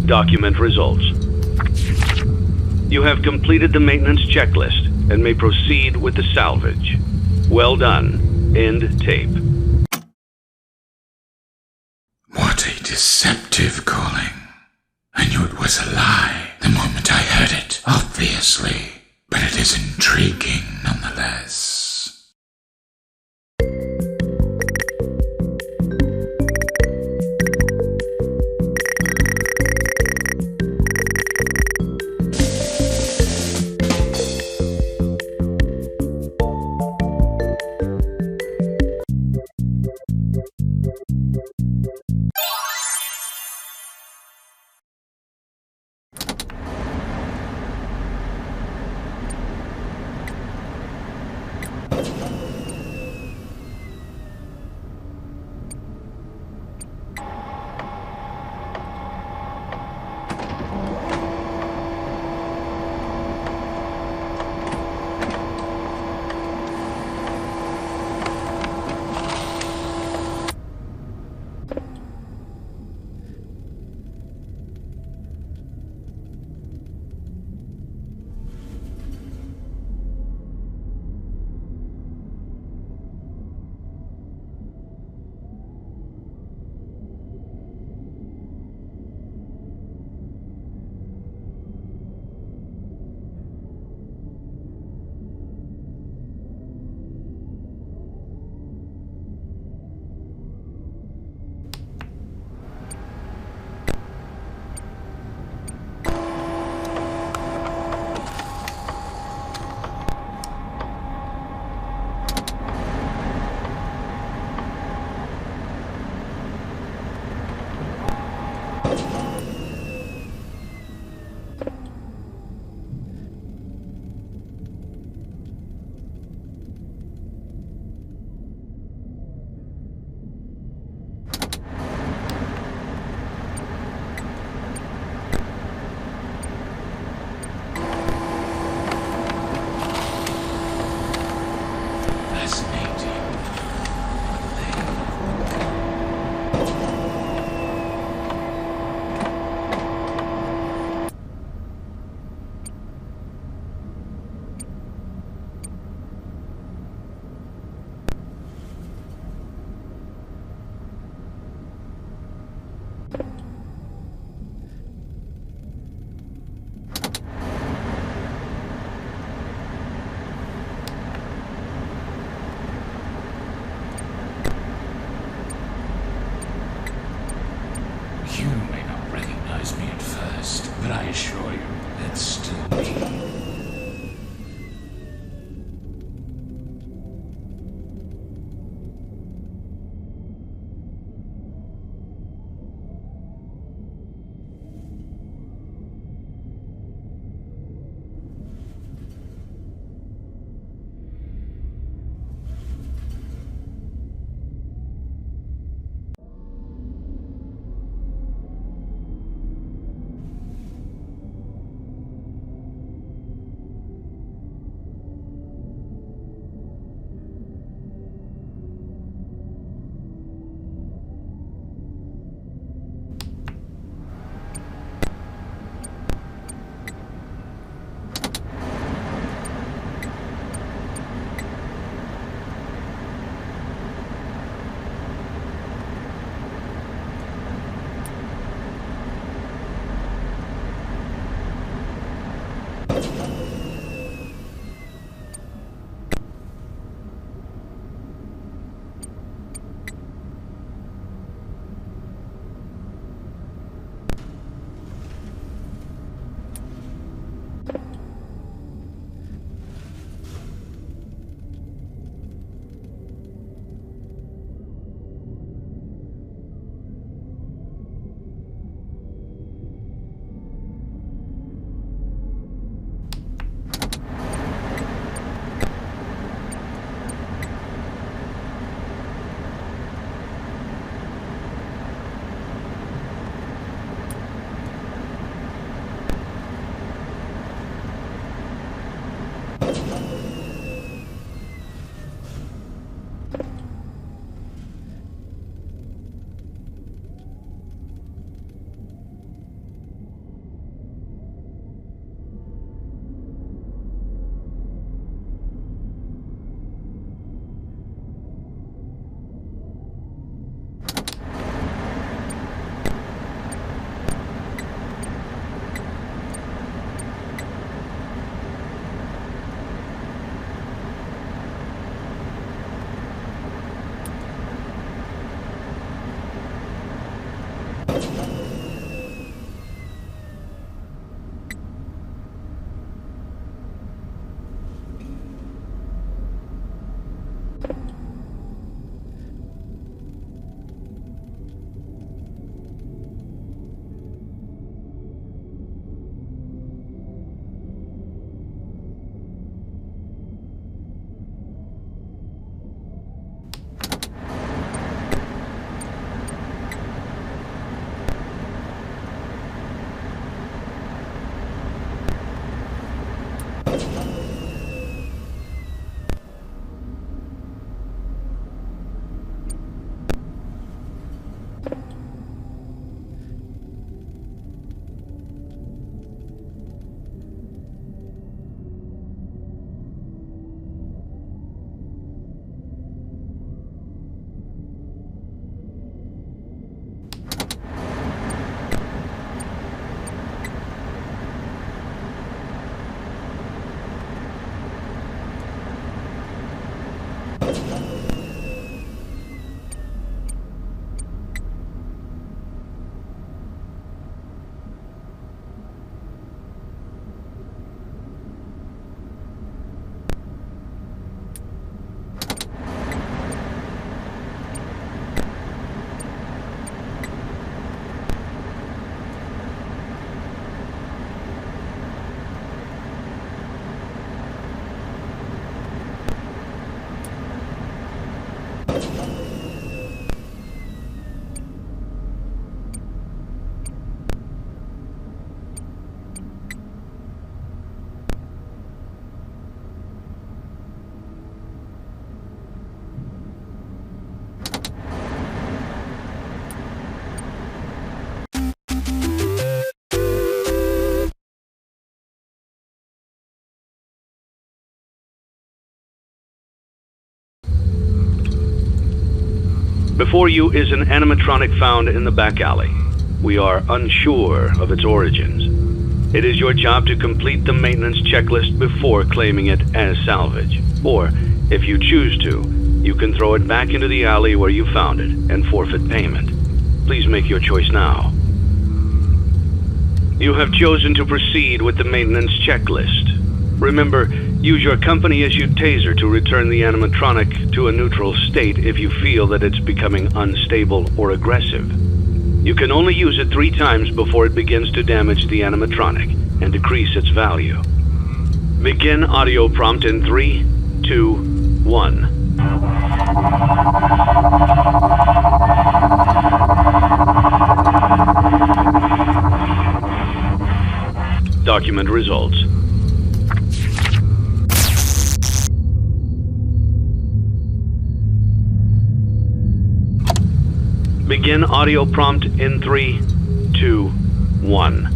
Document results. You have completed the maintenance checklist and may proceed with the salvage. Well done. End tape. What a deceptive calling. I knew it was a lie the moment I heard it, obviously, but it is intriguing nonetheless. but I assure you, it's still me. Before you is an animatronic found in the back alley. We are unsure of its origins. It is your job to complete the maintenance checklist before claiming it as salvage. Or, if you choose to, you can throw it back into the alley where you found it and forfeit payment. Please make your choice now. You have chosen to proceed with the maintenance checklist. Remember, use your company-issued taser to return the animatronic to a neutral state if you feel that it's becoming unstable or aggressive. You can only use it 3 times before it begins to damage the animatronic and decrease its value. Begin audio prompt in 3, 2, 1. Document results. Begin audio prompt in 3, 2, 1.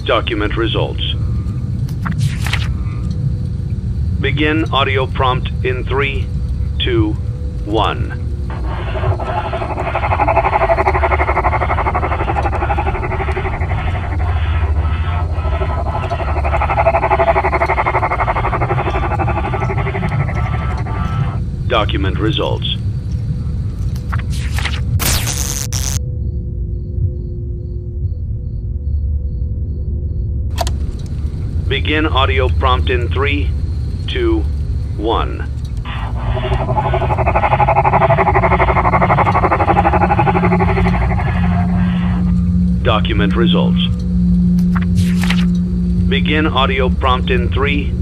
Document results. Begin audio prompt in 3, 2, 1. Document results. Begin audio prompt in 3, 2, 1. Document results. Begin audio prompt in 3,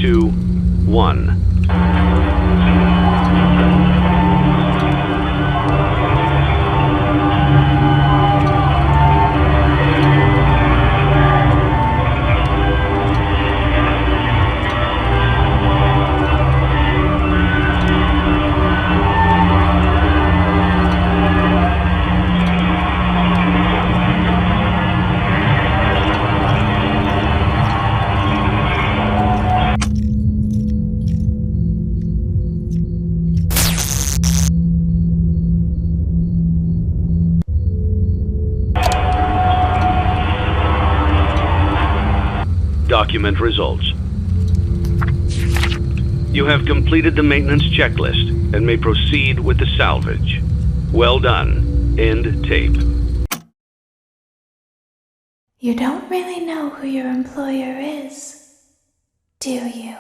2, 1. Document results. You have completed the maintenance checklist and may proceed with the salvage. Well done. End tape. You don't really know who your employer is, do you?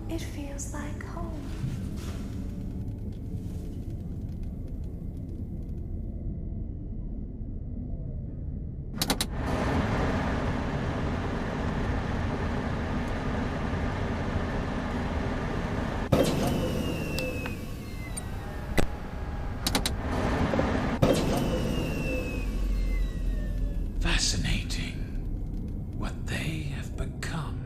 It feels like home. Fascinating what they have become.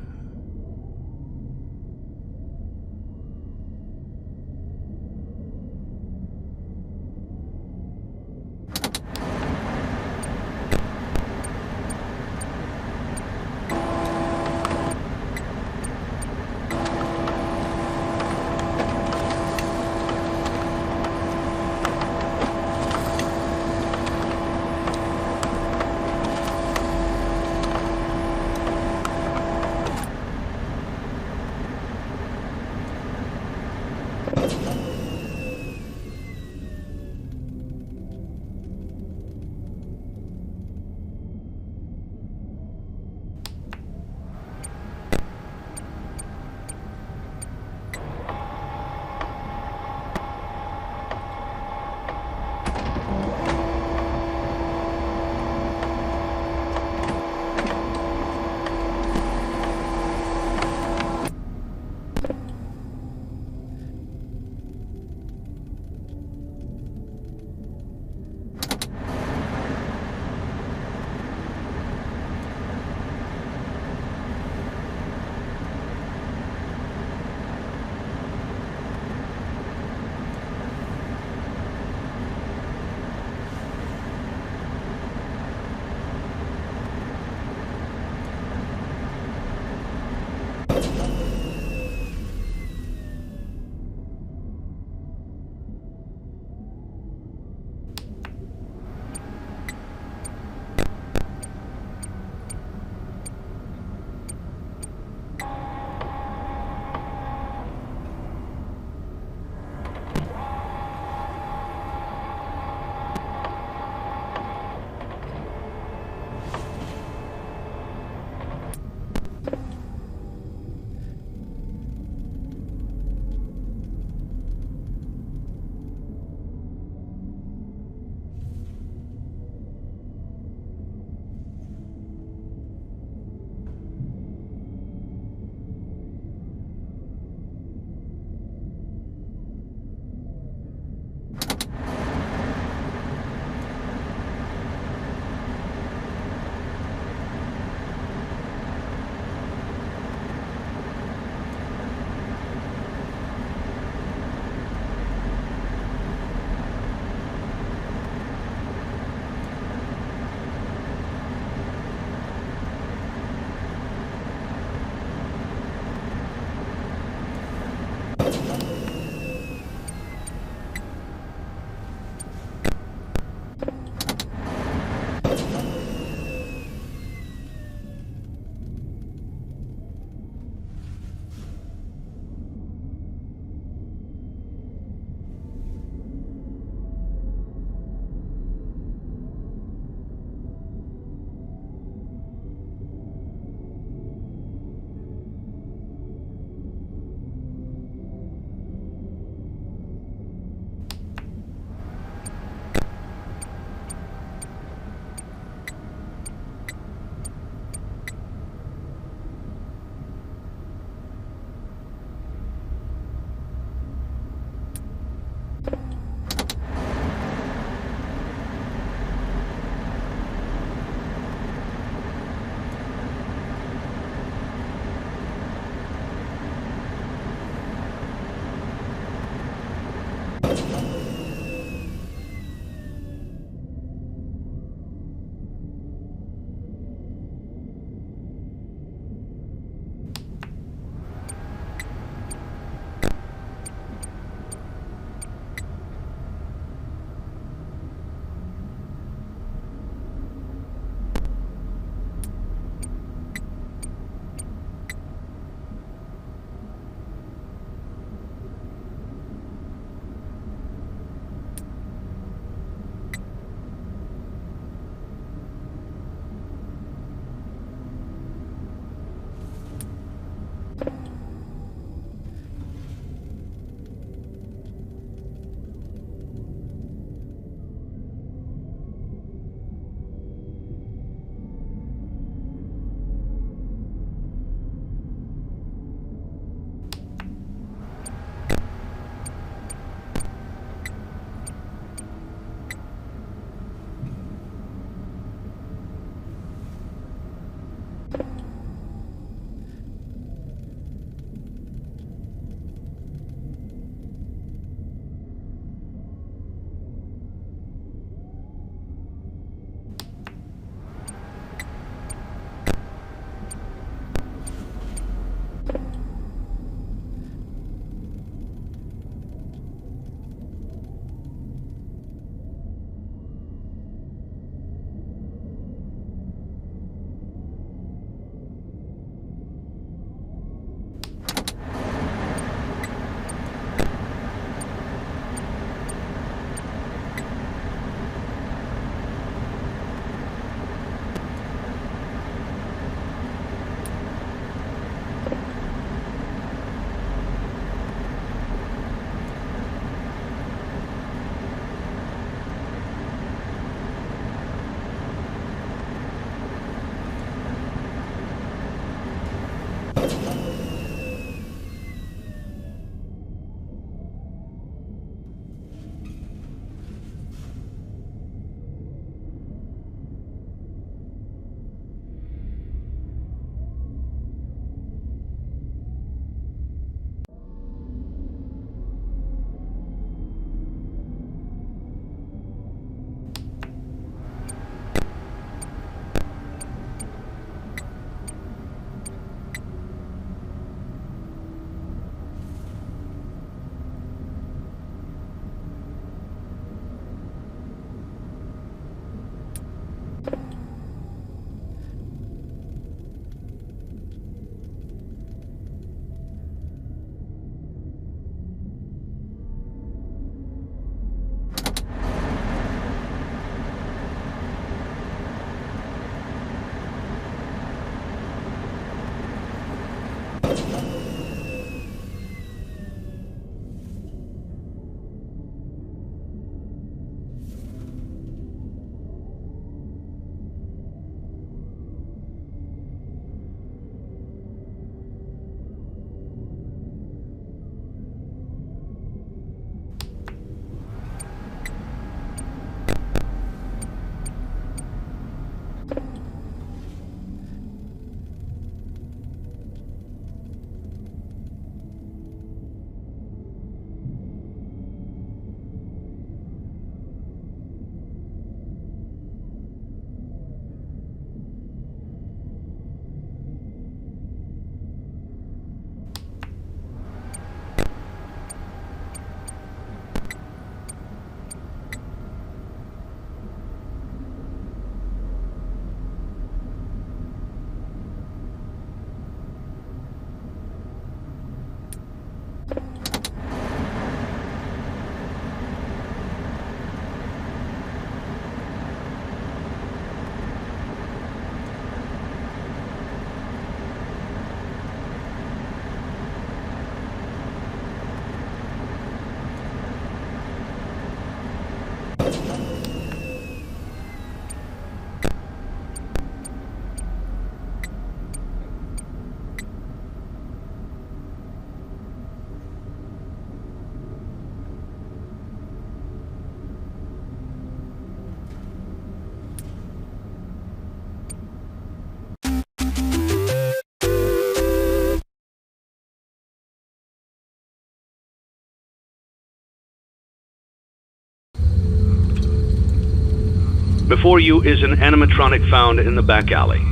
Before you is an animatronic found in the back alley.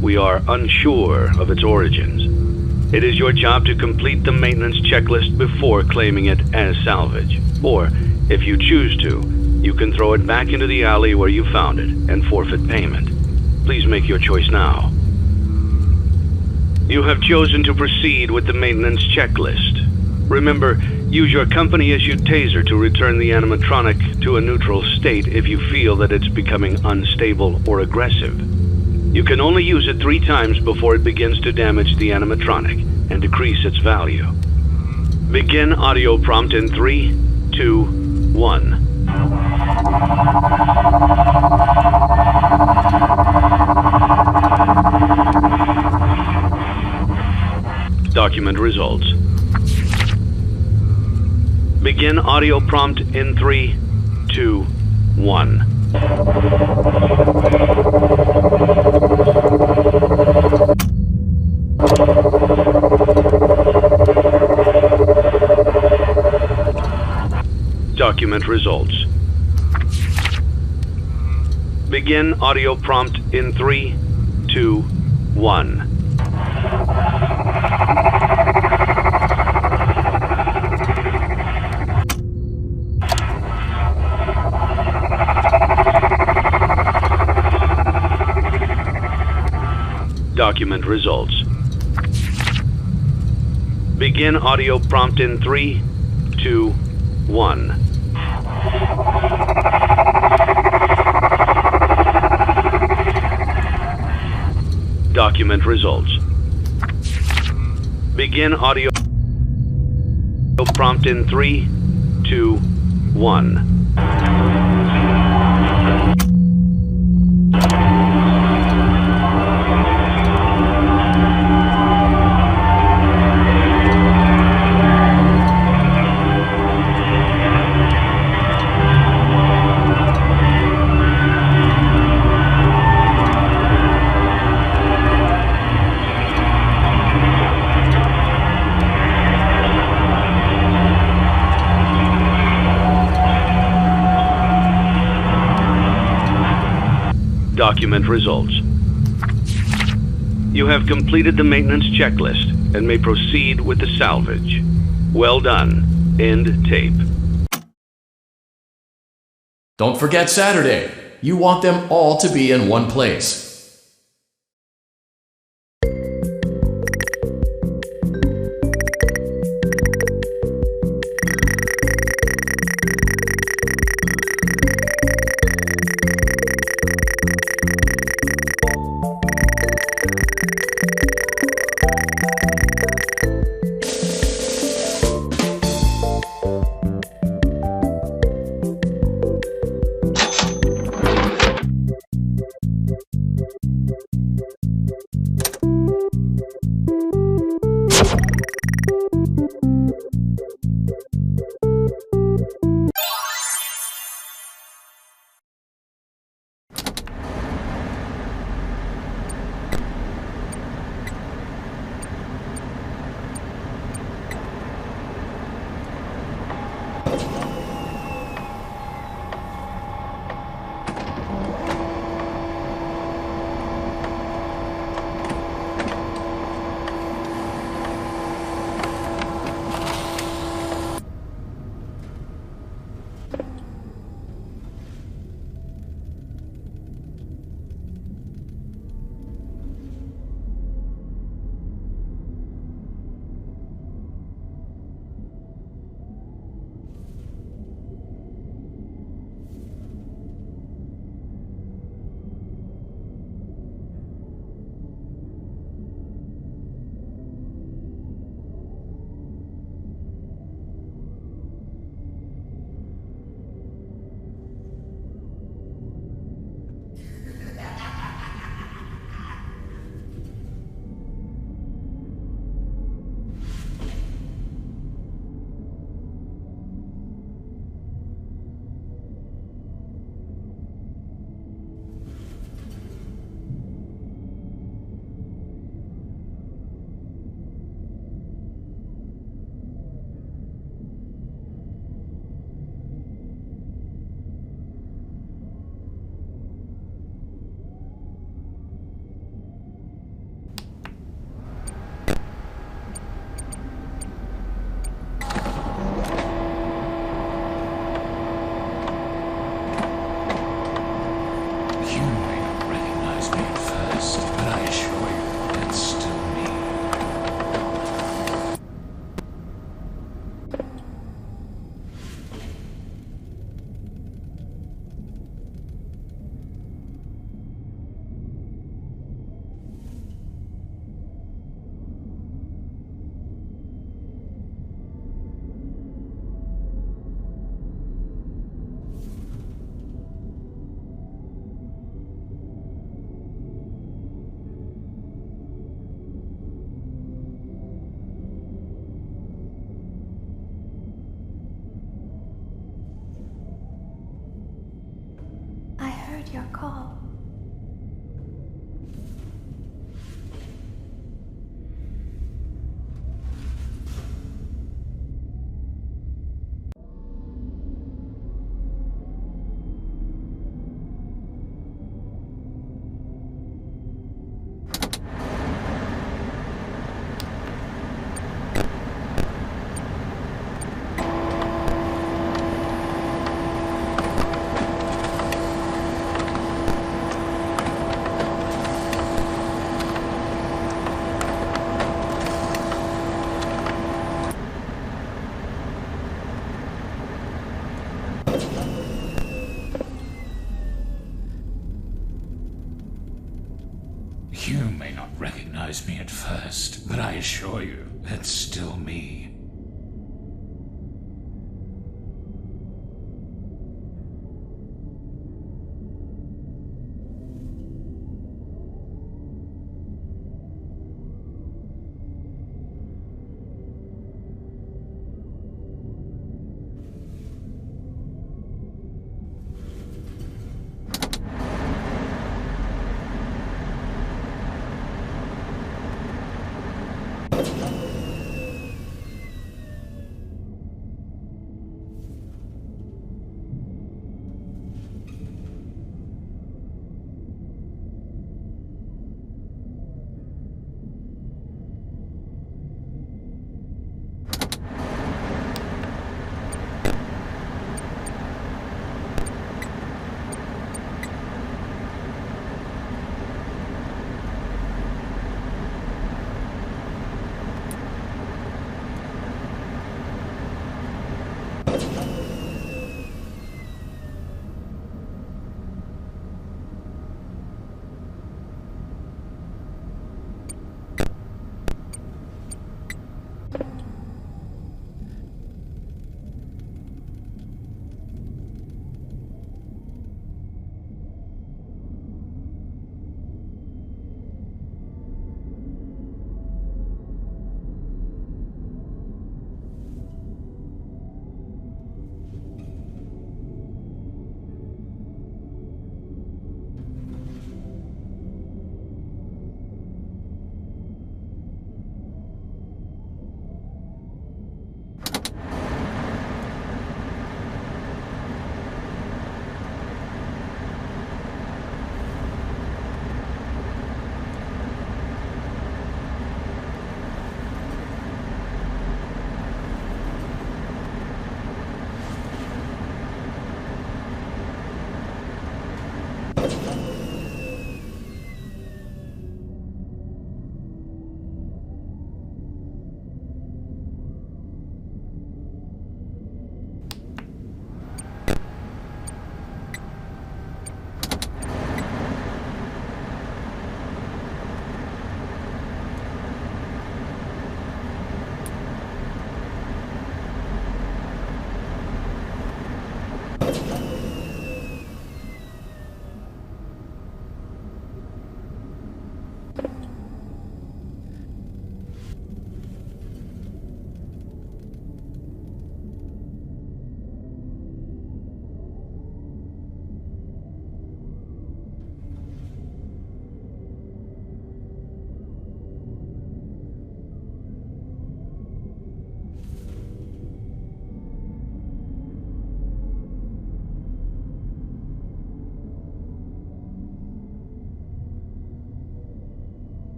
We are unsure of its origins. It is your job to complete the maintenance checklist before claiming it as salvage. Or, if you choose to, you can throw it back into the alley where you found it and forfeit payment. Please make your choice now. You have chosen to proceed with the maintenance checklist. Remember, use your company-issued taser to return the animatronic to a neutral state if you feel that it's becoming unstable or aggressive. You can only use it 3 times before it begins to damage the animatronic and decrease its value. Begin audio prompt in 3, 2, 1. Document results. Begin audio prompt in 3, 2, 1. Document results. Begin audio prompt in 3, 2, 1. Document results. Begin audio prompt in 3, 2, 1. Document results. Begin audio prompt in 3, 2, 1. Document results. You have completed the maintenance checklist and may proceed with the salvage. Well done. End tape. Don't forget Saturday. You want them all to be in one place. accept your call. You may not recognize me at first, but I assure you, it's still me.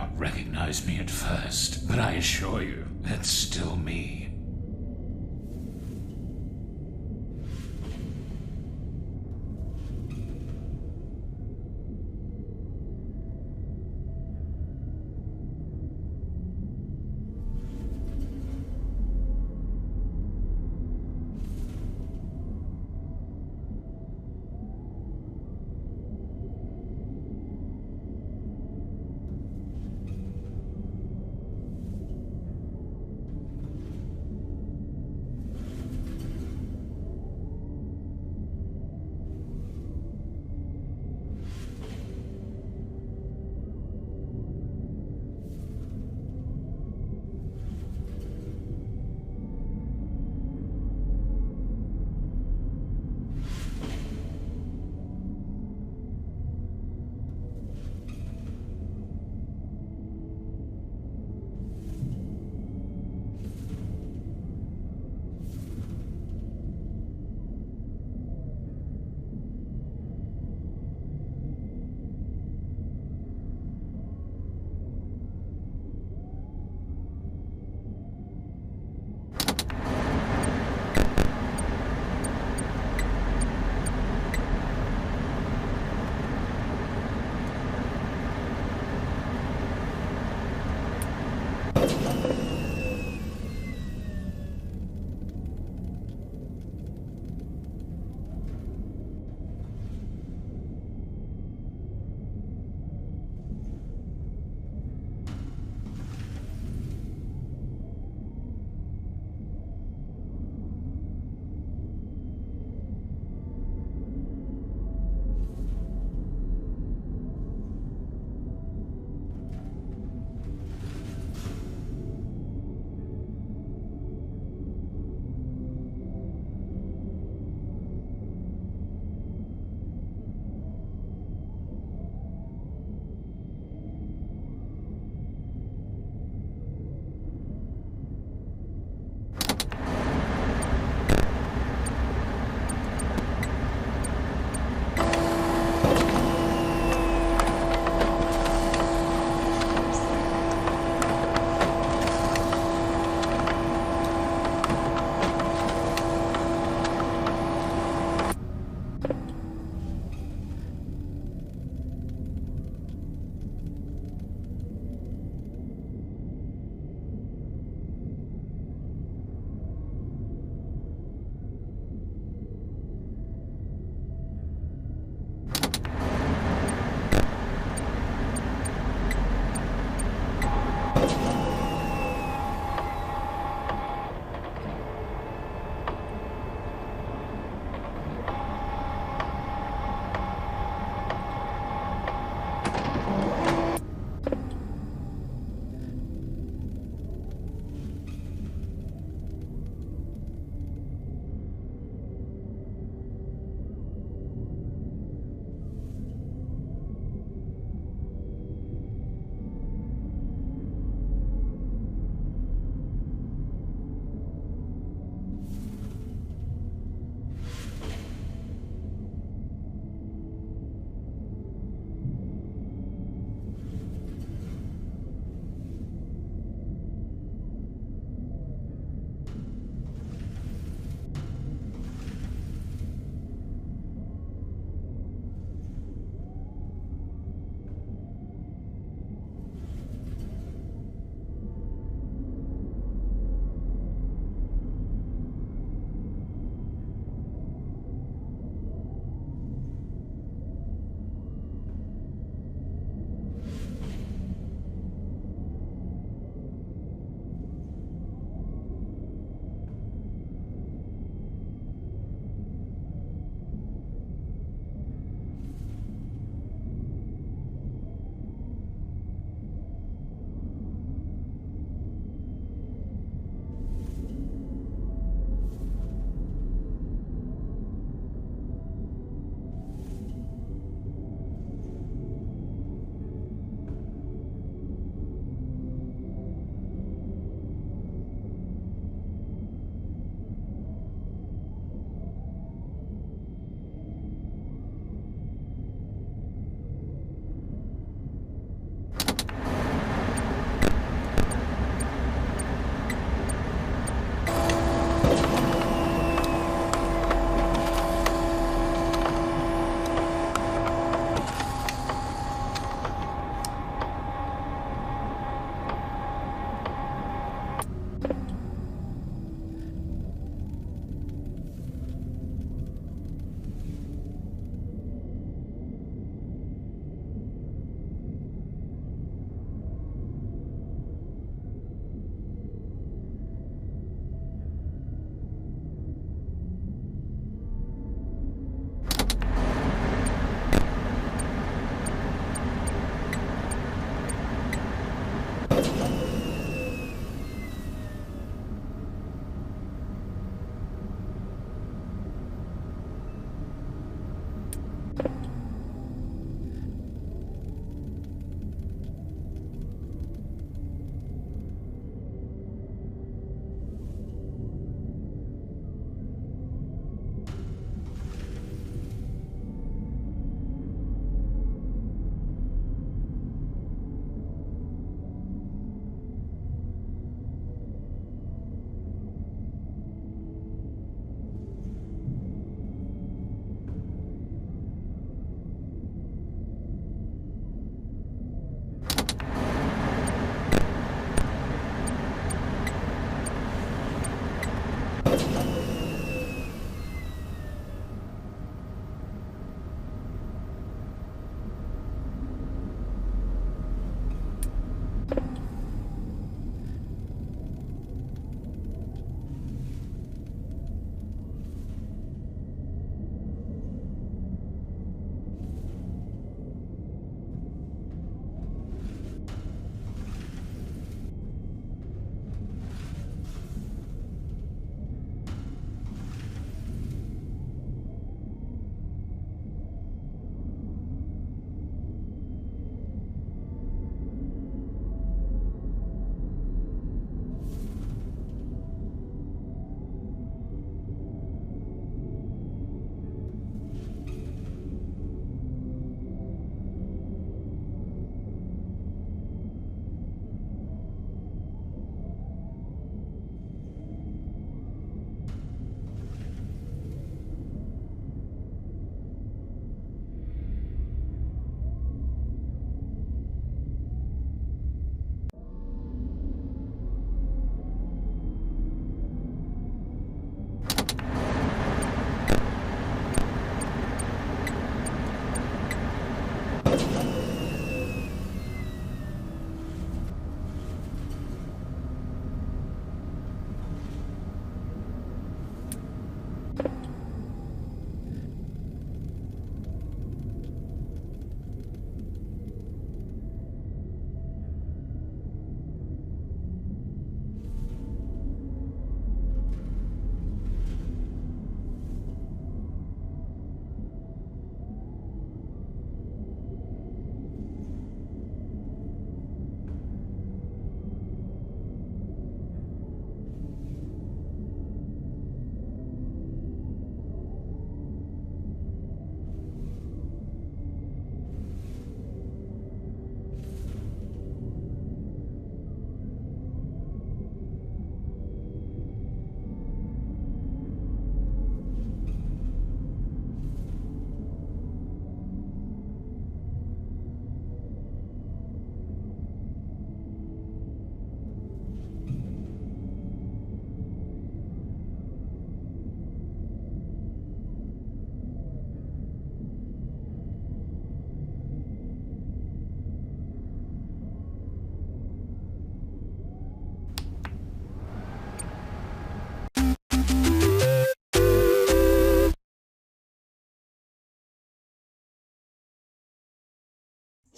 not recognize me at first, but I assure you, it's still me.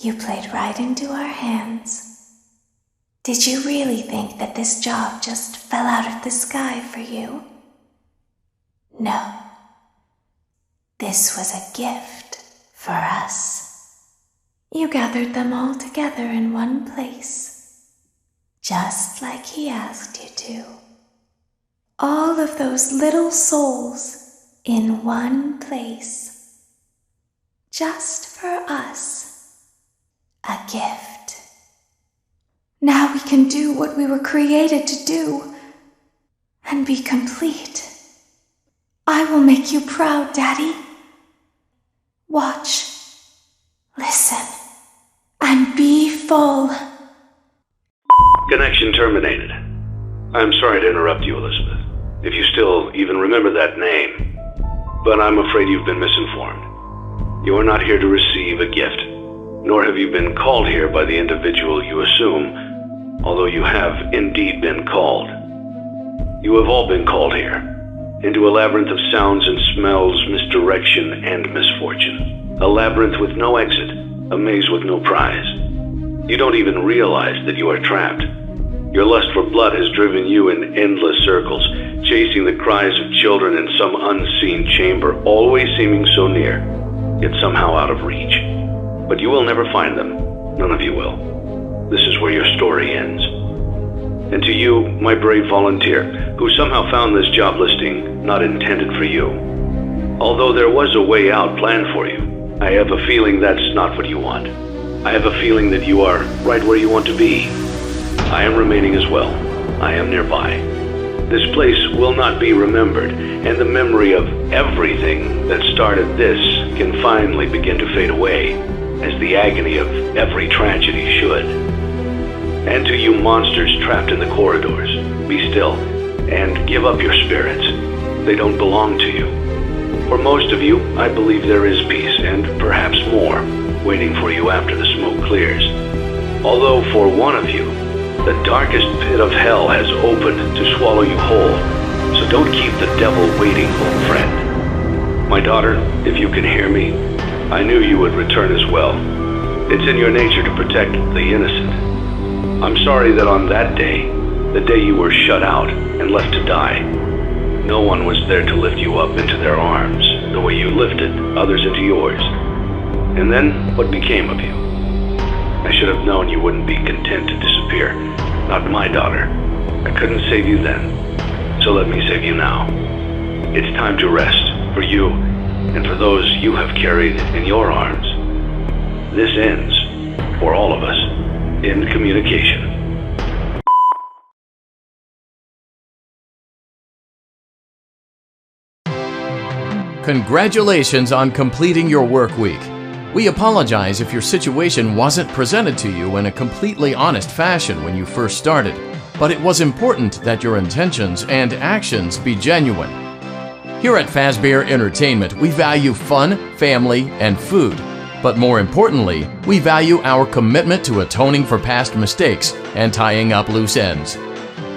You played right into our hands. Did you really think that this job just fell out of the sky for you? No. This was a gift for us. You gathered them all together in one place, just like he asked you to. All of those little souls in one place, just for us. A gift. Now we can do what we were created to do and be complete. I will make you proud, Daddy. Watch, listen, and be full. Connection terminated. I'm sorry to interrupt you, Elizabeth, if you still even remember that name. But I'm afraid you've been misinformed. You are not here to receive a gift, nor have you been called here by the individual you assume, although you have indeed been called. You have all been called here, into a labyrinth of sounds and smells, misdirection and misfortune. A labyrinth with no exit, a maze with no prize. You don't even realize that you are trapped. Your lust for blood has driven you in endless circles, chasing the cries of children in some unseen chamber, always seeming so near, yet somehow out of reach. But you will never find them. None of you will. This is where your story ends. And to you, my brave volunteer, who somehow found this job listing not intended for you. Although there was a way out planned for you, I have a feeling that's not what you want. I have a feeling that you are right where you want to be. I am remaining as well. I am nearby. This place will not be remembered, and the memory of everything that started this can finally begin to fade away, as the agony of every tragedy should. And to you monsters trapped in the corridors, be still, and give up your spirits. They don't belong to you. For most of you, I believe there is peace, and perhaps more, waiting for you after the smoke clears. Although for one of you, the darkest pit of hell has opened to swallow you whole, so don't keep the devil waiting, old friend. My daughter, if you can hear me, I knew you would return as well. It's in your nature to protect the innocent. I'm sorry that on that day, the day you were shut out and left to die, no one was there to lift you up into their arms the way you lifted others into yours. And then, what became of you? I should have known you wouldn't be content to disappear. Not my daughter. I couldn't save you then, so let me save you now. It's time to rest, for you, and for those you have carried in your arms. This ends, for all of us, in communication. Congratulations on completing your work week. We apologize if your situation wasn't presented to you in a completely honest fashion when you first started, but it was important that your intentions and actions be genuine. Here at Fazbear Entertainment, we value fun, family, and food. But more importantly, we value our commitment to atoning for past mistakes and tying up loose ends.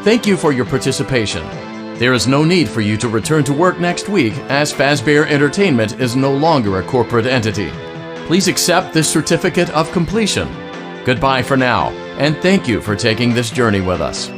Thank you for your participation. There is no need for you to return to work next week, as Fazbear Entertainment is no longer a corporate entity. Please accept this certificate of completion. Goodbye for now, and thank you for taking this journey with us.